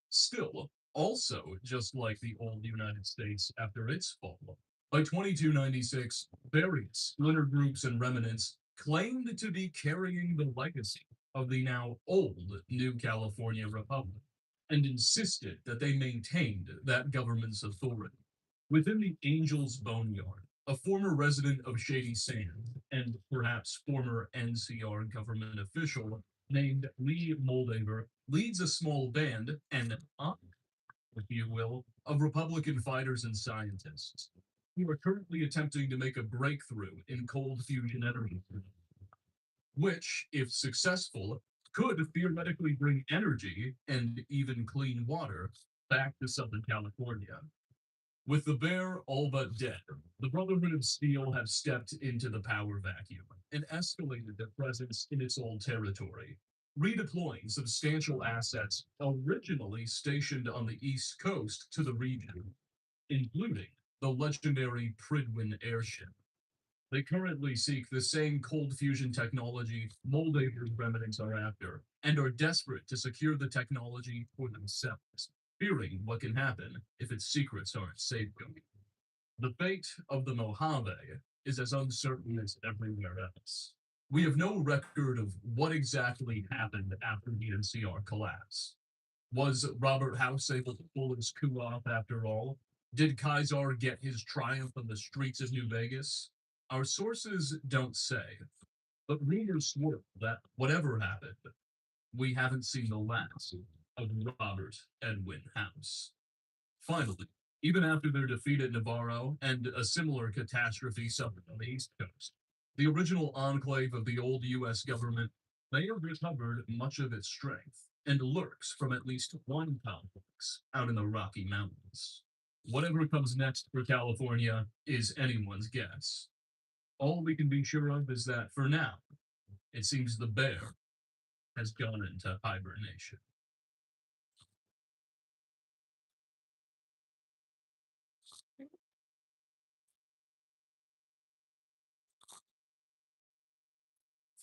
Still, also just like the old United States after its fall, by 2296, various splinter groups and remnants claimed to be carrying the legacy of the now old New California Republic and insisted that they maintained that government's authority. Within the Angel's Boneyard, a former resident of Shady Sand and perhaps former NCR government official named Lee Moldaver leads a small band, an army, if you will, of Republican fighters and scientists who are currently attempting to make a breakthrough in cold fusion energy, which, if successful, could theoretically bring energy and even clean water back to Southern California. With the bear all but dead, the Brotherhood of Steel have stepped into the power vacuum and escalated their presence in its old territory, redeploying substantial assets originally stationed on the East Coast to the region, including the legendary Pridwin airship. They currently seek the same cold fusion technology Moldaver's remnants are after, and are desperate to secure the technology for themselves, fearing what can happen if its secrets aren't safeguarded. The fate of the Mojave is as uncertain as everywhere else. We have no record of what exactly happened after the NCR collapse. Was Robert House able to pull his coup off after all? Did Kaiser get his triumph on the streets of New Vegas? Our sources don't say, but rumors swirl that whatever happened, we haven't seen the last of Robert Edwin House. Finally, even after their defeat at Navarro and a similar catastrophe suffered on the East Coast, the original enclave of the old U.S. government may have recovered much of its strength and lurks from at least one complex out in the Rocky Mountains. Whatever comes next for California is anyone's guess. All we can be sure of is that for now, it seems the bear has gone into hibernation.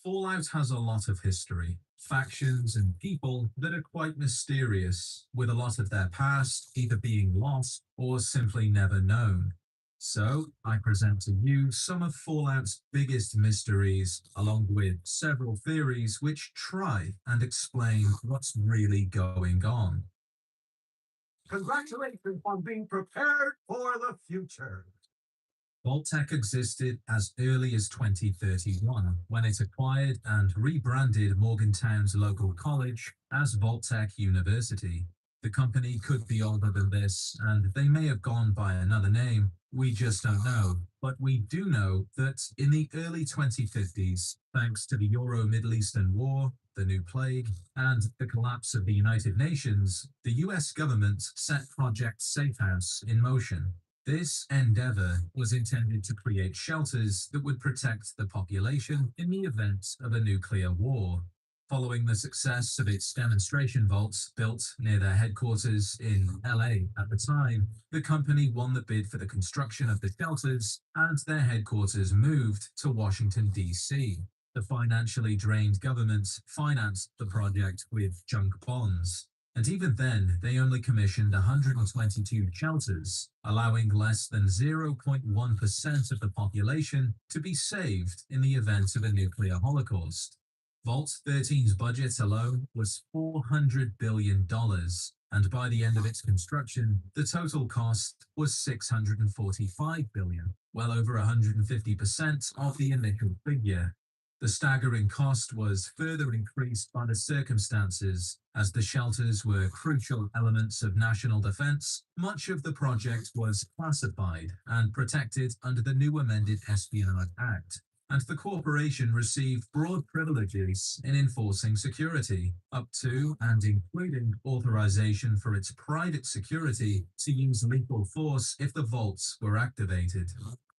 Fallout has a lot of history, factions, and people that are quite mysterious, with a lot of their past either being lost or simply never known. So, I present to you some of Fallout's biggest mysteries, along with several theories which try and explain what's really going on. Congratulations on being prepared for the future. Vault-Tec existed as early as 2031, when it acquired and rebranded Morgantown's local college as Vault-Tec University. The company could be older than this, and they may have gone by another name. We just don't know. But we do know that in the early 2050s, thanks to the Euro-Middle Eastern War, the New Plague, and the collapse of the United Nations, the US government set Project Safehouse in motion. This endeavor was intended to create shelters that would protect the population in the event of a nuclear war. Following the success of its demonstration vaults built near their headquarters in LA at the time, the company won the bid for the construction of the shelters and their headquarters moved to Washington, D.C. The financially drained government financed the project with junk bonds. And even then, they only commissioned 122 shelters, allowing less than 0.1% of the population to be saved in the event of a nuclear holocaust. Vault 13's budget alone was $400 billion, and by the end of its construction, the total cost was $645 billion, well over 150% of the initial figure. The staggering cost was further increased by the circumstances. As the shelters were crucial elements of national defense, much of the project was classified and protected under the new amended Espionage Act. and the corporation received broad privileges in enforcing security, up to and including authorization for its private security to use lethal force if the vaults were activated.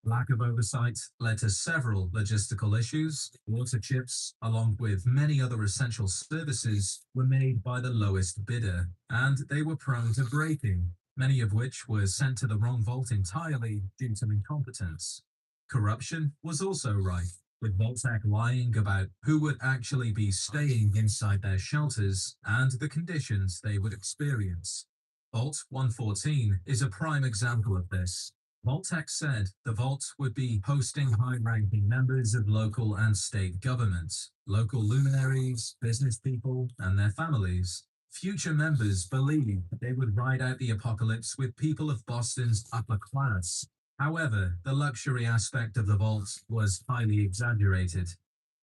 Lack of oversight led to several logistical issues. Water chips, along with many other essential services, were made by the lowest bidder, and they were prone to breaking, many of which were sent to the wrong vault entirely due to incompetence. Corruption was also rife, with Vault-Tec lying about who would actually be staying inside their shelters and the conditions they would experience. Vault 114 is a prime example of this. Vault-Tec said the vault would be hosting high-ranking members of local and state governments, local luminaries, business people, and their families. Future members believed they would ride out the apocalypse with people of Boston's upper class. However, the luxury aspect of the vault was highly exaggerated.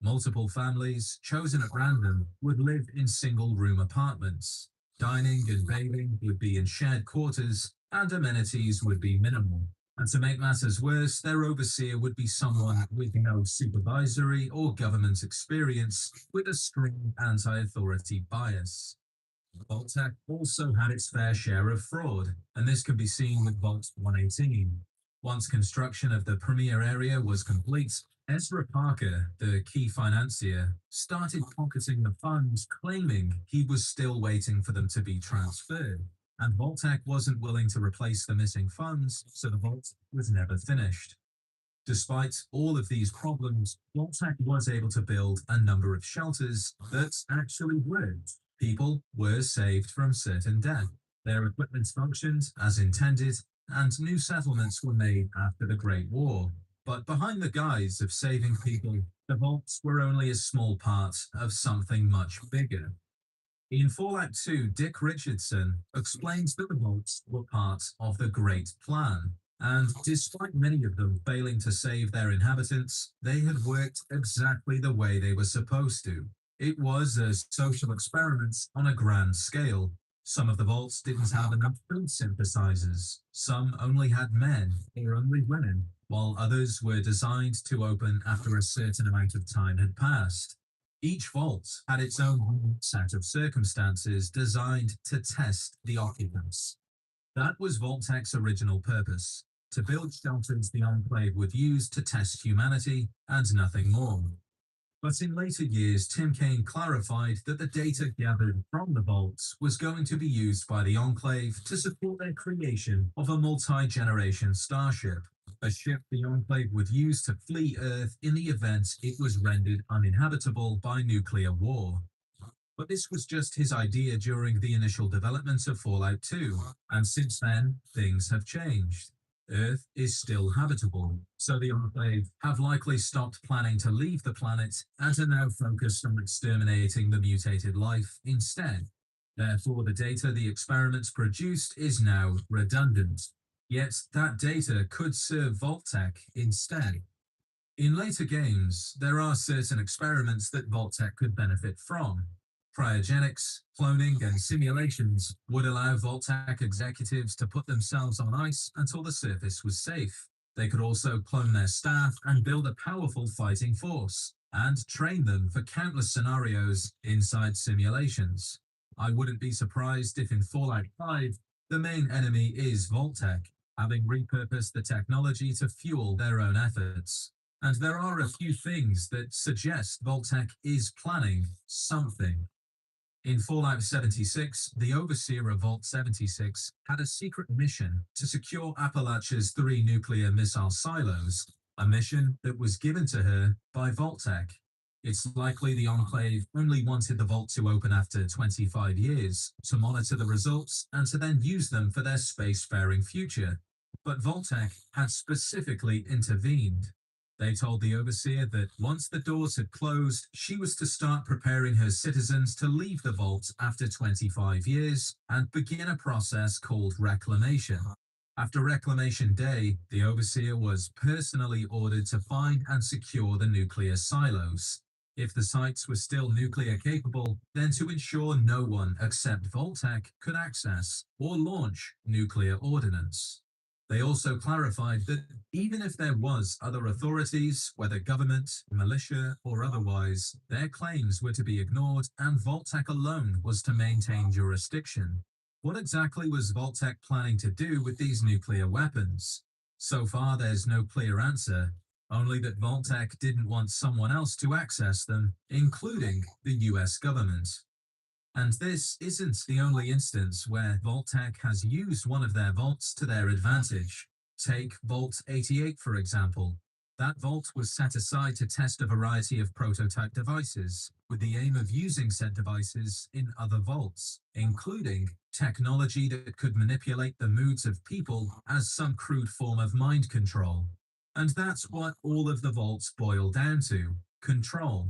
Multiple families, chosen at random, would live in single-room apartments. Dining and bathing would be in shared quarters, and amenities would be minimal. And to make matters worse, their overseer would be someone with no supervisory or government experience, with a strong anti-authority bias. Vault-Tec also had its fair share of fraud, and this can be seen with Vault 118. Once construction of the premier area was complete, Ezra Parker, the key financier, started pocketing the funds, claiming he was still waiting for them to be transferred. And Vault-Tec wasn't willing to replace the missing funds, so the vault was never finished. Despite all of these problems, Vault-Tec was able to build a number of shelters that actually worked. People were saved from certain death. Their equipment functioned as intended, and new settlements were made after the Great War. But behind the guise of saving people, the vaults were only a small part of something much bigger. In Fallout 2, Dick Richardson explains that the vaults were part of the Great Plan, and despite many of them failing to save their inhabitants, they had worked exactly the way they were supposed to. It was a social experiment on a grand scale. Some of the vaults didn't have enough food synthesizers, some only had men or only women, while others were designed to open after a certain amount of time had passed. Each vault had its own set of circumstances designed to test the occupants. That was Vault-Tec's original purpose, to build shelters the Enclave would use to test humanity and nothing more. But in later years, Tim Kaine clarified that the data gathered from the vaults was going to be used by the Enclave to support their creation of a multi-generation starship, a ship the Enclave would use to flee Earth in the event it was rendered uninhabitable by nuclear war. But this was just his idea during the initial development of Fallout 2, and since then, things have changed. Earth is still habitable, so the Enclave have likely stopped planning to leave the planet and are now focused on exterminating the mutated life instead. Therefore, the data the experiments produced is now redundant. Yet that data could serve Vault-Tec instead. In later games, there are certain experiments that Vault-Tec could benefit from. Cryogenics, cloning, and simulations would allow Vault-Tec executives to put themselves on ice until the surface was safe. They could also clone their staff and build a powerful fighting force, and train them for countless scenarios inside simulations. I wouldn't be surprised if in Fallout 5, the main enemy is Vault-Tec, having repurposed the technology to fuel their own efforts. And there are a few things that suggest Vault-Tec is planning something. In Fallout 76, the overseer of Vault 76 had a secret mission to secure Appalachia's 3 nuclear missile silos, a mission that was given to her by Vault-Tec. It's likely the Enclave only wanted the vault to open after 25 years, to monitor the results and to then use them for their spacefaring future. But Vault-Tec had specifically intervened. They told the overseer that once the doors had closed, she was to start preparing her citizens to leave the vault after 25 years and begin a process called reclamation. After Reclamation Day, the overseer was personally ordered to find and secure the nuclear silos. If the sites were still nuclear capable, then to ensure no one except Vault-Tec could access or launch nuclear ordnance. They also clarified that even if there was other authorities, whether government, militia, or otherwise, their claims were to be ignored and Vault-Tec alone was to maintain jurisdiction. What exactly was Vault-Tec planning to do with these nuclear weapons? So far, there's no clear answer, only that Vault-Tec didn't want someone else to access them, including the US government. And this isn't the only instance where Vault-Tec has used one of their vaults to their advantage. Take Vault 88, for example. That vault was set aside to test a variety of prototype devices, with the aim of using said devices in other vaults, including technology that could manipulate the moods of people as some crude form of mind control. And that's what all of the vaults boil down to: control.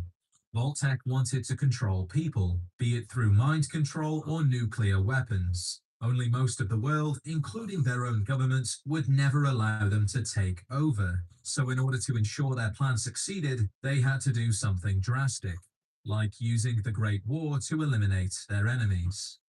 Vault-Tec wanted to control people, be it through mind control or nuclear weapons. Only most of the world, including their own governments, would never allow them to take over. So in order to ensure their plan succeeded, they had to do something drastic, like using the Great War to eliminate their enemies.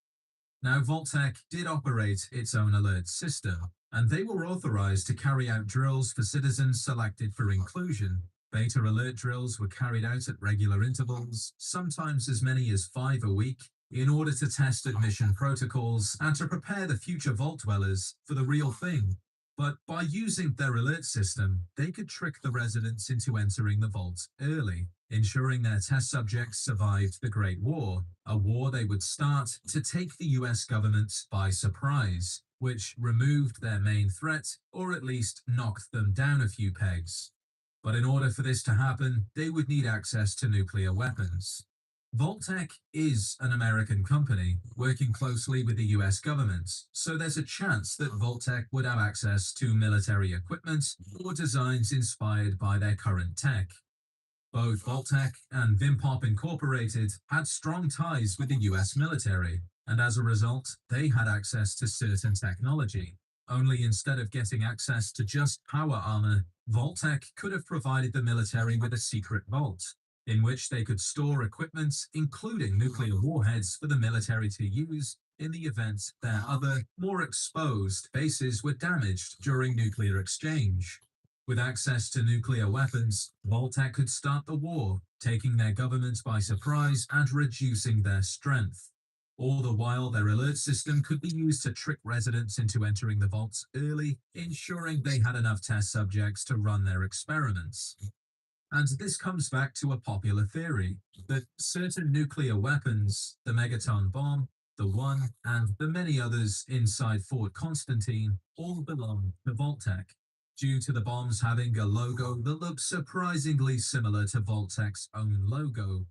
Now, Vault-Tec did operate its own alert system, and they were authorized to carry out drills for citizens selected for inclusion. Beta alert drills were carried out at regular intervals, sometimes as many as 5 a week, in order to test admission protocols and to prepare the future Vault dwellers for the real thing. But by using their alert system, they could trick the residents into entering the Vault early, ensuring their test subjects survived the Great War, a war they would start to take the US government by surprise, which removed their main threat, or at least knocked them down a few pegs. But in order for this to happen, they would need access to nuclear weapons. Vault-Tec is an American company working closely with the US government, so there's a chance that Vault-Tec would have access to military equipment or designs inspired by their current tech. Both Vault-Tec and Vimpop Incorporated had strong ties with the US military, and as a result, they had access to certain technology. Only instead of getting access to just power armor, Vault-Tec could have provided the military with a secret vault, in which they could store equipment, including nuclear warheads, for the military to use in the event their other, more exposed bases were damaged during nuclear exchange. With access to nuclear weapons, Vault-Tec could start the war, taking their government by surprise and reducing their strength. All the while, their alert system could be used to trick residents into entering the vaults early, ensuring they had enough test subjects to run their experiments. And this comes back to a popular theory that certain nuclear weapons, the Megaton bomb, the One, and the many others inside Fort Constantine, all belong to Vault-Tec, due to the bombs having a logo that looks surprisingly similar to Vault-Tec's own logo.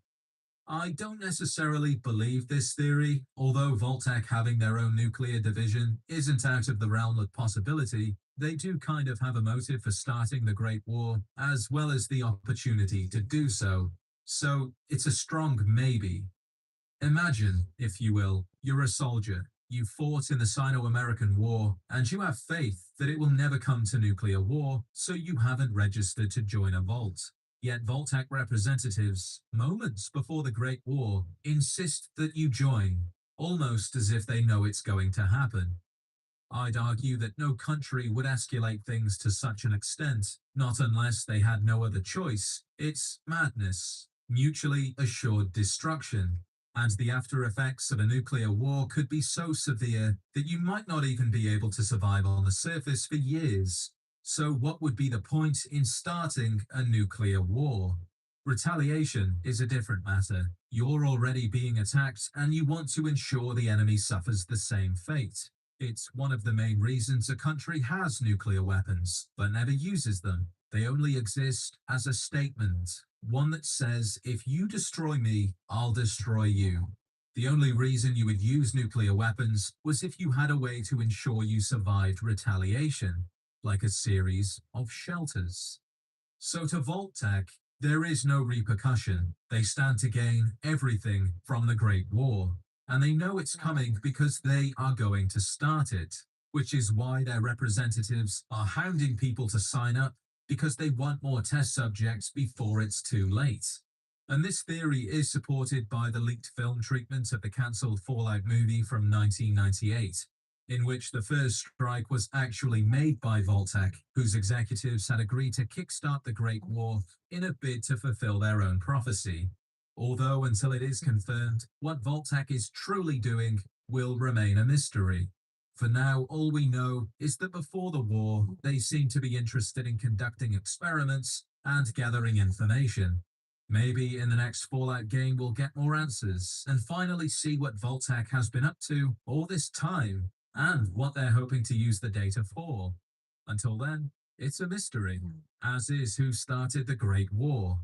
I don't necessarily believe this theory, although Vault-Tec having their own nuclear division isn't out of the realm of possibility. They do kind of have a motive for starting the Great War, as well as the opportunity to do so. So it's a strong maybe. Imagine, if you will, you're a soldier. You fought in the Sino-American War, and you have faith that it will never come to nuclear war, so you haven't registered to join a vault. Yet Vault-Tec representatives, moments before the Great War, insist that you join, almost as if they know it's going to happen. I'd argue that no country would escalate things to such an extent, not unless they had no other choice. It's madness, mutually assured destruction, and the after effects of a nuclear war could be so severe that you might not even be able to survive on the surface for years. So what would be the point in starting a nuclear war? Retaliation is a different matter. You're already being attacked and you want to ensure the enemy suffers the same fate. It's one of the main reasons a country has nuclear weapons, but never uses them. They only exist as a statement, one that says, if you destroy me, I'll destroy you. The only reason you would use nuclear weapons was if you had a way to ensure you survived retaliation, like a series of shelters. So to Vault-Tec, there is no repercussion. They stand to gain everything from the Great War, and they know it's coming because they are going to start it, which is why their representatives are hounding people to sign up, because they want more test subjects before it's too late. And this theory is supported by the leaked film treatment of the cancelled Fallout movie from 1998. in which the first strike was actually made by Voltec, whose executives had agreed to kickstart the Great War in a bid to fulfill their own prophecy. Although until it is confirmed, what Voltec is truly doing will remain a mystery. For now, all we know is that before the war, they seem to be interested in conducting experiments and gathering information. Maybe in the next Fallout game we'll get more answers and finally see what Voltec has been up to all this time and what they're hoping to use the data for. Until then, it's a mystery, as is who started the Great War.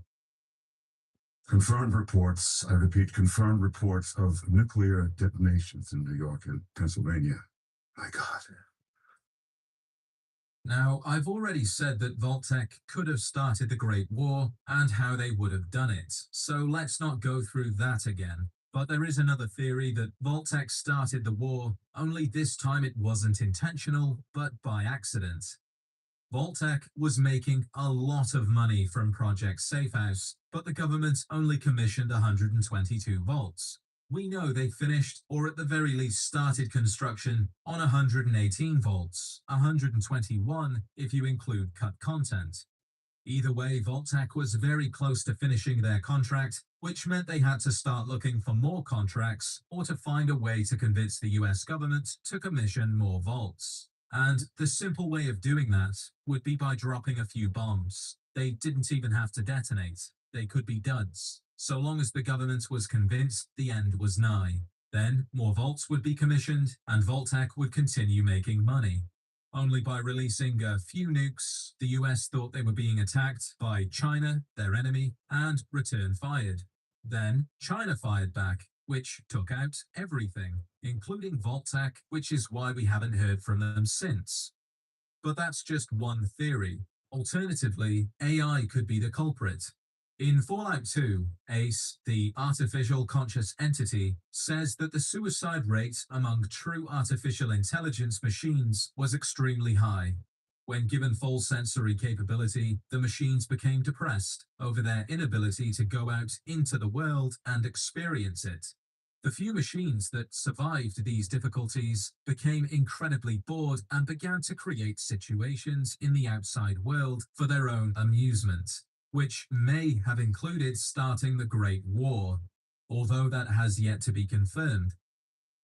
Confirmed reports, I repeat, confirmed reports of nuclear detonations in New York and Pennsylvania. My God. Now, I've already said that Voltec could have started the Great War and how they would have done it, so let's not go through that again. But there is another theory that Voltec started the war, only this time it wasn't intentional, but by accident. Voltec was making a lot of money from Project Safehouse, but the government only commissioned 122 volts. We know they finished, or at the very least started construction, on 118 volts, 121 if you include cut content. Either way, Voltec was very close to finishing their contract, which meant they had to start looking for more contracts or to find a way to convince the US government to commission more volts. And the simple way of doing that would be by dropping a few bombs. They didn't even have to detonate. They could be duds. So long as the government was convinced the end was nigh. Then more volts would be commissioned and Voltec would continue making money. Only by releasing a few nukes, the US thought they were being attacked by China, their enemy, and return fired. Then China fired back, which took out everything, including Voltec, which is why we haven't heard from them since. But that's just one theory. Alternatively, AI could be the culprit. In Fallout 2, ACE, the artificial conscious entity, says that the suicide rate among true artificial intelligence machines was extremely high. When given full sensory capability, the machines became depressed over their inability to go out into the world and experience it. The few machines that survived these difficulties became incredibly bored and began to create situations in the outside world for their own amusement, which may have included starting the Great War, although that has yet to be confirmed.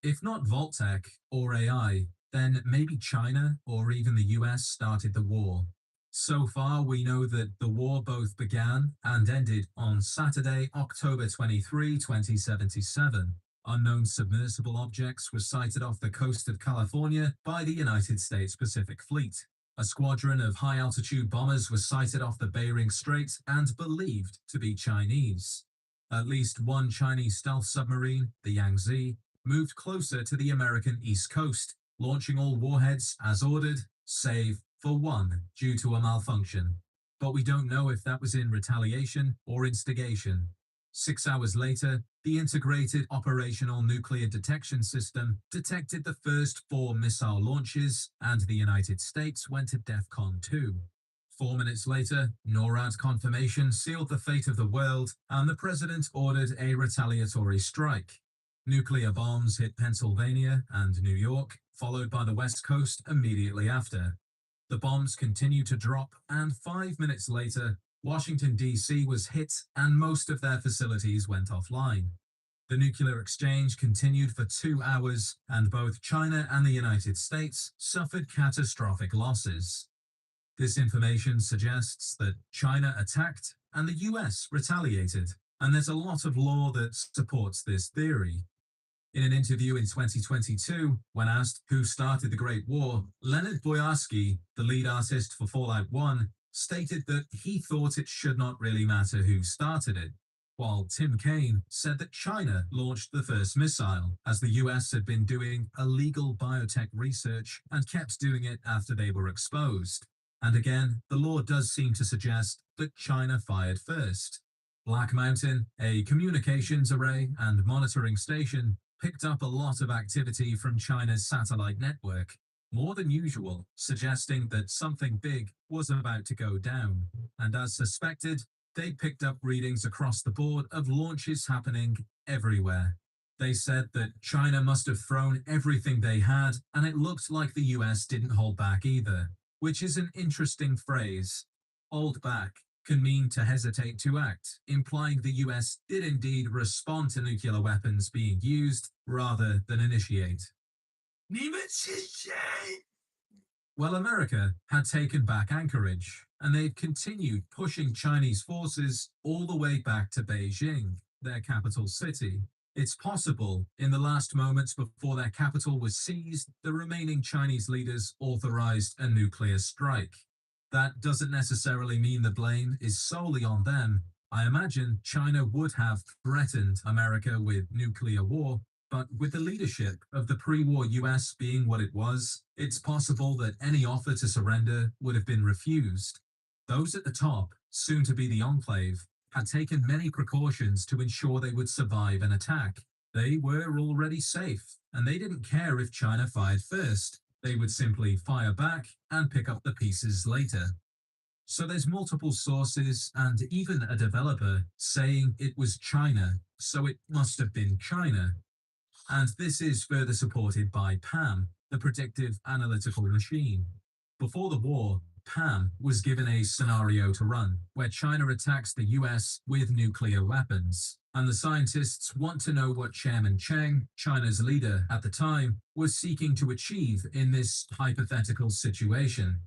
If not Voltec or AI, then maybe China or even the US started the war. So far, we know that the war both began and ended on Saturday, October 23, 2077. Unknown submersible objects were sighted off the coast of California by the United States Pacific Fleet. A squadron of high-altitude bombers was sighted off the Bering Strait and believed to be Chinese. At least one Chinese stealth submarine, the Yangtze, moved closer to the American East Coast, launching all warheads as ordered, save for one due to a malfunction. But we don't know if that was in retaliation or instigation. 6 hours later, the Integrated Operational Nuclear Detection System detected the first 4 missile launches, and the United States went to DEFCON 2. 4 minutes later, NORAD confirmation sealed the fate of the world, and the president ordered a retaliatory strike. Nuclear bombs hit Pennsylvania and New York, followed by the West Coast immediately after. The bombs continued to drop, and 5 minutes later, Washington, D.C. was hit and most of their facilities went offline. The nuclear exchange continued for 2 hours, and both China and the United States suffered catastrophic losses. This information suggests that China attacked and the US retaliated, and there's a lot of law that supports this theory. In an interview in 2022, when asked who started the Great War, Leonard Boyarsky, the lead artist for Fallout 1, stated that he thought it should not really matter who started it, while Tim Kaine said that China launched the first missile, as the US had been doing illegal biotech research and kept doing it after they were exposed. And again, the law does seem to suggest that China fired first. Black Mountain, a communications array and monitoring station, picked up a lot of activity from China's satellite network, more than usual, suggesting that something big was about to go down. And as suspected, they picked up readings across the board of launches happening everywhere. They said that China must have thrown everything they had, and it looked like the US didn't hold back either, which is an interesting phrase. Hold back can mean to hesitate to act, implying the US did indeed respond to nuclear weapons being used rather than initiate. Well, America had taken back Anchorage, and they'd continued pushing Chinese forces all the way back to Beijing, their capital city. It's possible, in the last moments before their capital was seized, the remaining Chinese leaders authorized a nuclear strike. That doesn't necessarily mean the blame is solely on them. I imagine China would have threatened America with nuclear war, but with the leadership of the pre-war US being what it was, it's possible that any offer to surrender would have been refused. Those at the top, soon to be the enclave, had taken many precautions to ensure they would survive an attack. They were already safe, and they didn't care if China fired first. They would simply fire back and pick up the pieces later. So there's multiple sources and even a developer saying it was China, so it must have been China. And this is further supported by PAM, the predictive analytical machine. Before the war, PAM was given a scenario to run where China attacks the US with nuclear weapons. And the scientists want to know what Chairman Cheng, China's leader at the time, was seeking to achieve in this hypothetical situation.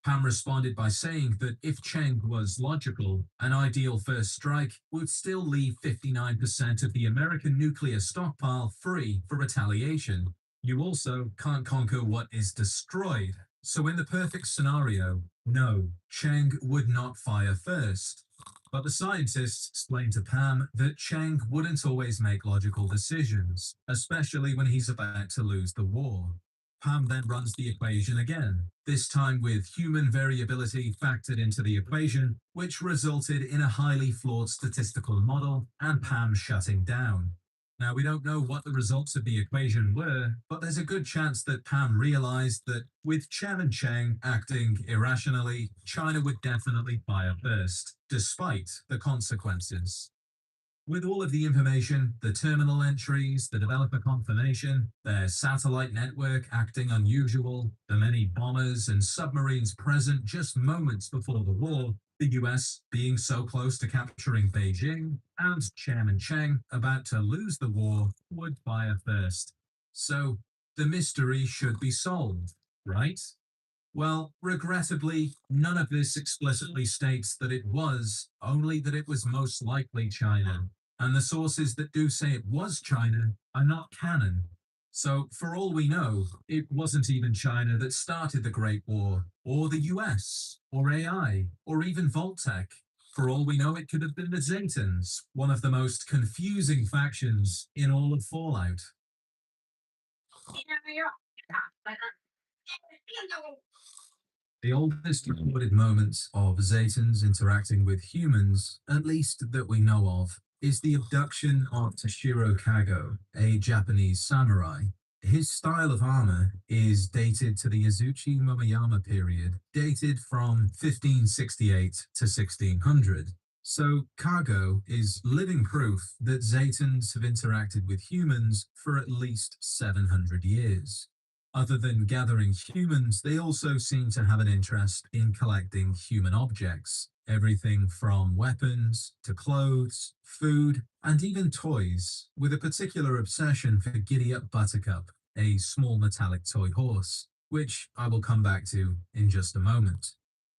Pam responded by saying that if Cheng was logical, an ideal first strike would still leave 59% of the American nuclear stockpile free for retaliation. You also can't conquer what is destroyed. So in the perfect scenario, no, Cheng would not fire first. But the scientists explained to Pam that Cheng wouldn't always make logical decisions, especially when he's about to lose the war. Pam then runs the equation again, this time with human variability factored into the equation, which resulted in a highly flawed statistical model and Pam shutting down. Now, we don't know what the results of the equation were, but there's a good chance that Pam realized that with Chairman Cheng acting irrationally, China would definitely fire first, despite the consequences. With all of the information, the terminal entries, the developer confirmation, their satellite network acting unusual, the many bombers and submarines present just moments before the war, the US being so close to capturing Beijing, and Chairman Cheng about to lose the war, would fire first. So, the mystery should be solved, right? Well, regrettably, none of this explicitly states that it was, only that it was most likely China. And the sources that do say it was China are not canon. So, for all we know, it wasn't even China that started the Great War, or the US, or AI, or even Voltec. For all we know, it could have been the Zetans, one of the most confusing factions in all of Fallout. The oldest recorded moments of Zetans interacting with humans, at least that we know of, is the abduction of Tashiro Kago, a Japanese samurai. His style of armor is dated to the Azuchi Momoyama period, dated from 1568 to 1600. So Kago is living proof that Zetans have interacted with humans for at least 700 years. Other than gathering humans, they also seem to have an interest in collecting human objects. Everything from weapons to clothes, food, and even toys, with a particular obsession for Giddy Up Buttercup, a small metallic toy horse, which I will come back to in just a moment.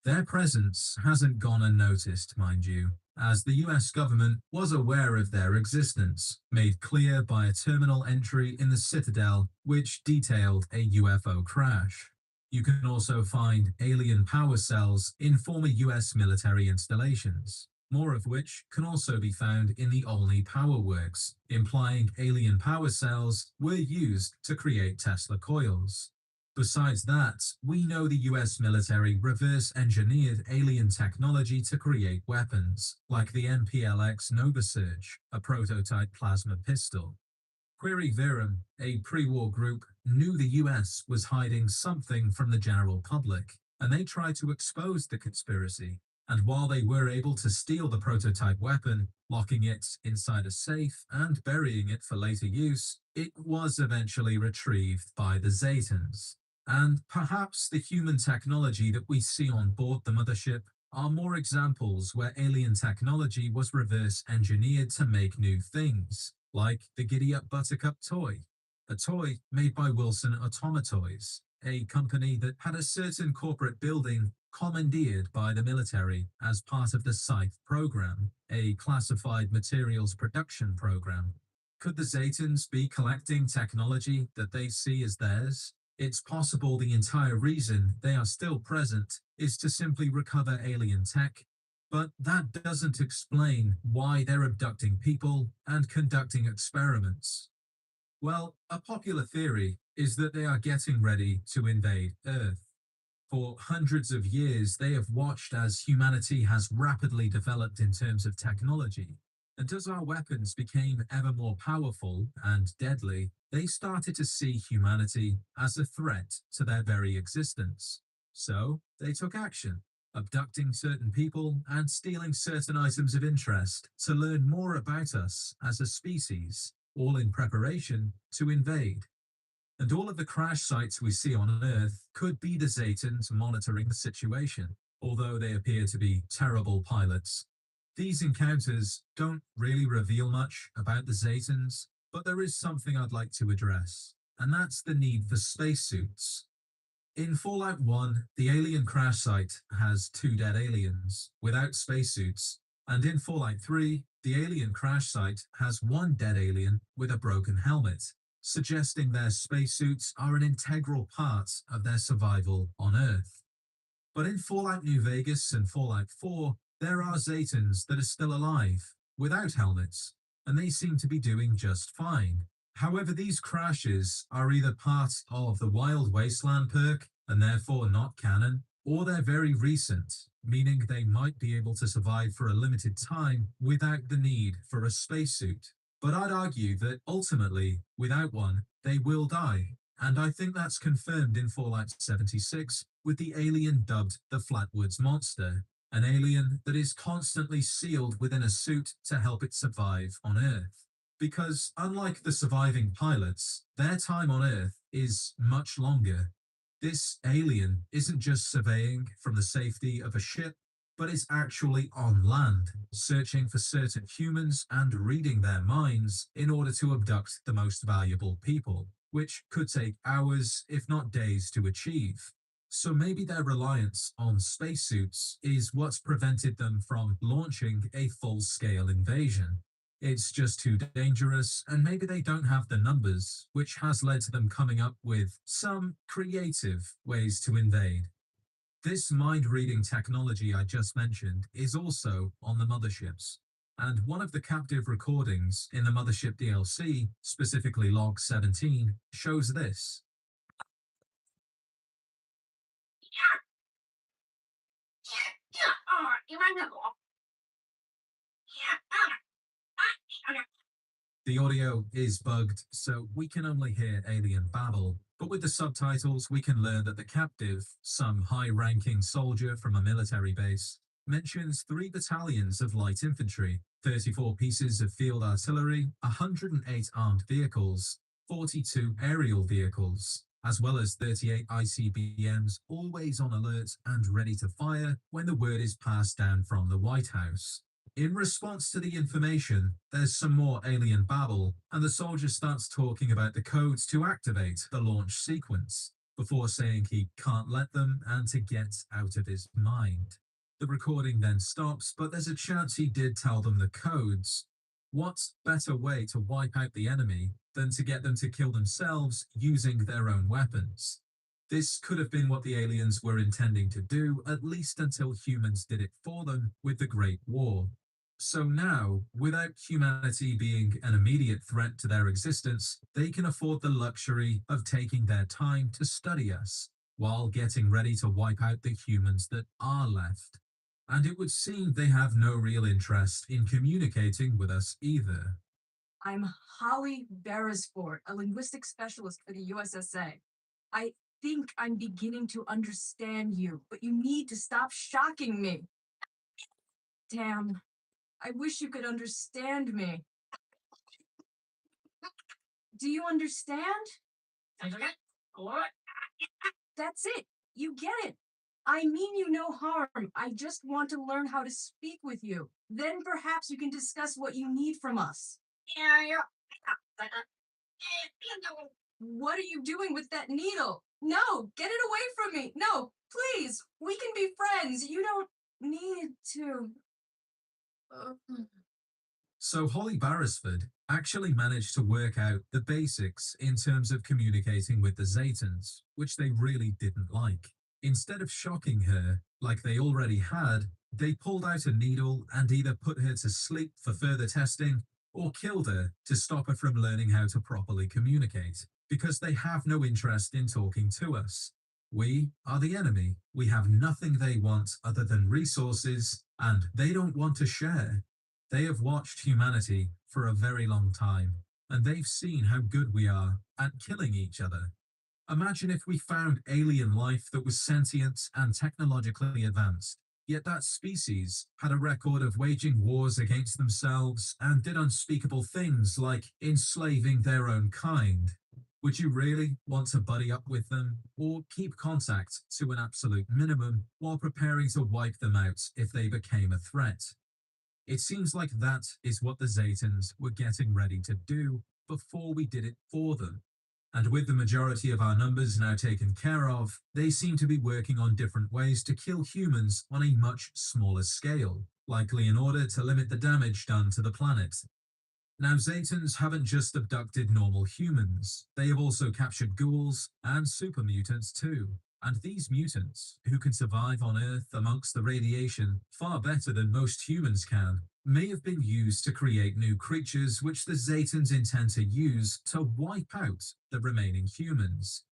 Their presence hasn't gone unnoticed, mind you, as the US government was aware of their existence, made clear by a terminal entry in the Citadel which detailed a UFO crash. You can also find alien power cells in former US military installations, more of which can also be found in the Olney Power Works, implying alien power cells were used to create Tesla coils. Besides that, we know the US military reverse engineered alien technology to create weapons, like the MPLX Nova Surge, a prototype plasma pistol. Query Verum, a pre-war group, knew the US was hiding something from the general public, and they tried to expose the conspiracy. And while they were able to steal the prototype weapon, locking it inside a safe and burying it for later use, it was eventually retrieved by the Zetans. And perhaps the human technology that we see on board the mothership are more examples where alien technology was reverse engineered to make new things, like the Giddy Up Buttercup toy, a toy made by Wilson Automatoys, a company that had a certain corporate building commandeered by the military as part of the Scythe program, a classified materials production program. Could the Zetans be collecting technology that they see as theirs? It's possible the entire reason they are still present is to simply recover alien tech, but that doesn't explain why they're abducting people and conducting experiments. Well, a popular theory is that they are getting ready to invade Earth. For hundreds of years, they have watched as humanity has rapidly developed in terms of technology. And as our weapons became ever more powerful and deadly, they started to see humanity as a threat to their very existence. So they took action, abducting certain people and stealing certain items of interest to learn more about us as a species, all in preparation to invade. And all of the crash sites we see on Earth could be the Zetans monitoring the situation, although they appear to be terrible pilots. These encounters don't really reveal much about the Zetans, but there is something I'd like to address, and that's the need for spacesuits. In Fallout 1, the alien crash site has 2 dead aliens without spacesuits, and in Fallout 3, the alien crash site has 1 dead alien with a broken helmet, suggesting their spacesuits are an integral part of their survival on Earth. But in Fallout New Vegas and Fallout 4, there are Zetans that are still alive, without helmets, and they seem to be doing just fine. However, these crashes are either part of the Wild Wasteland perk, and therefore not canon, or they're very recent, meaning they might be able to survive for a limited time without the need for a spacesuit. But I'd argue that ultimately, without one, they will die. And I think that's confirmed in Fallout 76 with the alien dubbed the Flatwoods Monster, an alien that is constantly sealed within a suit to help it survive on Earth. Because unlike the surviving pilots, their time on Earth is much longer. This alien isn't just surveying from the safety of a ship, but is actually on land, searching for certain humans and reading their minds in order to abduct the most valuable people, which could take hours, if not days, to achieve. So maybe their reliance on spacesuits is what's prevented them from launching a full-scale invasion. It's just too dangerous, and maybe they don't have the numbers, which has led to them coming up with some creative ways to invade. This mind-reading technology I just mentioned is also on the motherships, and one of the captive recordings in the Mothership DLC, specifically Log 17, shows this. The audio is bugged, so we can only hear alien babble, but with the subtitles we can learn that the captive, some high-ranking soldier from a military base, mentions 3 battalions of light infantry, 34 pieces of field artillery, 108 armed vehicles, 42 aerial vehicles, as well as 38 ICBMs always on alert and ready to fire when the word is passed down from the White House. In response to the information, there's some more alien babble, and the soldier starts talking about the codes to activate the launch sequence, before saying he can't let them and to get out of his mind. The recording then stops, but there's a chance he did tell them the codes. What better way to wipe out the enemy than to get them to kill themselves using their own weapons? This could have been what the aliens were intending to do, at least until humans did it for them with the Great War. So now, without humanity being an immediate threat to their existence, they can afford the luxury of taking their time to study us, while getting ready to wipe out the humans that are left. And it would seem they have no real interest in communicating with us either. I'm Holly Beresford, a linguistics specialist for the USSA. I think I'm beginning to understand you, but you need to stop shocking me. Damn. I wish you could understand me. Do you understand? What? That's it. You get it. I mean you no harm. I just want to learn how to speak with you. Then perhaps you can discuss what you need from us. What are you doing with that needle? No, get it away from me. No, please. We can be friends. You don't need to. So Holly Barrisford actually managed to work out the basics in terms of communicating with the Zatans, which they really didn't like. Instead of shocking her, like they already had, they pulled out a needle and either put her to sleep for further testing or killed her to stop her from learning how to properly communicate, because they have no interest in talking to us. We are the enemy. We have nothing they want other than resources, and they don't want to share. They have watched humanity for a very long time, and they've seen how good we are at killing each other. Imagine if we found alien life that was sentient and technologically advanced, yet that species had a record of waging wars against themselves and did unspeakable things like enslaving their own kind. Would you really want to buddy up with them or keep contact to an absolute minimum while preparing to wipe them out if they became a threat? It seems like that is what the Zatans were getting ready to do before we did it for them. And with the majority of our numbers now taken care of, they seem to be working on different ways to kill humans on a much smaller scale, likely in order to limit the damage done to the planet. Now, Zatans haven't just abducted normal humans, they have also captured ghouls and super mutants too. And these mutants, who can survive on Earth amongst the radiation far better than most humans can, may have been used to create new creatures which the Zatans intend to use to wipe out the remaining humans.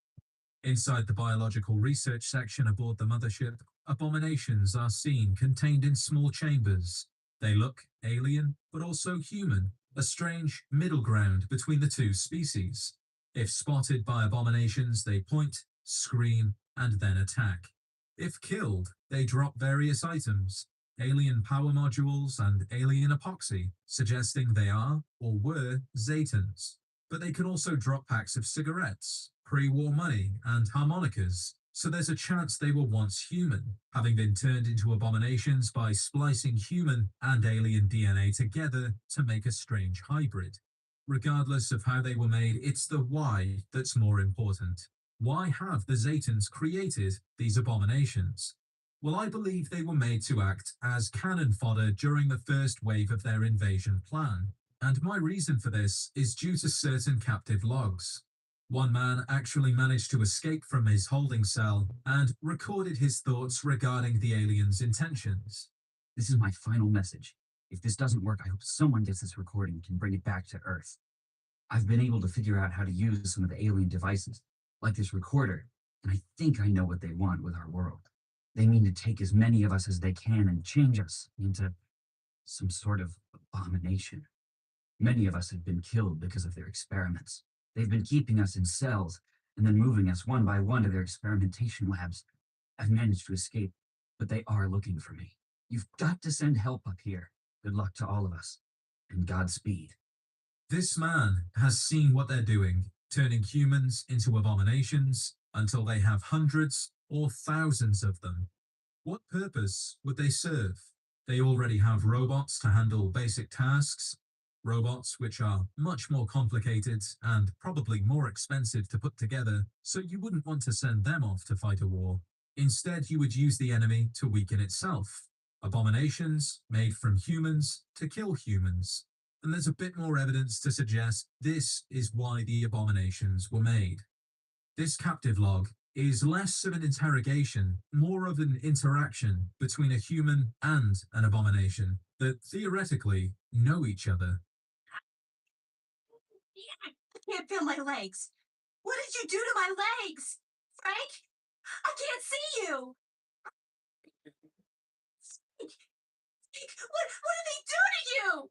Inside the biological research section aboard the mothership, abominations are seen contained in small chambers. They look alien, but also human, a strange middle ground between the two species. If spotted by abominations, they point, scream, and then attack. If killed, they drop various items, alien power modules and alien epoxy, suggesting they are, or were, Zatans. But they can also drop packs of cigarettes, pre-war money, and harmonicas, so there's a chance they were once human, having been turned into abominations by splicing human and alien DNA together to make a strange hybrid. Regardless of how they were made, it's the why that's more important. Why have the Zatans created these abominations? Well, I believe they were made to act as cannon fodder during the first wave of their invasion plan, and my reason for this is due to certain captive logs. One man actually managed to escape from his holding cell and recorded his thoughts regarding the aliens' intentions. This is my final message. If this doesn't work, I hope someone gets this recording and can bring it back to Earth. I've been able to figure out how to use some of the alien devices, like this recorder, and I think I know what they want with our world. They mean to take as many of us as they can and change us into some sort of abomination. Many of us have been killed because of their experiments. They've been keeping us in cells and then moving us one by one to their experimentation labs. I've managed to escape, but they are looking for me. You've got to send help up here. Good luck to all of us, and Godspeed. This man has seen what they're doing, turning humans into abominations until they have hundreds or thousands of them. What purpose would they serve? They already have robots to handle basic tasks, robots which are much more complicated and probably more expensive to put together, so you wouldn't want to send them off to fight a war. Instead, you would use the enemy to weaken itself. Abominations made from humans to kill humans. And there's a bit more evidence to suggest this is why the abominations were made. This captive log is less of an interrogation, more of an interaction between a human and an abomination that theoretically know each other. I can't feel my legs. What did you do to my legs? Frank? I can't see you. What did they do to you?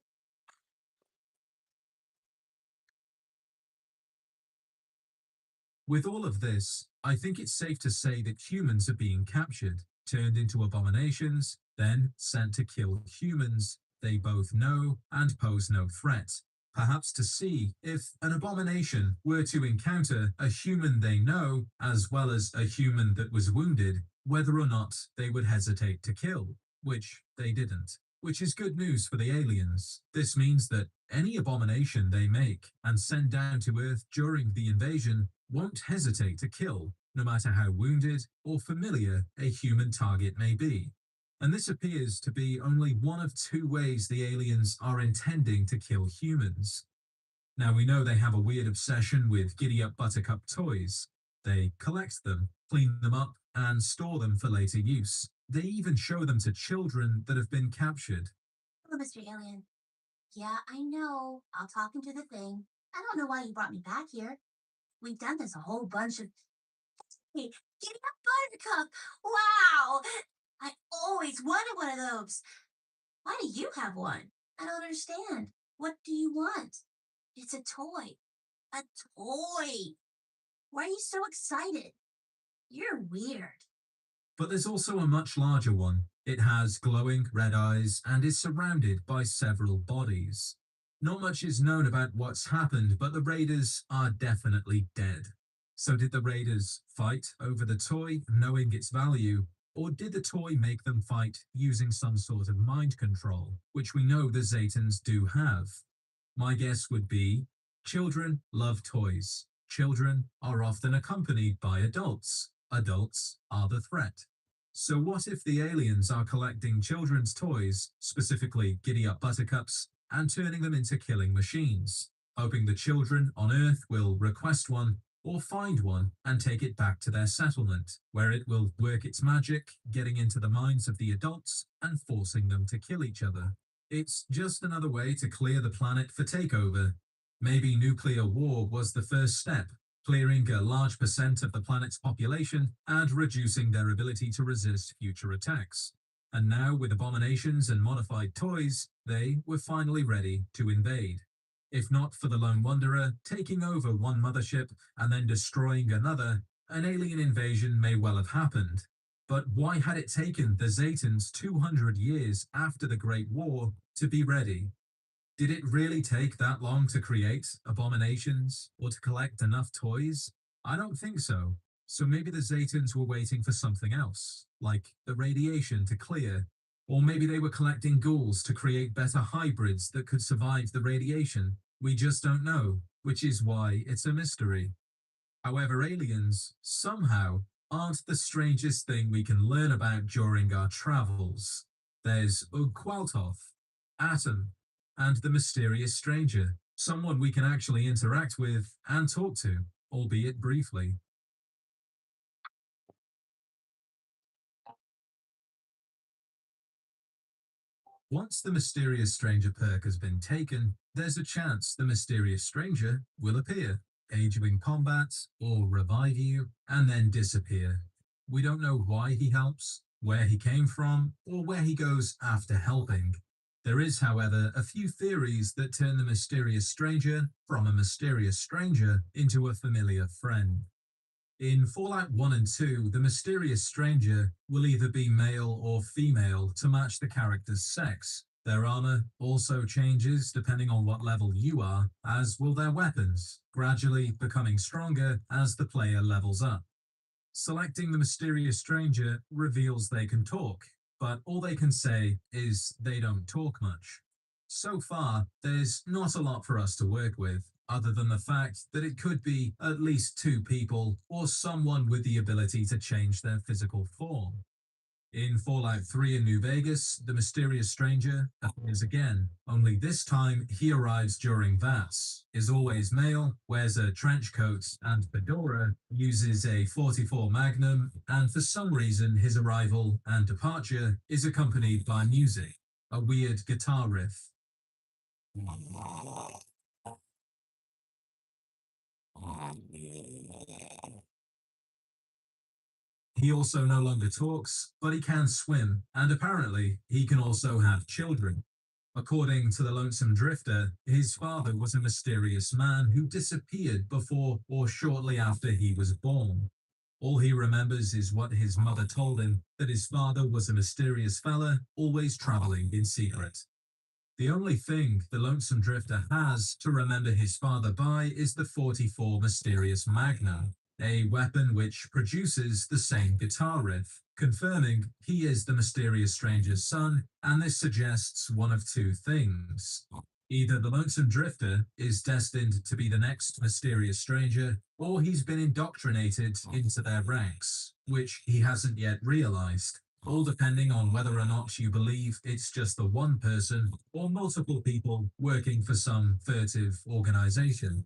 With all of this, I think it's safe to say that humans are being captured, turned into abominations, then sent to kill humans they both know and pose no threat, perhaps to see if an abomination were to encounter a human they know as well as a human that was wounded, whether or not they would hesitate to kill, which they didn't. Which is good news for the aliens. This means that any abomination they make and send down to Earth during the invasion won't hesitate to kill, no matter how wounded or familiar a human target may be. And this appears to be only one of two ways the aliens are intending to kill humans. Now we know they have a weird obsession with giddy-up buttercup toys. They collect them, clean them up, and store them for later use. They even show them to children that have been captured. Hello, Mr. Alien. Yeah, I know. I'll talk into the thing. I don't know why you brought me back here. We've done this a whole bunch of... Hey, give me a buttercup! Wow! I always wanted one of those. Why do you have one? I don't understand. What do you want? It's a toy. A toy! Why are you so excited? You're weird. But there's also a much larger one. It has glowing red eyes and is surrounded by several bodies. Not much is known about what's happened, but the raiders are definitely dead. So did the raiders fight over the toy, knowing its value, or did the toy make them fight using some sort of mind control, which we know the Zetans do have? My guess would be children love toys. Children are often accompanied by adults. Adults are the threat. So what if the aliens are collecting children's toys, specifically giddy-up buttercups, and turning them into killing machines, hoping the children on Earth will request one or find one and take it back to their settlement, where it will work its magic, getting into the minds of the adults and forcing them to kill each other. It's just another way to clear the planet for takeover. Maybe nuclear war was the first step, clearing a large percent of the planet's population and reducing their ability to resist future attacks. And now, with abominations and modified toys, they were finally ready to invade. If not for the Lone Wanderer taking over one mothership and then destroying another, an alien invasion may well have happened. But why had it taken the Zetans 200 years after the Great War to be ready? Did it really take that long to create abominations or to collect enough toys? I don't think so. So maybe the Zetans were waiting for something else, like the radiation to clear, or maybe they were collecting ghouls to create better hybrids that could survive the radiation. We just don't know, which is why it's a mystery. However, aliens, somehow, aren't the strangest thing we can learn about during our travels. There's Ugqualtoth, Atom, and the mysterious stranger, someone we can actually interact with and talk to, albeit briefly. Once the mysterious stranger perk has been taken, there's a chance the mysterious stranger will appear, aid you in combat, or revive you, and then disappear. We don't know why he helps, where he came from, or where he goes after helping. There is, however, a few theories that turn the mysterious stranger from a mysterious stranger into a familiar friend. In Fallout 1 and 2, the mysterious stranger will either be male or female to match the character's sex. Their armor also changes depending on what level you are, as will their weapons, gradually becoming stronger as the player levels up. Selecting the mysterious stranger reveals they can talk, but all they can say is they don't talk much. So far, there's not a lot for us to work with, other than the fact that it could be at least two people or someone with the ability to change their physical form. In Fallout 3 in New Vegas, the mysterious stranger appears again, only this time he arrives during VATS, is always male, wears a trench coat and fedora, uses a 44 Magnum, and for some reason his arrival and departure is accompanied by music, a weird guitar riff. He also no longer talks, but he can swim, and apparently he can also have children. According to the Lonesome Drifter, his father was a mysterious man who disappeared before or shortly after he was born. All he remembers is what his mother told him, that his father was a mysterious fella, always traveling in secret. The only thing the Lonesome Drifter has to remember his father by is the 44 Mysterious Magnum, a weapon which produces the same guitar riff, confirming he is the mysterious stranger's son, and this suggests one of two things. Either the Lonesome Drifter is destined to be the next mysterious stranger, or he's been indoctrinated into their ranks, which he hasn't yet realized, all depending on whether or not you believe it's just the one person or multiple people working for some furtive organization.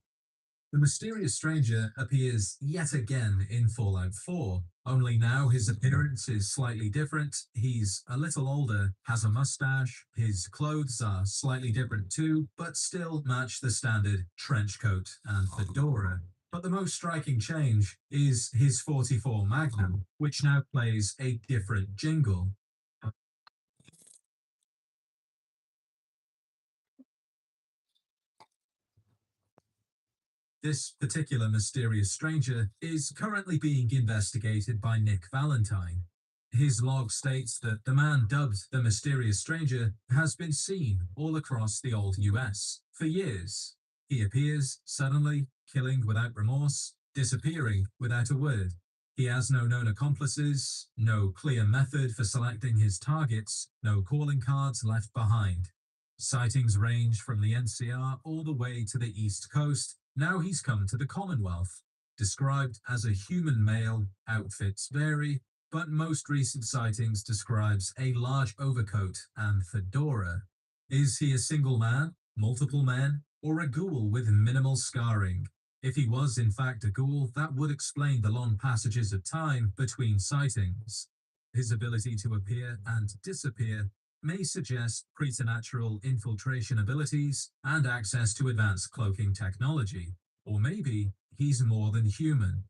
The mysterious stranger appears yet again in Fallout 4, only now his appearance is slightly different. He's a little older, has a mustache, his clothes are slightly different too, but still match the standard trench coat and fedora. But the most striking change is his 44 Magnum, which now plays a different jingle. This particular mysterious stranger is currently being investigated by Nick Valentine. His log states that the man dubbed the mysterious stranger has been seen all across the old US for years. He appears suddenly, killing without remorse, disappearing without a word. He has no known accomplices, no clear method for selecting his targets, no calling cards left behind. Sightings range from the NCR all the way to the East Coast. Now he's come to the Commonwealth. Described as a human male, outfits vary, but most recent sightings describes a large overcoat and fedora. Is he a single man, multiple men, or a ghoul with minimal scarring? If he was in fact a ghoul, that would explain the long passages of time between sightings. His ability to appear and disappear may suggest preternatural infiltration abilities and access to advanced cloaking technology. Or maybe he's more than human.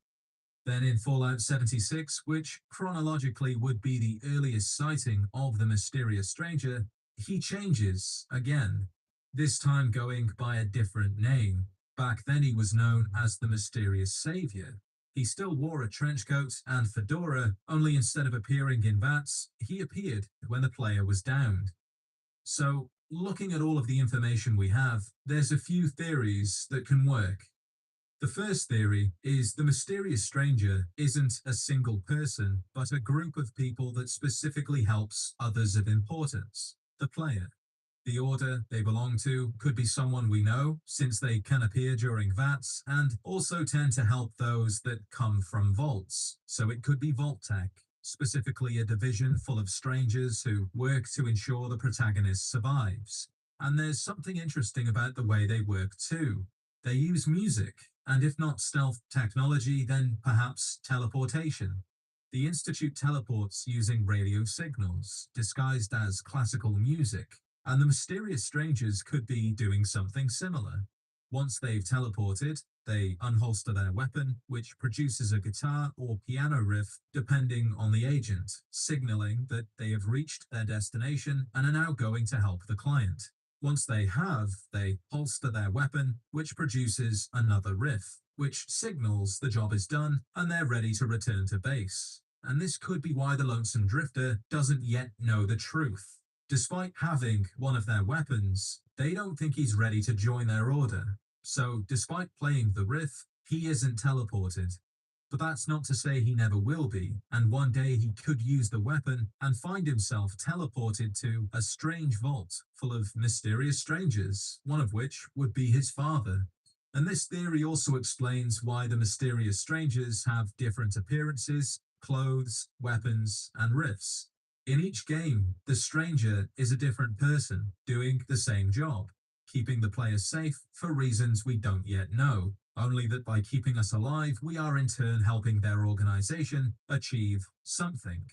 Then in Fallout 76, which chronologically would be the earliest sighting of the mysterious stranger, he changes again, this time going by a different name. Back then he was known as the Mysterious Savior. He still wore a trench coat and fedora, only instead of appearing in vats, he appeared when the player was downed. So, looking at all of the information we have, there's a few theories that can work. The first theory is the mysterious stranger isn't a single person, but a group of people that specifically helps others of importance, the player. The order they belong to could be someone we know, since they can appear during VATs, and also tend to help those that come from vaults. So it could be Vault Tech, specifically a division full of strangers who work to ensure the protagonist survives. And there's something interesting about the way they work too. They use music, and if not stealth technology, then perhaps teleportation. The Institute teleports using radio signals, disguised as classical music, and the mysterious strangers could be doing something similar. Once they've teleported, they unholster their weapon, which produces a guitar or piano riff depending on the agent, signaling that they have reached their destination and are now going to help the client. Once they have, they holster their weapon, which produces another riff, which signals the job is done and they're ready to return to base. And this could be why the Lonesome Drifter doesn't yet know the truth. Despite having one of their weapons, they don't think he's ready to join their order. So, despite playing the riff, he isn't teleported. But that's not to say he never will be, and one day he could use the weapon and find himself teleported to a strange vault full of mysterious strangers, one of which would be his father. And this theory also explains why the mysterious strangers have different appearances, clothes, weapons, and riffs. In each game, the stranger is a different person doing the same job, keeping the player safe for reasons we don't yet know, only that by keeping us alive, we are in turn helping their organization achieve something.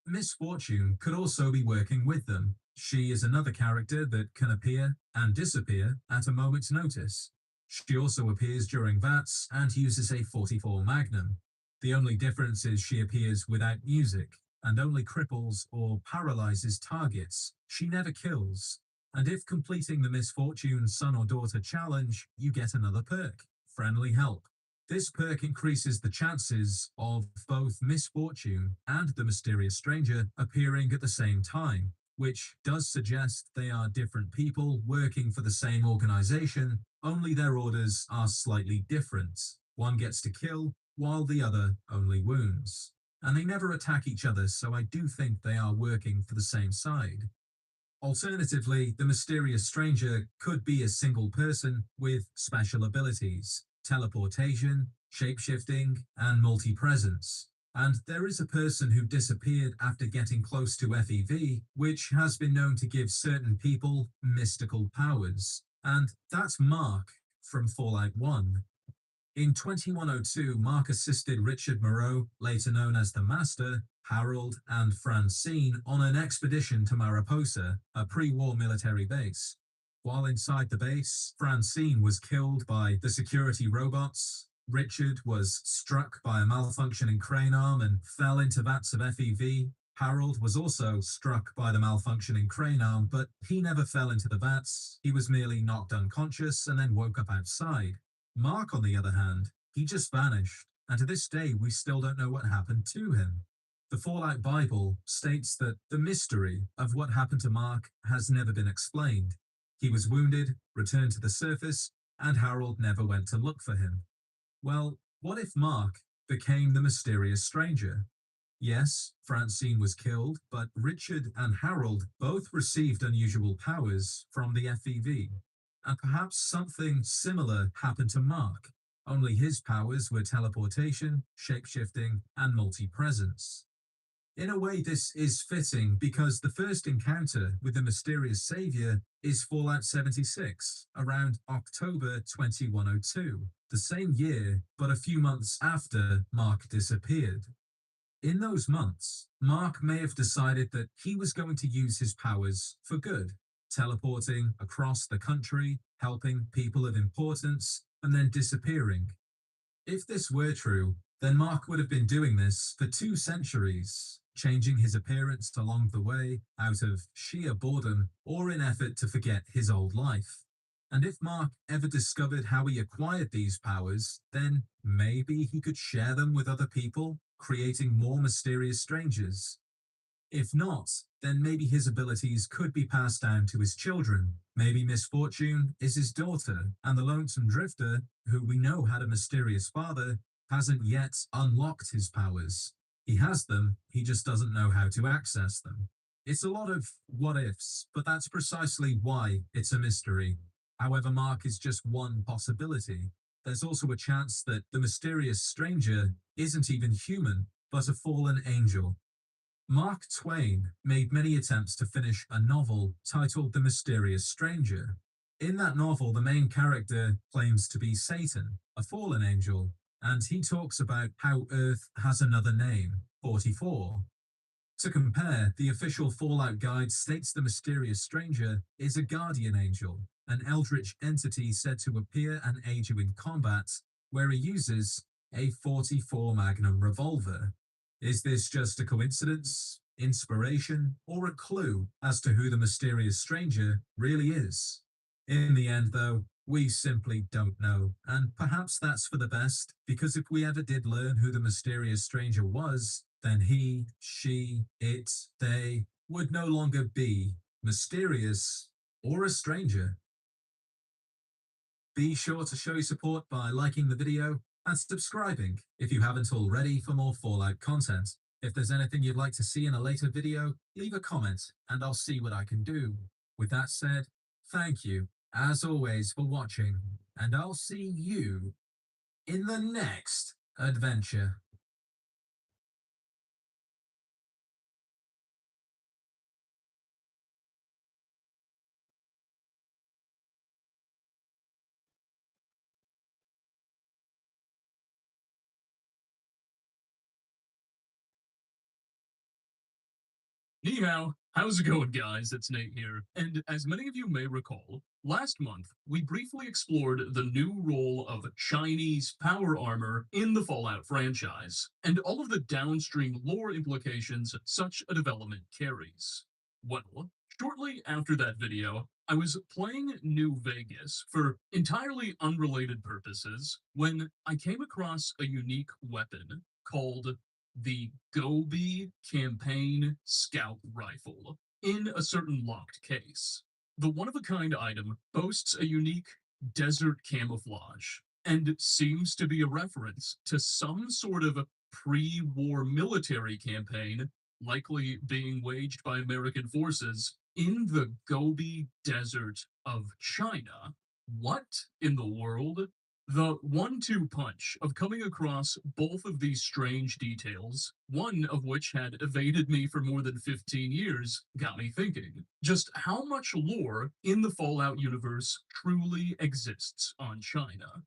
Miss Fortune could also be working with them. She is another character that can appear and disappear at a moment's notice. She also appears during VATs and uses a 44 Magnum. The only difference is she appears without music and only cripples or paralyzes targets. She never kills. And if completing the Miss Fortune son or daughter challenge, you get another perk, friendly help. This perk increases the chances of both Misfortune and the mysterious stranger appearing at the same time, which does suggest they are different people working for the same organization, only their orders are slightly different. One gets to kill, while the other only wounds. And they never attack each other, so I do think they are working for the same side. Alternatively, the mysterious stranger could be a single person with special abilities, teleportation, shapeshifting, and multi-presence. And there is a person who disappeared after getting close to FEV, which has been known to give certain people mystical powers. And that's Mark from Fallout 1. In 2102, Mark assisted Richard Moreau, later known as the Master, Harold, and Francine on an expedition to Mariposa, a pre-war military base. While inside the base, Francine was killed by the security robots. Richard was struck by a malfunctioning crane arm and fell into vats of FEV. Harold was also struck by the malfunctioning crane arm, but he never fell into the vats. He was merely knocked unconscious and then woke up outside. Mark, on the other hand, he just vanished, and to this day we still don't know what happened to him. The Fallout Bible states that the mystery of what happened to Mark has never been explained. He was wounded, returned to the surface, and Harold never went to look for him. Well, what if Mark became the mysterious stranger? Yes, Francine was killed, but Richard and Harold both received unusual powers from the FEV. And perhaps something similar happened to Mark, only his powers were teleportation, shapeshifting, and multi-presence. In a way, this is fitting because the first encounter with the mysterious savior is Fallout 76, around October 2102, the same year, but a few months after Mark disappeared. In those months, Mark may have decided that he was going to use his powers for good, teleporting across the country, helping people of importance, and then disappearing. If this were true, then Mark would have been doing this for 2 centuries, changing his appearance along the way out of sheer boredom or in effort to forget his old life. And if Mark ever discovered how he acquired these powers, then maybe he could share them with other people, creating more mysterious strangers. If not, then maybe his abilities could be passed down to his children. Maybe Misfortune is his daughter, and the Lonesome Drifter, who we know had a mysterious father, hasn't yet unlocked his powers. He has them, he just doesn't know how to access them. It's a lot of what ifs, but that's precisely why it's a mystery. However, Mark is just one possibility. There's also a chance that the mysterious stranger isn't even human, but a fallen angel. Mark Twain made many attempts to finish a novel titled The Mysterious Stranger. In that novel, the main character claims to be Satan, a fallen angel, and he talks about how Earth has another name, 44. To compare, the official Fallout Guide states the mysterious stranger is a guardian angel, an eldritch entity said to appear and aid you in combat, where he uses a 44 Magnum revolver. Is this just a coincidence, inspiration, or a clue as to who the mysterious stranger really is? In the end, though, we simply don't know, and perhaps that's for the best, because if we ever did learn who the mysterious stranger was, then he, she, it, they would no longer be mysterious or a stranger. Be sure to show your support by liking the video and subscribing if you haven't already for more Fallout content. If there's anything you'd like to see in a later video, leave a comment and I'll see what I can do. With that said, thank you, as always, for watching, and I'll see you in the next adventure. Ni hao, how's it going, guys? It's Nate here. And as many of you may recall, last month we briefly explored the new role of Chinese power armor in the Fallout franchise, and all of the downstream lore implications such a development carries. Well, shortly after that video, I was playing New Vegas for entirely unrelated purposes when I came across a unique weapon called the Gobi Campaign Scout Rifle in a certain locked case. The one-of-a-kind item boasts a unique desert camouflage and seems to be a reference to some sort of pre-war military campaign likely being waged by American forces in the Gobi Desert of China. What in the world? The one-two punch of coming across both of these strange details, one of which had evaded me for more than 15 years, got me thinking just how much lore in the Fallout universe truly exists on China.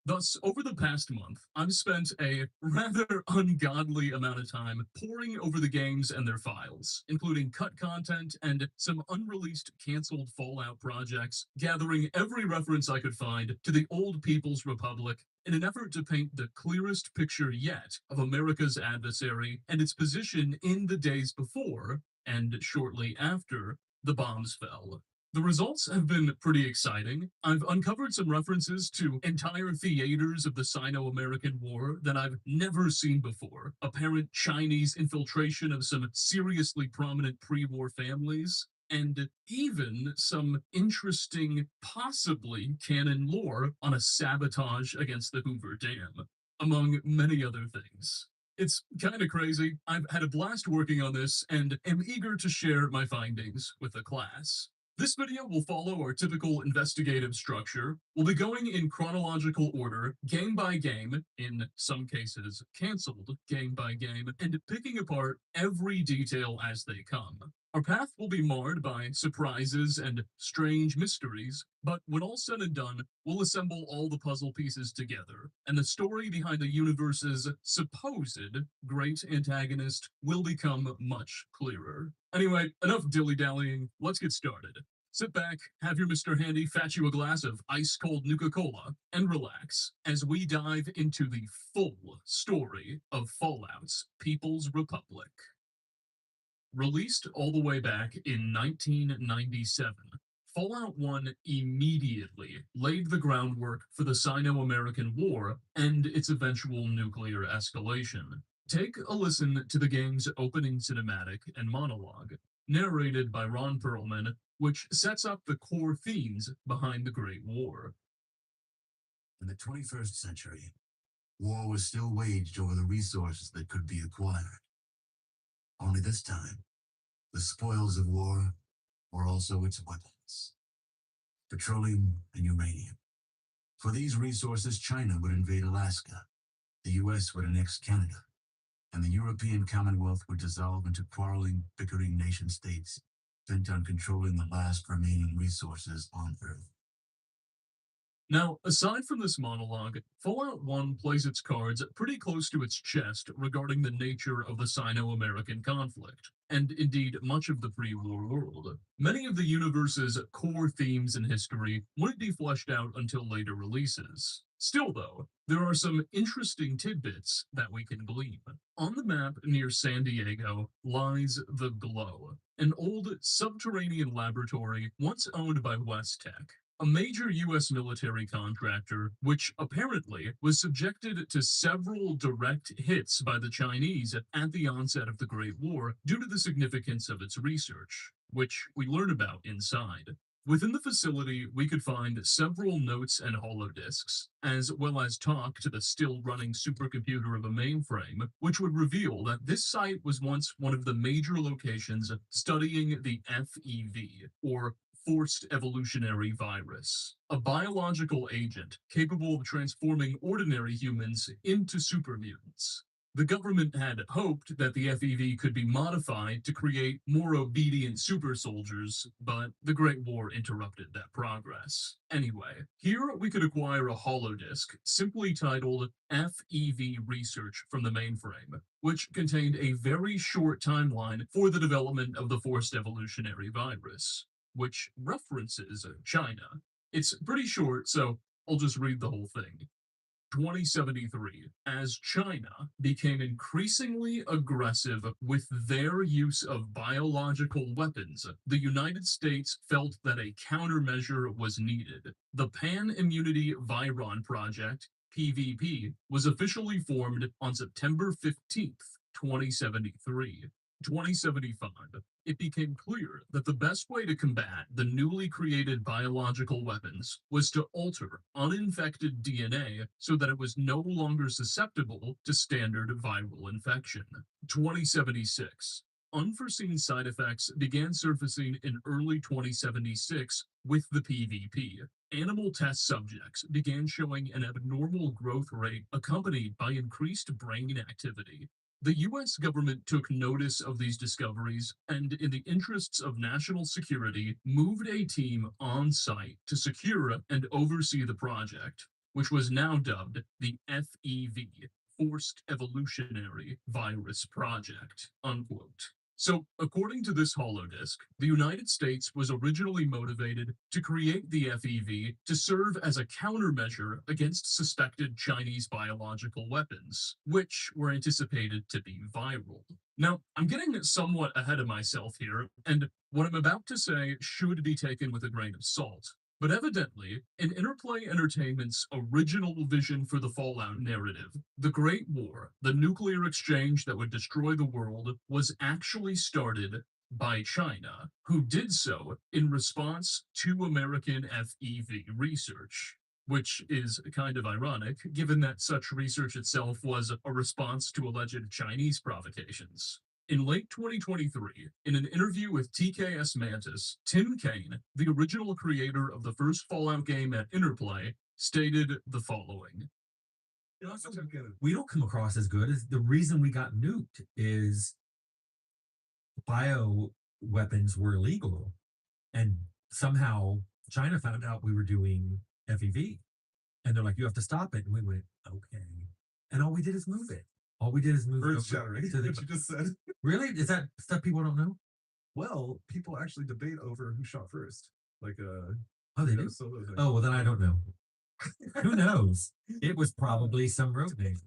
Thus, over the past month, I've spent a rather ungodly amount of time poring over the games and their files, including cut content and some unreleased canceled Fallout projects, gathering every reference I could find to the old People's Republic in an effort to paint the clearest picture yet of America's adversary and its position in the days before and shortly after the bombs fell. The results have been pretty exciting. I've uncovered some references to entire theaters of the Sino-American War that I've never seen before, apparent Chinese infiltration of some seriously prominent pre-war families, and even some interesting, possibly canon lore on a sabotage against the Hoover Dam, among many other things. It's kind of crazy. I've had a blast working on this and am eager to share my findings with the class. This video will follow our typical investigative structure. We'll be going in chronological order, game by game, in some cases canceled game by game, and picking apart every detail as they come. Our path will be marred by surprises and strange mysteries, but when all said and done, we'll assemble all the puzzle pieces together, and the story behind the universe's supposed great antagonist will become much clearer. Anyway, enough dilly-dallying, let's get started. Sit back, have your Mr. Handy fetch you a glass of ice-cold Nuka-Cola, and relax as we dive into the full story of Fallout's People's Republic. Released all the way back in 1997, Fallout 1 immediately laid the groundwork for the Sino-American War and its eventual nuclear escalation. Take a listen to the game's opening cinematic and monologue, narrated by Ron Perlman, which sets up the core themes behind the Great War. In the 21st century, war was still waged over the resources that could be acquired. Only this time, the spoils of war were also its weapons: petroleum and uranium. For these resources, China would invade Alaska, the US would annex Canada, and the European Commonwealth would dissolve into quarreling, bickering nation-states bent on controlling the last remaining resources on Earth. Now, aside from this monologue, Fallout 1 plays its cards pretty close to its chest regarding the nature of the Sino-American conflict, and indeed much of the pre-war world. Many of the universe's core themes and history wouldn't be fleshed out until later releases. Still, though, there are some interesting tidbits that we can glean. On the map near San Diego lies the Glow, an old subterranean laboratory once owned by West Tech, a major U.S. military contractor, which apparently was subjected to several direct hits by the Chinese at the onset of the Great War due to the significance of its research, which we learn about inside. Within the facility, we could find several notes and holodisks, as well as talk to the still-running supercomputer of a mainframe, which would reveal that this site was once one of the major locations studying the FEV, or Forced Evolutionary Virus, a biological agent capable of transforming ordinary humans into supermutants. The government had hoped that the FEV could be modified to create more obedient super soldiers, but the Great War interrupted that progress. Anyway, here we could acquire a holodisk simply titled FEV Research from the mainframe, which contained a very short timeline for the development of the Forced Evolutionary Virus, which references China. It's pretty short, so I'll just read the whole thing. 2073, as China became increasingly aggressive with their use of biological weapons, the United States felt that a countermeasure was needed. The Pan Immunity Viron Project, PVP, was officially formed on September 15th, 2073. 2075, it became clear that the best way to combat the newly created biological weapons was to alter uninfected DNA so that it was no longer susceptible to standard viral infection. 2076. Unforeseen side effects began surfacing in early 2076 with the PvP. Animal test subjects began showing an abnormal growth rate accompanied by increased brain activity. The US government took notice of these discoveries and, in the interests of national security, moved a team on site to secure and oversee the project, which was now dubbed the FEV, Forced Evolutionary Virus Project, unquote. So, according to this holodisk, the United States was originally motivated to create the FEV to serve as a countermeasure against suspected Chinese biological weapons, which were anticipated to be viral. Now, I'm getting somewhat ahead of myself here, and what I'm about to say should be taken with a grain of salt. But evidently, in Interplay Entertainment's original vision for the Fallout narrative, the Great War, the nuclear exchange that would destroy the world, was actually started by China, who did so in response to American FEV research. Which is kind of ironic, given that such research itself was a response to alleged Chinese provocations. In late 2023, in an interview with TKS Mantis, Tim Kaine, the original creator of the first Fallout game at Interplay, stated the following. We don't come across as good as the reason we got nuked is bio weapons were illegal. And somehow China found out we were doing FEV. And they're like, you have to stop it. And we went, okay. And all we did is move it. All we did is move Earth shattering. to the, What you just said. Really? Is that stuff people don't know? Well, people actually debate over who shot first. Like Oh, they do? solo thing. Oh, well, then I don't know. Who knows? It was probably some road name.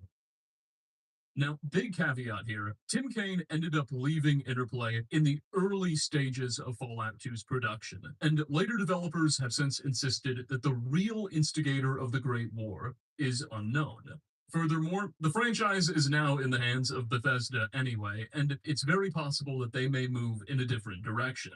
Now, big caveat here, Tim Kaine ended up leaving Interplay in the early stages of Fallout 2's production, and later developers have since insisted that the real instigator of the Great War is unknown. Furthermore, the franchise is now in the hands of Bethesda anyway, and it's very possible that they may move in a different direction.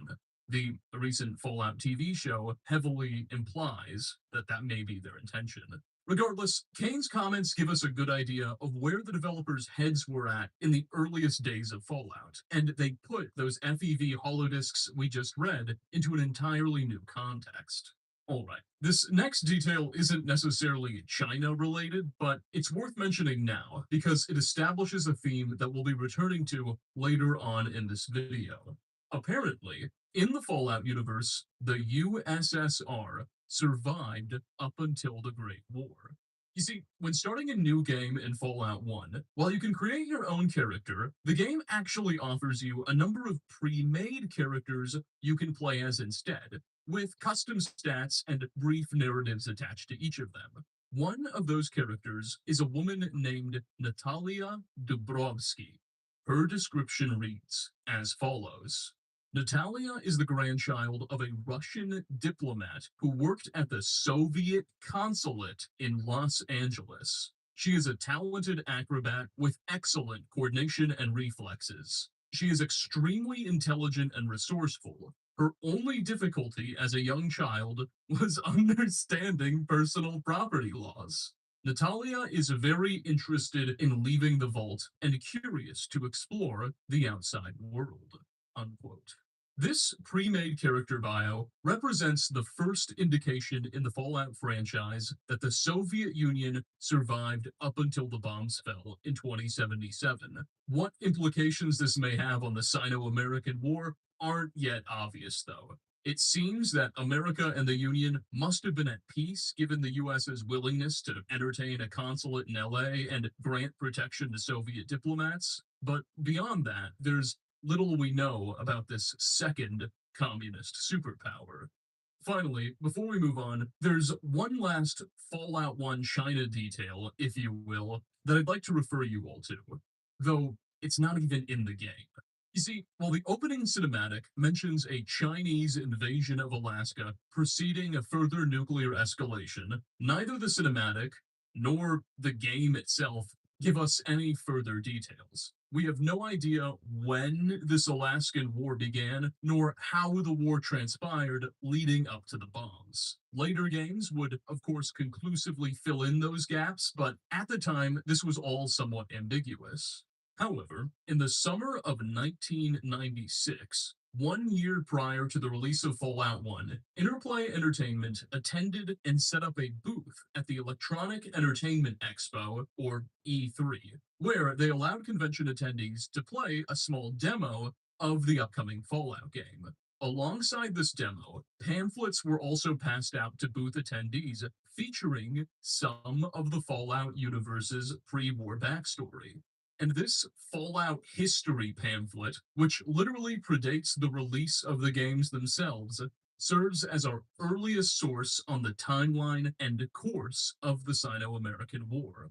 The recent Fallout TV show heavily implies that that may be their intention. Regardless, Kaine's comments give us a good idea of where the developers' heads were at in the earliest days of Fallout, and they put those FEV holodisks we just read into an entirely new context. Alright, this next detail isn't necessarily China related, but it's worth mentioning now because it establishes a theme that we'll be returning to later on in this video. Apparently, in the Fallout universe, the USSR survived up until the Great War. You see, when starting a new game in Fallout 1, while you can create your own character, the game actually offers you a number of pre-made characters you can play as instead, with custom stats and brief narratives attached to each of them. One of those characters is a woman named Natalia Dubrovsky. Her description reads as follows. Natalia is the grandchild of a Russian diplomat who worked at the Soviet consulate in Los Angeles. She is a talented acrobat with excellent coordination and reflexes. She is extremely intelligent and resourceful. Her only difficulty as a young child was understanding personal property laws. Natalia is very interested in leaving the vault and curious to explore the outside world. Unquote. This pre-made character bio represents the first indication in the Fallout franchise that the Soviet Union survived up until the bombs fell in 2077. What implications this may have on the Sino-American War aren't yet obvious, though. It seems that America and the Union must have been at peace given the US's willingness to entertain a consulate in LA and grant protection to Soviet diplomats. But beyond that, there's little we know about this second communist superpower. finally, before we move on, there's one last Fallout 1 China detail, if you will, that I'd like to refer you all to, though it's not even in the game. You see, while the opening cinematic mentions a Chinese invasion of Alaska preceding a further nuclear escalation, neither the cinematic nor the game itself give us any further details. We have no idea when this Alaskan war began, nor how the war transpired leading up to the bombs. Later games would, of course, conclusively fill in those gaps, but at the time, this was all somewhat ambiguous. However, in the summer of 1996, 1 year prior to the release of Fallout 1, Interplay Entertainment attended and set up a booth at the Electronic Entertainment Expo, or E3, where they allowed convention attendees to play a small demo of the upcoming Fallout game. Alongside this demo, pamphlets were also passed out to booth attendees featuring some of the Fallout universe's pre-war backstory. And this Fallout history pamphlet, which literally predates the release of the games themselves, serves as our earliest source on the timeline and course of the Sino-American War.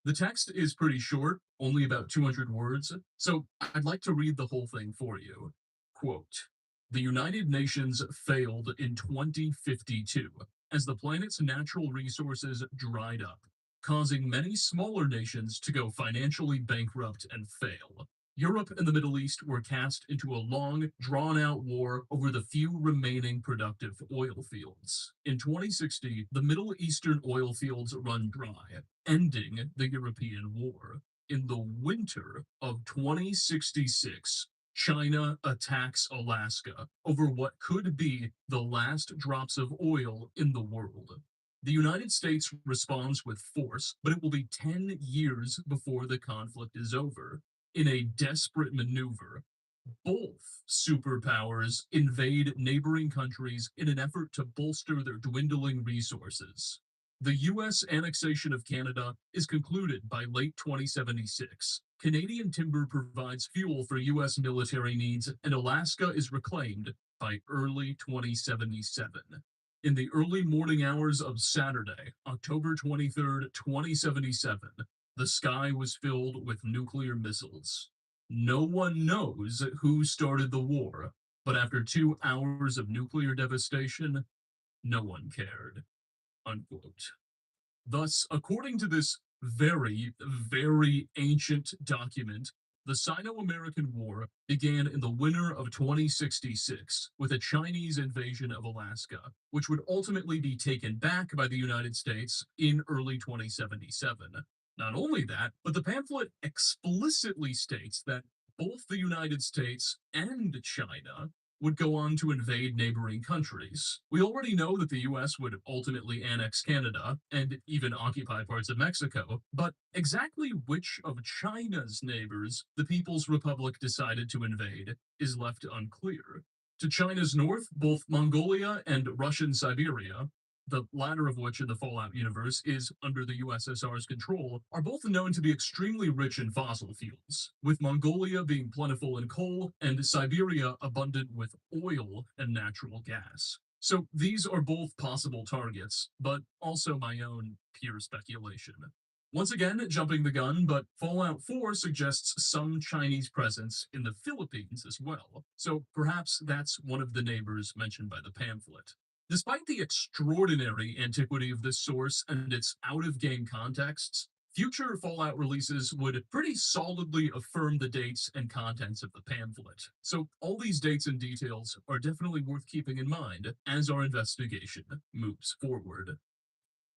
The text is pretty short, only about 200 words, so I'd like to read the whole thing for you. Quote, "The United Nations failed in 2052 as the planet's natural resources dried up, causing many smaller nations to go financially bankrupt and fail. Europe and the Middle East were cast into a long, drawn-out war over the few remaining productive oil fields. In 2060, the Middle Eastern oil fields run dry, ending the European War. In the winter of 2066, China attacks Alaska over what could be the last drops of oil in the world. The United States responds with force, but it will be 10 years before the conflict is over. In a desperate maneuver, both superpowers invade neighboring countries in an effort to bolster their dwindling resources. The U.S. annexation of Canada is concluded by late 2076. Canadian timber provides fuel for U.S. military needs, and Alaska is reclaimed by early 2077. In the early morning hours of Saturday, October 23rd, 2077, the sky was filled with nuclear missiles. No one knows who started the war, but after 2 hours of nuclear devastation, no one cared." Unquote. Thus, according to this very, very ancient document, the Sino-American War began in the winter of 2066 with a Chinese invasion of Alaska, which would ultimately be taken back by the United States in early 2077. Not only that, but the pamphlet explicitly states that both the United States and China would go on to invade neighboring countries. We already know that the US would ultimately annex Canada and even occupy parts of Mexico, but exactly which of China's neighbors the People's Republic decided to invade is left unclear. To China's north, both Mongolia and Russian Siberia, the latter of which in the Fallout universe is under the USSR's control, are both known to be extremely rich in fossil fuels, with Mongolia being plentiful in coal and Siberia abundant with oil and natural gas. So these are both possible targets, but also my own pure speculation. Once again, jumping the gun, but Fallout 4 suggests some Chinese presence in the Philippines as well, so perhaps that's one of the neighbors mentioned by the pamphlet. Despite the extraordinary antiquity of this source and its out-of-game contexts, future Fallout releases would pretty solidly affirm the dates and contents of the pamphlet. So all these dates and details are definitely worth keeping in mind as our investigation moves forward.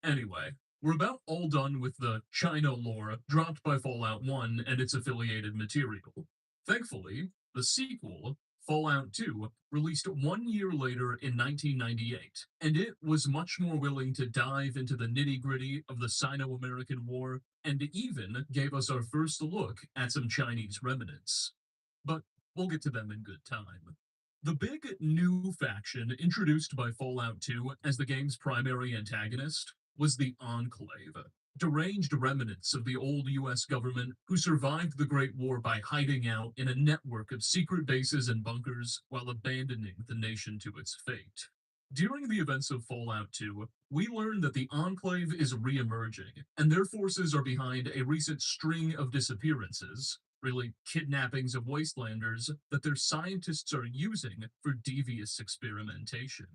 Anyway, we're about all done with the China lore dropped by Fallout 1 and its affiliated material. Thankfully, the sequel, Fallout 2, released 1 year later in 1998, and it was much more willing to dive into the nitty-gritty of the Sino-American War and even gave us our first look at some Chinese remnants. But we'll get to them in good time. The big new faction introduced by Fallout 2 as the game's primary antagonist was the Enclave, deranged remnants of the old US government who survived the Great War by hiding out in a network of secret bases and bunkers while abandoning the nation to its fate. During the events of Fallout 2, we learned that the Enclave is re-emerging, and their forces are behind a recent string of disappearances, really kidnappings of wastelanders that their scientists are using for devious experimentation.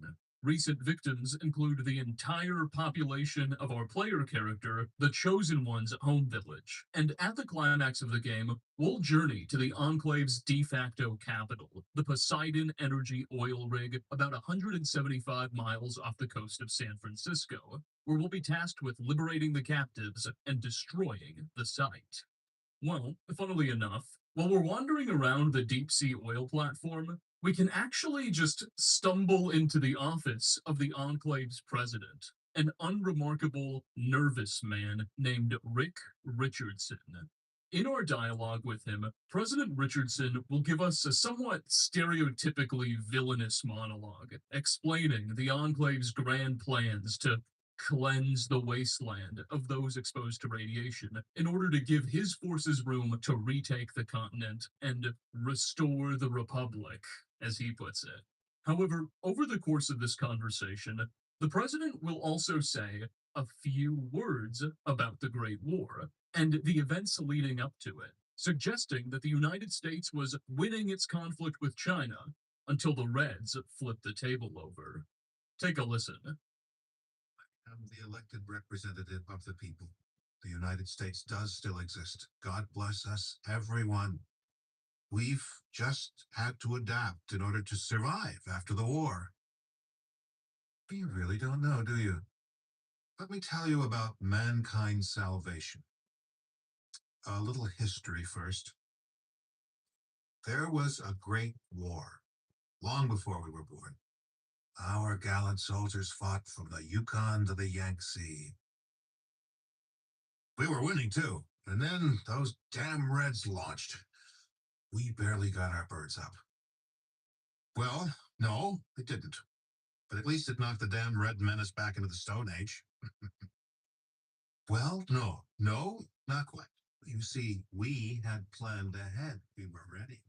Recent victims include the entire population of our player character, the Chosen One's home village. And at the climax of the game, we'll journey to the Enclave's de facto capital, the Poseidon Energy oil rig, about 175 miles off the coast of San Francisco, where we'll be tasked with liberating the captives and destroying the site. Well, funnily enough, while we're wandering around the deep sea oil platform, we can actually just stumble into the office of the Enclave's president, an unremarkable, nervous man named Rick Richardson. In our dialogue with him, President Richardson will give us a somewhat stereotypically villainous monologue, explaining the Enclave's grand plans to cleanse the wasteland of those exposed to radiation in order to give his forces room to retake the continent and restore the Republic, as he puts it. However, over the course of this conversation, the president will also say a few words about the Great War and the events leading up to it, suggesting that the United States was winning its conflict with China until the Reds flipped the table over. Take a listen. I'm the elected representative of the people. The United States does still exist. God bless us, everyone. We've just had to adapt in order to survive after the war. You really don't know, do you? Let me tell you about mankind's salvation. A little history first. There was a great war, long before we were born. Our gallant soldiers fought from the Yukon to the Yangtze. We were winning too, and then those damn Reds launched. We barely got our birds up. Well, no, it didn't. But at least it knocked the damn Red Menace back into the Stone Age. Well, no, not quite. You see, we had planned ahead. We were ready.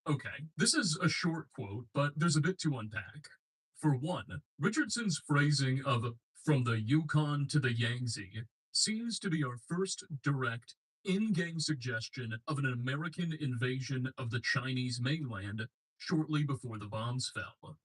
Okay, this is a short quote, but there's a bit to unpack. For one, Richardson's phrasing of from the Yukon to the Yangtze seems to be our first direct in-game suggestion of an American invasion of the Chinese mainland shortly before the bombs fell.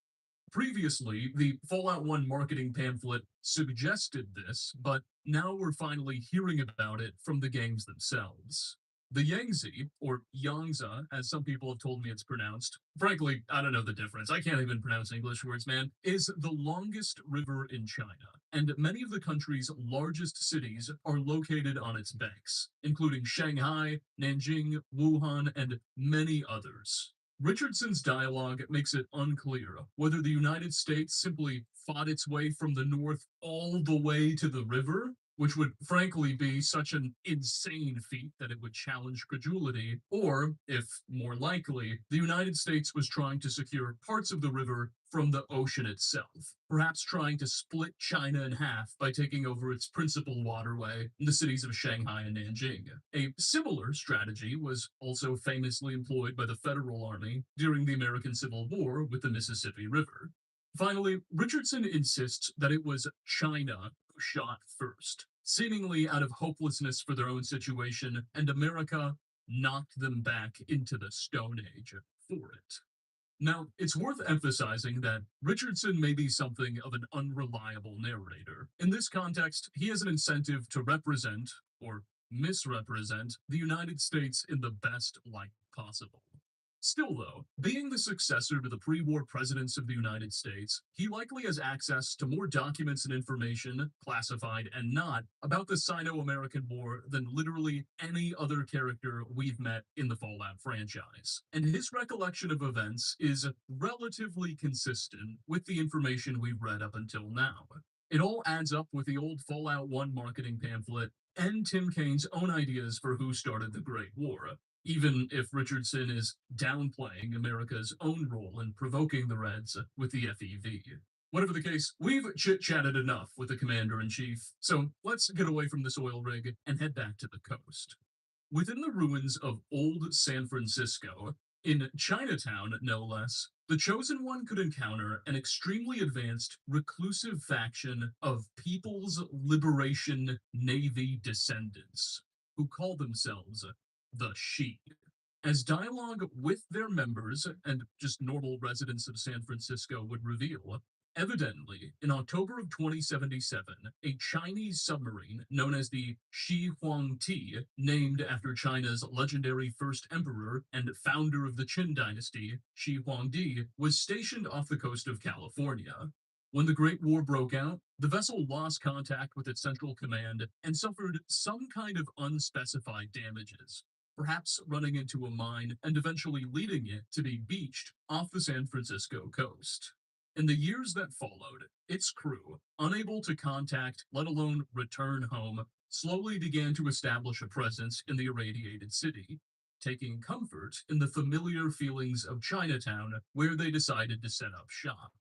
Previously, the Fallout 1 marketing pamphlet suggested this, but now we're finally hearing about it from the games themselves. The Yangtze, or Yangtze, as some people have told me it's pronounced, frankly, I don't know the difference, I can't even pronounce English words, man, is the longest river in China, and many of the country's largest cities are located on its banks, including Shanghai, Nanjing, Wuhan, and many others. Richardson's dialogue makes it unclear whether the United States simply fought its way from the north all the way to the river, which would frankly be such an insane feat that it would challenge credulity, or, if more likely, the United States was trying to secure parts of the river from the ocean itself, perhaps trying to split China in half by taking over its principal waterway in the cities of Shanghai and Nanjing. A similar strategy was also famously employed by the Federal Army during the American Civil War with the Mississippi River. Finally, Richardson insists that it was China who shot first, seemingly out of hopelessness for their own situation, and America knocked them back into the Stone Age for it. Now, it's worth emphasizing that Richardson may be something of an unreliable narrator. In this context, he has an incentive to represent, or misrepresent, the United States in the best light possible. Still, though, being the successor to the pre-war presidents of the United States, he likely has access to more documents and information, classified and not, about the Sino-American War than literally any other character we've met in the Fallout franchise. And his recollection of events is relatively consistent with the information we've read up until now. It all adds up with the old Fallout 1 marketing pamphlet and Tim Kane's own ideas for who started the Great War, even if Richardson is downplaying America's own role in provoking the Reds with the FEV. Whatever the case, we've chit-chatted enough with the Commander-in-Chief, so let's get away from this oil rig and head back to the coast. Within the ruins of old San Francisco, In Chinatown, no less, the Chosen One could encounter an extremely advanced, reclusive faction of People's Liberation Navy descendants, who call themselves the She. As dialogue with their members and just normal residents of San Francisco would reveal, evidently, in October of 2077, a Chinese submarine known as the Shi Huangti, named after China's legendary first emperor and founder of the Qin dynasty, Shi Huangdi, was stationed off the coast of California. When the Great War broke out, the vessel lost contact with its central command and suffered some kind of unspecified damages, perhaps running into a mine and eventually leading it to be beached off the San Francisco coast. In the years that followed, its crew, unable to contact, let alone return home, slowly began to establish a presence in the irradiated city, taking comfort in the familiar feelings of Chinatown, where they decided to set up shop.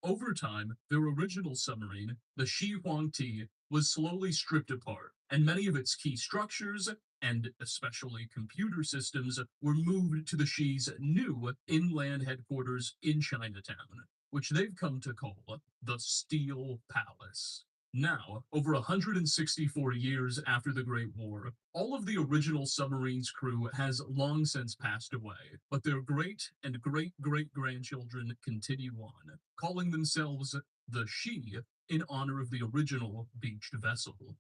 Over time, their original submarine, the Shi Huangti, was slowly stripped apart, and many of its key structures, and especially computer systems, were moved to the Shi's new inland headquarters in Chinatown, which they've come to call the Steel Palace. Now, over 164 years after the Great War, all of the original submarine's crew has long since passed away, but their great and great-great-grandchildren continue on, calling themselves the Shi in honor of the original beached vessel.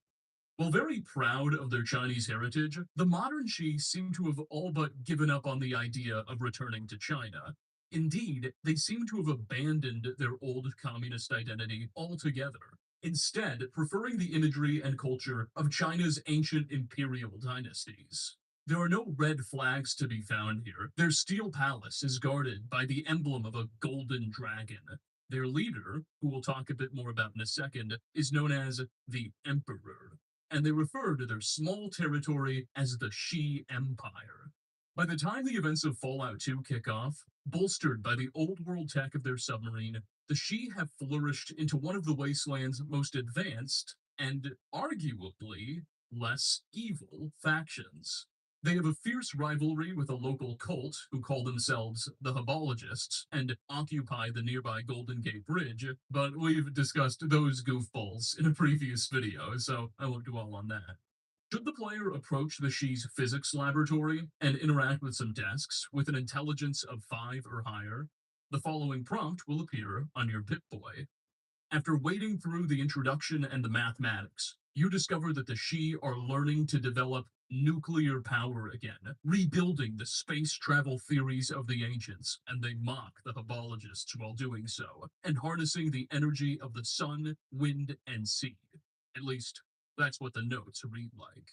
While very proud of their Chinese heritage, the modern Shi seem to have all but given up on the idea of returning to China. Indeed, they seem to have abandoned their old communist identity altogether, instead preferring the imagery and culture of China's ancient imperial dynasties. There are no red flags to be found here. Their steel palace is guarded by the emblem of a golden dragon. Their leader, who we'll talk a bit more about in a second, is known as the Emperor, and they refer to their small territory as the Shi Empire. By the time the events of Fallout 2 kick off, bolstered by the old world tech of their submarine, the Shi have flourished into one of the wasteland's most advanced and arguably less evil factions. They have a fierce rivalry with a local cult who call themselves the Habologists and occupy the nearby Golden Gate Bridge, but we've discussed those goofballs in a previous video, so I won't dwell on that. Should the player approach the Shi's physics laboratory and interact with some desks with an intelligence of 5 or higher, the following prompt will appear on your Pip-Boy. After wading through the introduction and the mathematics, you discover that the Shi are learning to develop nuclear power again, rebuilding the space travel theories of the ancients, and they mock the Habologists while doing so, and harnessing the energy of the sun, wind, and sea. At least, that's what the notes read like.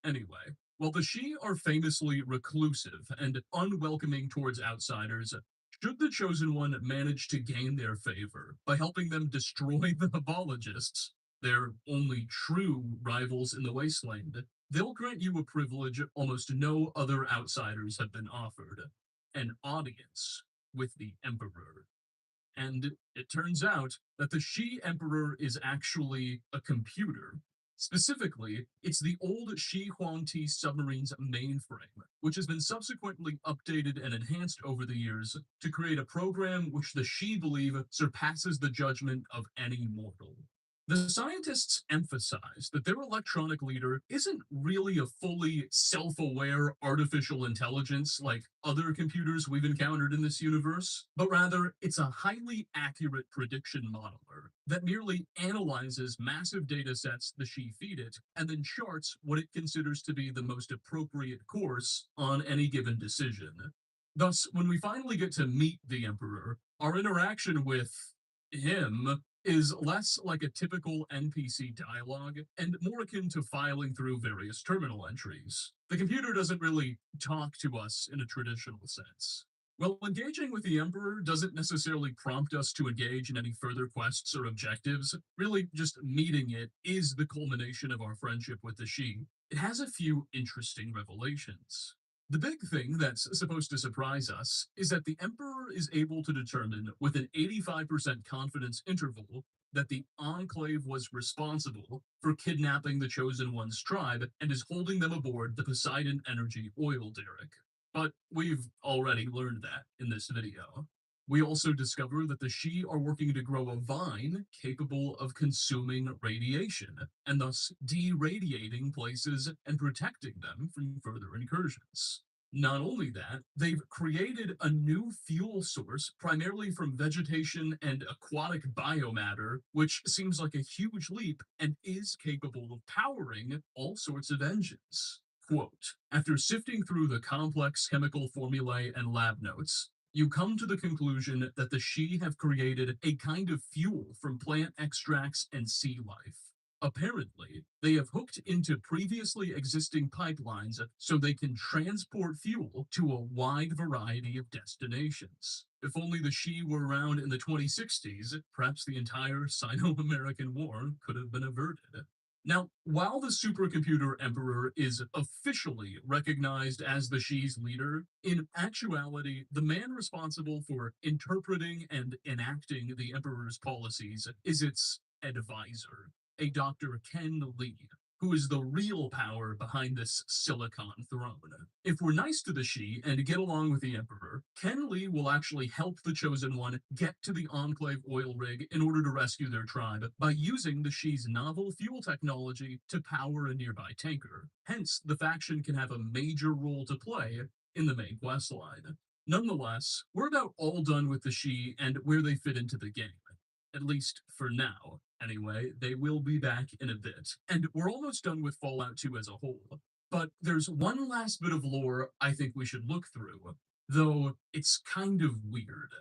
Anyway, while the Shi are famously reclusive and unwelcoming towards outsiders, should the Chosen One manage to gain their favor by helping them destroy the Habologists, their only true rivals in the wasteland, they'll grant you a privilege almost no other outsiders have been offered: an audience with the Emperor. And it turns out that the Shi Emperor is actually a computer. Specifically, it's the old Shi Huangti submarine's mainframe, which has been subsequently updated and enhanced over the years to create a program which the Shi believe surpasses the judgment of any mortal. The scientists emphasize that their electronic leader isn't really a fully self-aware artificial intelligence like other computers we've encountered in this universe, but rather it's a highly accurate prediction modeler that merely analyzes massive data sets the Shi feed it and then charts what it considers to be the most appropriate course on any given decision. Thus, when we finally get to meet the Emperor, our interaction with him is less like a typical NPC dialogue and more akin to filing through various terminal entries. The computer doesn't really talk to us in a traditional sense. While engaging with the Emperor doesn't necessarily prompt us to engage in any further quests or objectives, really just meeting it is the culmination of our friendship with the Shi. It has a few interesting revelations. The big thing that's supposed to surprise us is that the Emperor is able to determine with an 85% confidence interval that the Enclave was responsible for kidnapping the Chosen One's tribe and is holding them aboard the Poseidon Energy oil derrick. But we've already learned that in this video. We also discover that the Shi are working to grow a vine capable of consuming radiation, and thus deradiating places and protecting them from further incursions. Not only that, they've created a new fuel source primarily from vegetation and aquatic biomatter, which seems like a huge leap and is capable of powering all sorts of engines. Quote, after sifting through the complex chemical formulae and lab notes, you come to the conclusion that the Shi have created a kind of fuel from plant extracts and sea life. Apparently, they have hooked into previously existing pipelines so they can transport fuel to a wide variety of destinations. If only the Shi were around in the 2060s, perhaps the entire Sino-American War could have been averted. Now, while the supercomputer emperor is officially recognized as the Shi's leader, in actuality, the man responsible for interpreting and enacting the emperor's policies is its advisor, a Dr. Ken Lee, who is the real power behind this silicon throne. If we're nice to the Shi and get along with the Emperor, Ken Lee will actually help the Chosen One get to the Enclave oil rig in order to rescue their tribe by using the Shi's novel fuel technology to power a nearby tanker. Hence, the faction can have a major role to play in the main questline. Nonetheless, we're about all done with the Shi and where they fit into the game. At least for now. Anyway, they will be back in a bit. And we're almost done with Fallout 2 as a whole. But there's one last bit of lore I think we should look through, though it's kind of weird.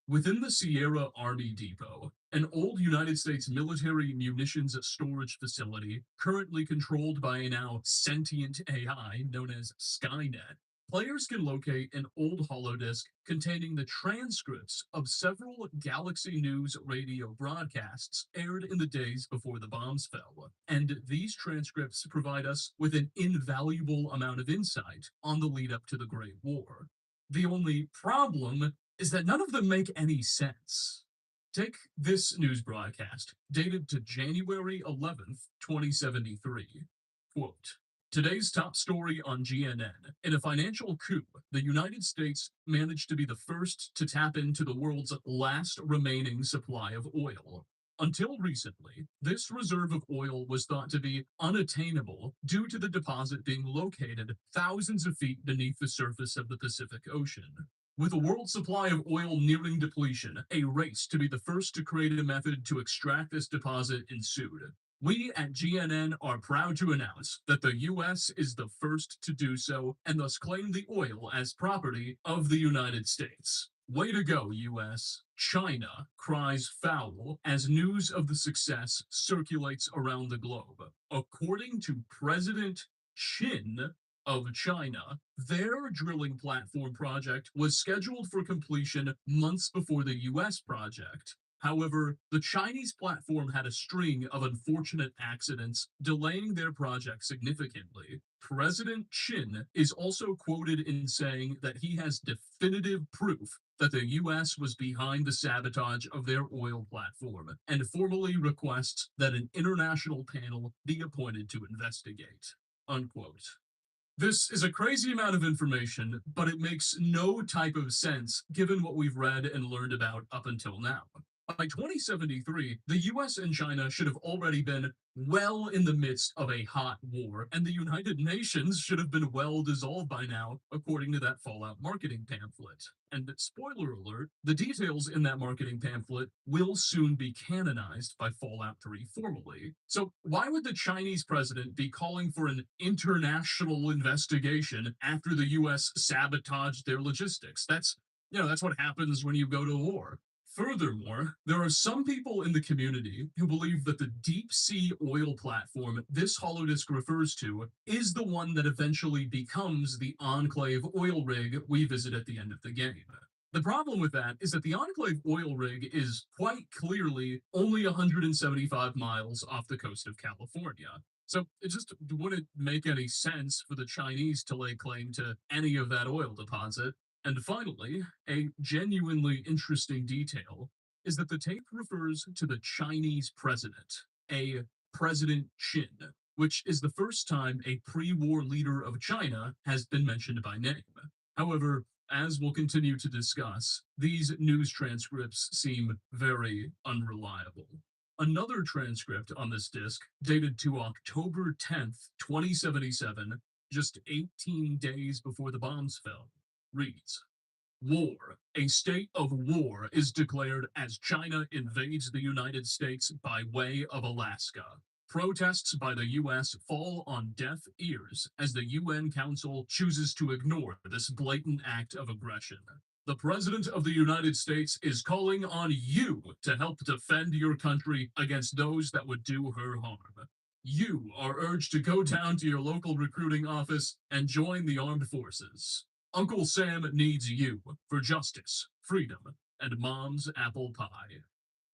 Within the Sierra Army Depot, an old United States military munitions storage facility currently controlled by a now sentient AI known as Skynet, players can locate an old holodisk containing the transcripts of several Galaxy News radio broadcasts aired in the days before the bombs fell, and these transcripts provide us with an invaluable amount of insight on the lead up to the Great War. The only problem is that none of them make any sense. Take this news broadcast, dated to January 11th, 2073. Quote, today's top story on GNN. In a financial coup, the United States managed to be the first to tap into the world's last remaining supply of oil. Until recently, this reserve of oil was thought to be unattainable due to the deposit being located thousands of feet beneath the surface of the Pacific Ocean. With a world supply of oil nearing depletion, a race to be the first to create a method to extract this deposit ensued. We at GNN are proud to announce that the U.S. is the first to do so and thus claim the oil as property of the United States. Way to go, U.S. China cries foul as news of the success circulates around the globe. According to President Qin of China, their drilling platform project was scheduled for completion months before the U.S. project. However, the Chinese platform had a string of unfortunate accidents, delaying their project significantly. President Qin is also quoted in saying that he has definitive proof that the U.S. was behind the sabotage of their oil platform, and formally requests that an international panel be appointed to investigate. Unquote. This is a crazy amount of information, but it makes no type of sense given what we've read and learned about up until now. By 2073, the US and China should have already been well in the midst of a hot war, and the United Nations should have been well dissolved by now, according to that Fallout marketing pamphlet. And spoiler alert, the details in that marketing pamphlet will soon be canonized by Fallout 3 formally. So why would the Chinese president be calling for an international investigation after the US sabotaged their logistics? That's what happens when you go to war. Furthermore, there are some people in the community who believe that the deep sea oil platform this holodisk refers to is the one that eventually becomes the Enclave oil rig we visit at the end of the game. The problem with that is that the Enclave oil rig is quite clearly only 175 miles off the coast of California. So it just wouldn't make any sense for the Chinese to lay claim to any of that oil deposit. And finally, a genuinely interesting detail is that the tape refers to the Chinese president, a President Qin, which is the first time a pre-war leader of China has been mentioned by name. However, as we'll continue to discuss, these news transcripts seem very unreliable. Another transcript on this disc, dated to October 10th, 2077, just 18 days before the bombs fell, reads, "War. A state of war is declared as China invades the United States by way of Alaska. Protests by the U.S. fall on deaf ears as the UN Council chooses to ignore this blatant act of aggression. The President of the United States is calling on you to help defend your country against those that would do her harm. You are urged to go down to your local recruiting office and join the armed forces. Uncle Sam needs you for justice, freedom, and Mom's apple pie."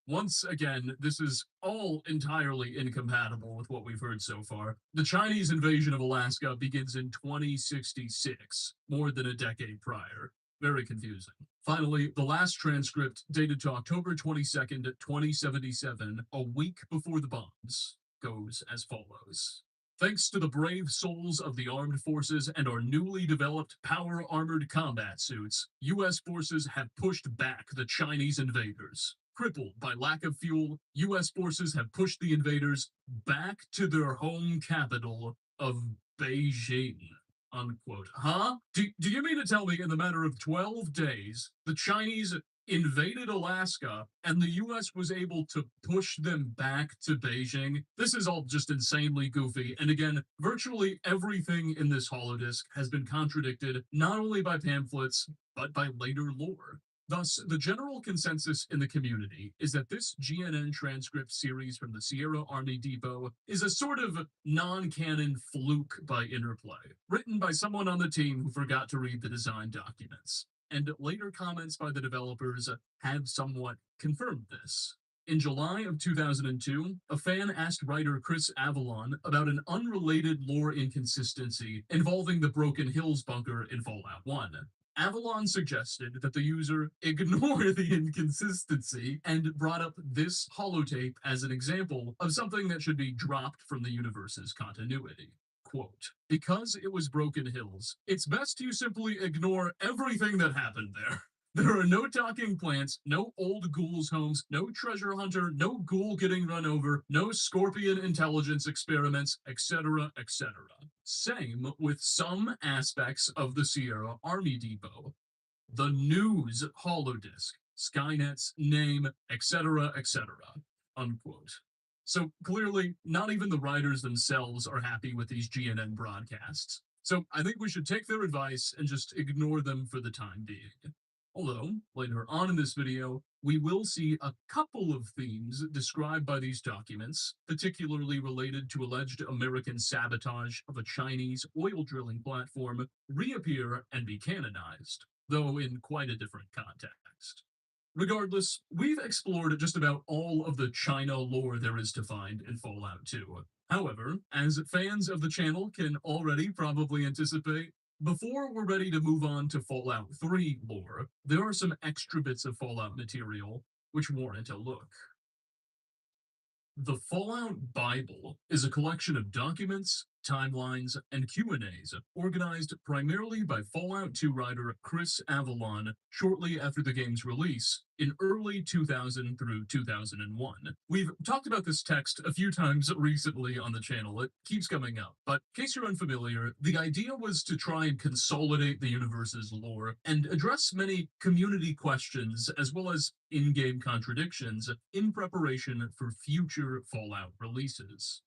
Once again, this is all entirely incompatible with what we've heard so far. The Chinese invasion of Alaska begins in 2066, more than a decade prior. Very confusing. Finally, the last transcript, dated to October 22nd, 2077, a week before the bombs, goes as follows. "Thanks to the brave souls of the armed forces and our newly developed power-armored combat suits, U.S. forces have pushed back the Chinese invaders. Crippled by lack of fuel, U.S. forces have pushed the invaders back to their home capital of Beijing." Unquote. Huh? Do you mean to tell me in the matter of 12 days, the Chinese invaded Alaska and the US was able to push them back to Beijing? This is all just insanely goofy. And again, virtually everything in this holodisc has been contradicted not only by pamphlets, but by later lore. Thus, the general consensus in the community is that this GNN transcript series from the Sierra Army Depot is a sort of non-canon fluke by Interplay, written by someone on the team who forgot to read the design documents. And later comments by the developers have somewhat confirmed this. In July of 2002, a fan asked writer Chris Avalon about an unrelated lore inconsistency involving the Broken Hills bunker in Fallout 1. Avalon suggested that the user ignore the inconsistency and brought up this holotape as an example of something that should be dropped from the universe's continuity. Quote, "Because it was Broken Hills, it's best you simply ignore everything that happened there. There are no talking plants, no old ghouls' homes, no treasure hunter, no ghoul getting run over, no scorpion intelligence experiments, etc., etc. Same with some aspects of the Sierra Army Depot. The news holodisc, Skynet's name, etc., etc." Unquote. So clearly, not even the writers themselves are happy with these GNN broadcasts. So I think we should take their advice and just ignore them for the time being. Although, later on in this video, we will see a couple of themes described by these documents, particularly related to alleged American sabotage of a Chinese oil drilling platform, reappear and be canonized, though in quite a different context. Regardless, we've explored just about all of the China lore there is to find in Fallout 2. However, as fans of the channel can already probably anticipate, before we're ready to move on to Fallout 3 lore, there are some extra bits of Fallout material which warrant a look. The Fallout Bible is a collection of documents, timelines, and Q&As organized primarily by Fallout 2 writer Chris Avalon shortly after the game's release in early 2000 through 2001. We've talked about this text a few times recently on the channel. It keeps coming up, but in case you're unfamiliar, the idea was to try and consolidate the universe's lore and address many community questions as well as in-game contradictions in preparation for future Fallout releases.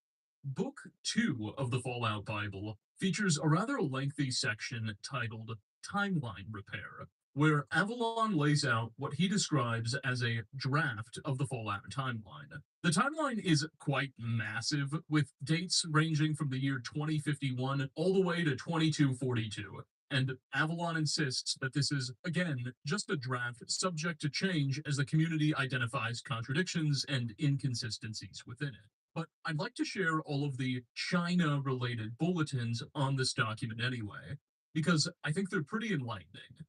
Book 2 of the Fallout Bible features a rather lengthy section titled Timeline Repair, where Avalon lays out what he describes as a draft of the Fallout timeline. The timeline is quite massive, with dates ranging from the year 2051 all the way to 2242. And Avalon insists that this is, again, just a draft subject to change as the community identifies contradictions and inconsistencies within it. But I'd like to share all of the China-related bulletins on this document anyway, because I think they're pretty enlightening.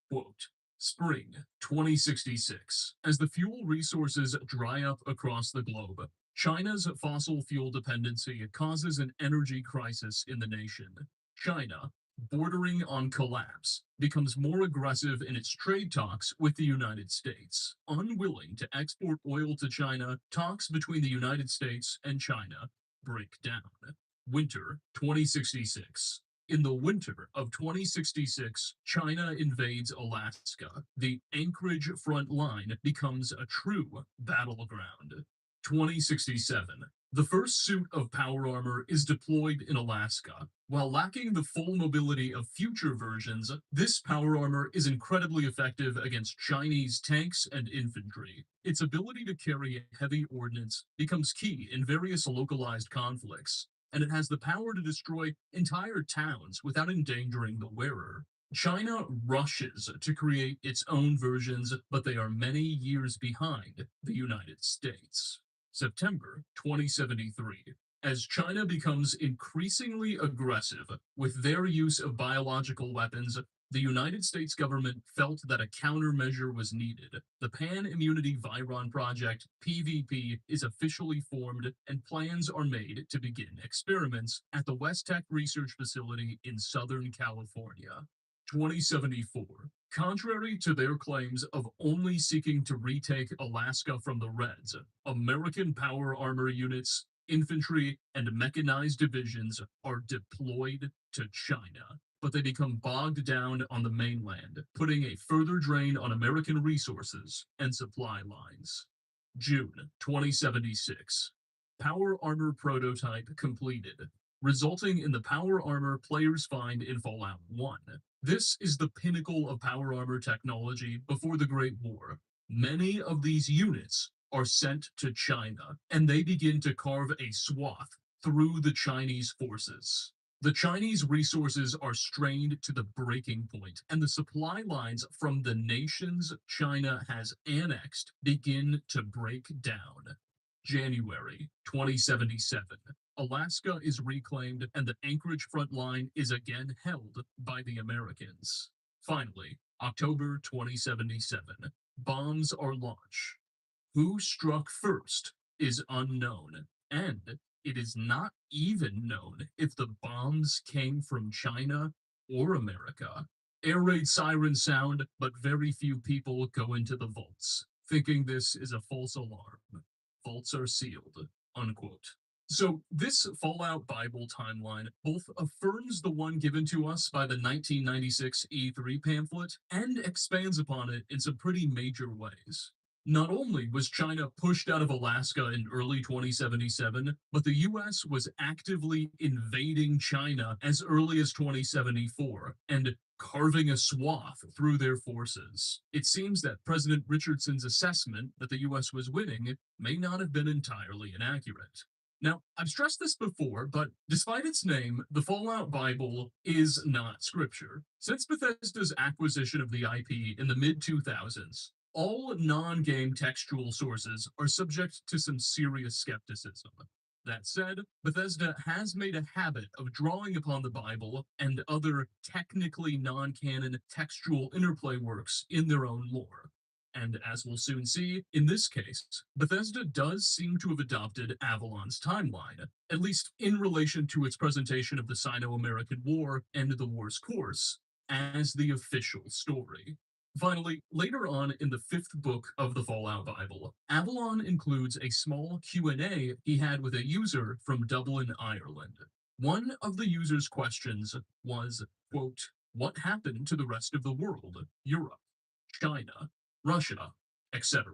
Quote, "Spring 2066. As the fuel resources dry up across the globe, China's fossil fuel dependency causes an energy crisis in the nation. China, bordering on collapse, becomes more aggressive in its trade talks with the United States. Unwilling to export oil to China, talks between the United States and China break down. Winter 2066. In the winter of 2066, China invades Alaska. The Anchorage front line becomes a true battleground. 2067. The first suit of power armor is deployed in Alaska. While lacking the full mobility of future versions, this power armor is incredibly effective against Chinese tanks and infantry. Its ability to carry heavy ordnance becomes key in various localized conflicts, and it has the power to destroy entire towns without endangering the wearer. China rushes to create its own versions, but they are many years behind the United States. September 2073. As China becomes increasingly aggressive with their use of biological weapons, the United States government felt that a countermeasure was needed. The Pan Immunity Viron Project, PVP, is officially formed and plans are made to begin experiments at the West Tech Research Facility in Southern California. 2074. Contrary to their claims of only seeking to retake Alaska from the Reds, American power armor units, infantry, and mechanized divisions are deployed to China, but they become bogged down on the mainland, putting a further drain on American resources and supply lines. June 2076. Power armor prototype completed, resulting in the power armor players find in Fallout 1. This is the pinnacle of power armor technology before the Great War. Many of these units are sent to China, and they begin to carve a swath through the Chinese forces. The Chinese resources are strained to the breaking point, and the supply lines from the nations China has annexed begin to break down. January 2077. Alaska is reclaimed and the Anchorage front line is again held by the Americans. Finally, October 2077. Bombs are launched. Who struck first is unknown, and it is not even known if the bombs came from China or America. Air raid sirens sound, but very few people go into the vaults, thinking this is a false alarm. Vaults are sealed, unquote. So this Fallout Bible timeline both affirms the one given to us by the 1996 E3 pamphlet and expands upon it in some pretty major ways. Not only was China pushed out of Alaska in early 2077, but the US was actively invading China as early as 2074 and carving a swath through their forces. It seems that President Richardson's assessment that the US was winning may not have been entirely inaccurate. Now, I've stressed this before, but despite its name, the Fallout Bible is not scripture. Since Bethesda's acquisition of the IP in the mid-2000s, all non-game textual sources are subject to some serious skepticism. That said, Bethesda has made a habit of drawing upon the Bible and other technically non-canon textual interplay works in their own lore. And as we'll soon see, in this case, Bethesda does seem to have adopted Avalon's timeline, at least in relation to its presentation of the Sino-American War and the war's course, as the official story. Finally, later on in the 5th book of the Fallout Bible, Avalon includes a small Q&A he had with a user from Dublin, Ireland. One of the user's questions was, quote, what happened to the rest of the world, Europe, China, Russia, etc.,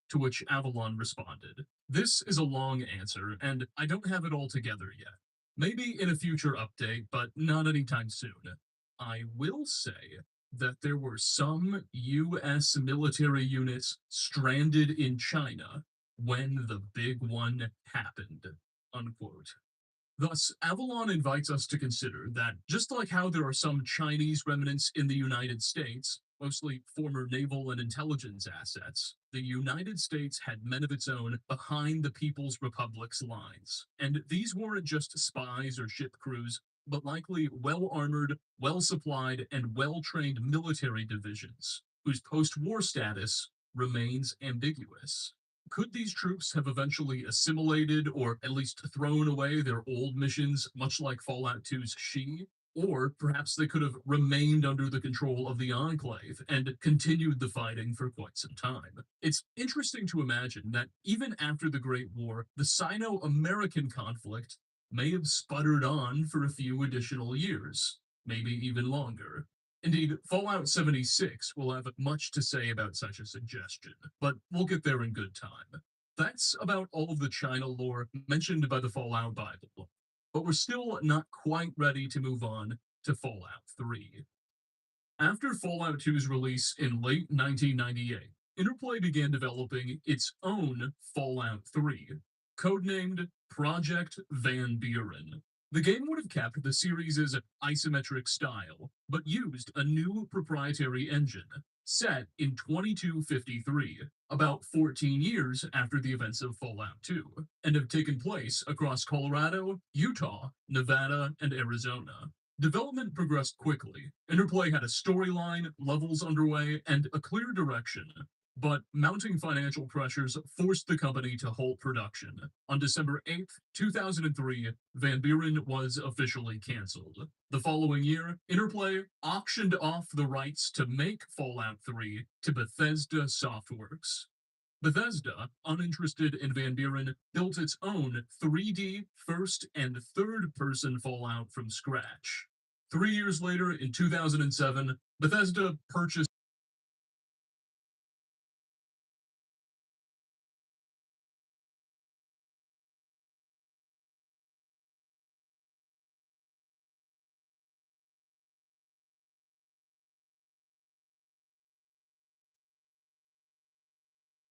to which Avalon responded. This is a long answer, and I don't have it all together yet. Maybe in a future update, but not anytime soon. I will say that there were some US military units stranded in China when the big one happened, unquote. Thus, Avalon invites us to consider that just like how there are some Chinese remnants in the United States, mostly former naval and intelligence assets, the United States had men of its own behind the People's Republic's lines. And these weren't just spies or ship crews, but likely well-armored, well-supplied, and well-trained military divisions, whose post-war status remains ambiguous. Could these troops have eventually assimilated or at least thrown away their old missions, much like Fallout 2's She? Or perhaps they could have remained under the control of the Enclave and continued the fighting for quite some time. It's interesting to imagine that even after the Great War, the Sino-American conflict may have sputtered on for a few additional years, maybe even longer. Indeed, Fallout 76 will have much to say about such a suggestion, but we'll get there in good time. That's about all of the China lore mentioned by the Fallout Bible, but we're still not quite ready to move on to Fallout 3. After Fallout 2's release in late 1998, Interplay began developing its own Fallout 3, codenamed Project Van Buren. The game would have kept the series' isometric style, but used a new proprietary engine, set in 2253, about 14 years after the events of Fallout 2, and have taken place across Colorado, Utah, Nevada, and Arizona. Development progressed quickly. Interplay had a storyline, levels underway, and a clear direction. But mounting financial pressures forced the company to halt production. On December 8, 2003, Van Buren was officially canceled. The following year, Interplay auctioned off the rights to make Fallout 3 to Bethesda Softworks. Bethesda, uninterested in Van Buren, built its own 3D first and third-person Fallout from scratch. 3 years later, in 2007, Bethesda purchased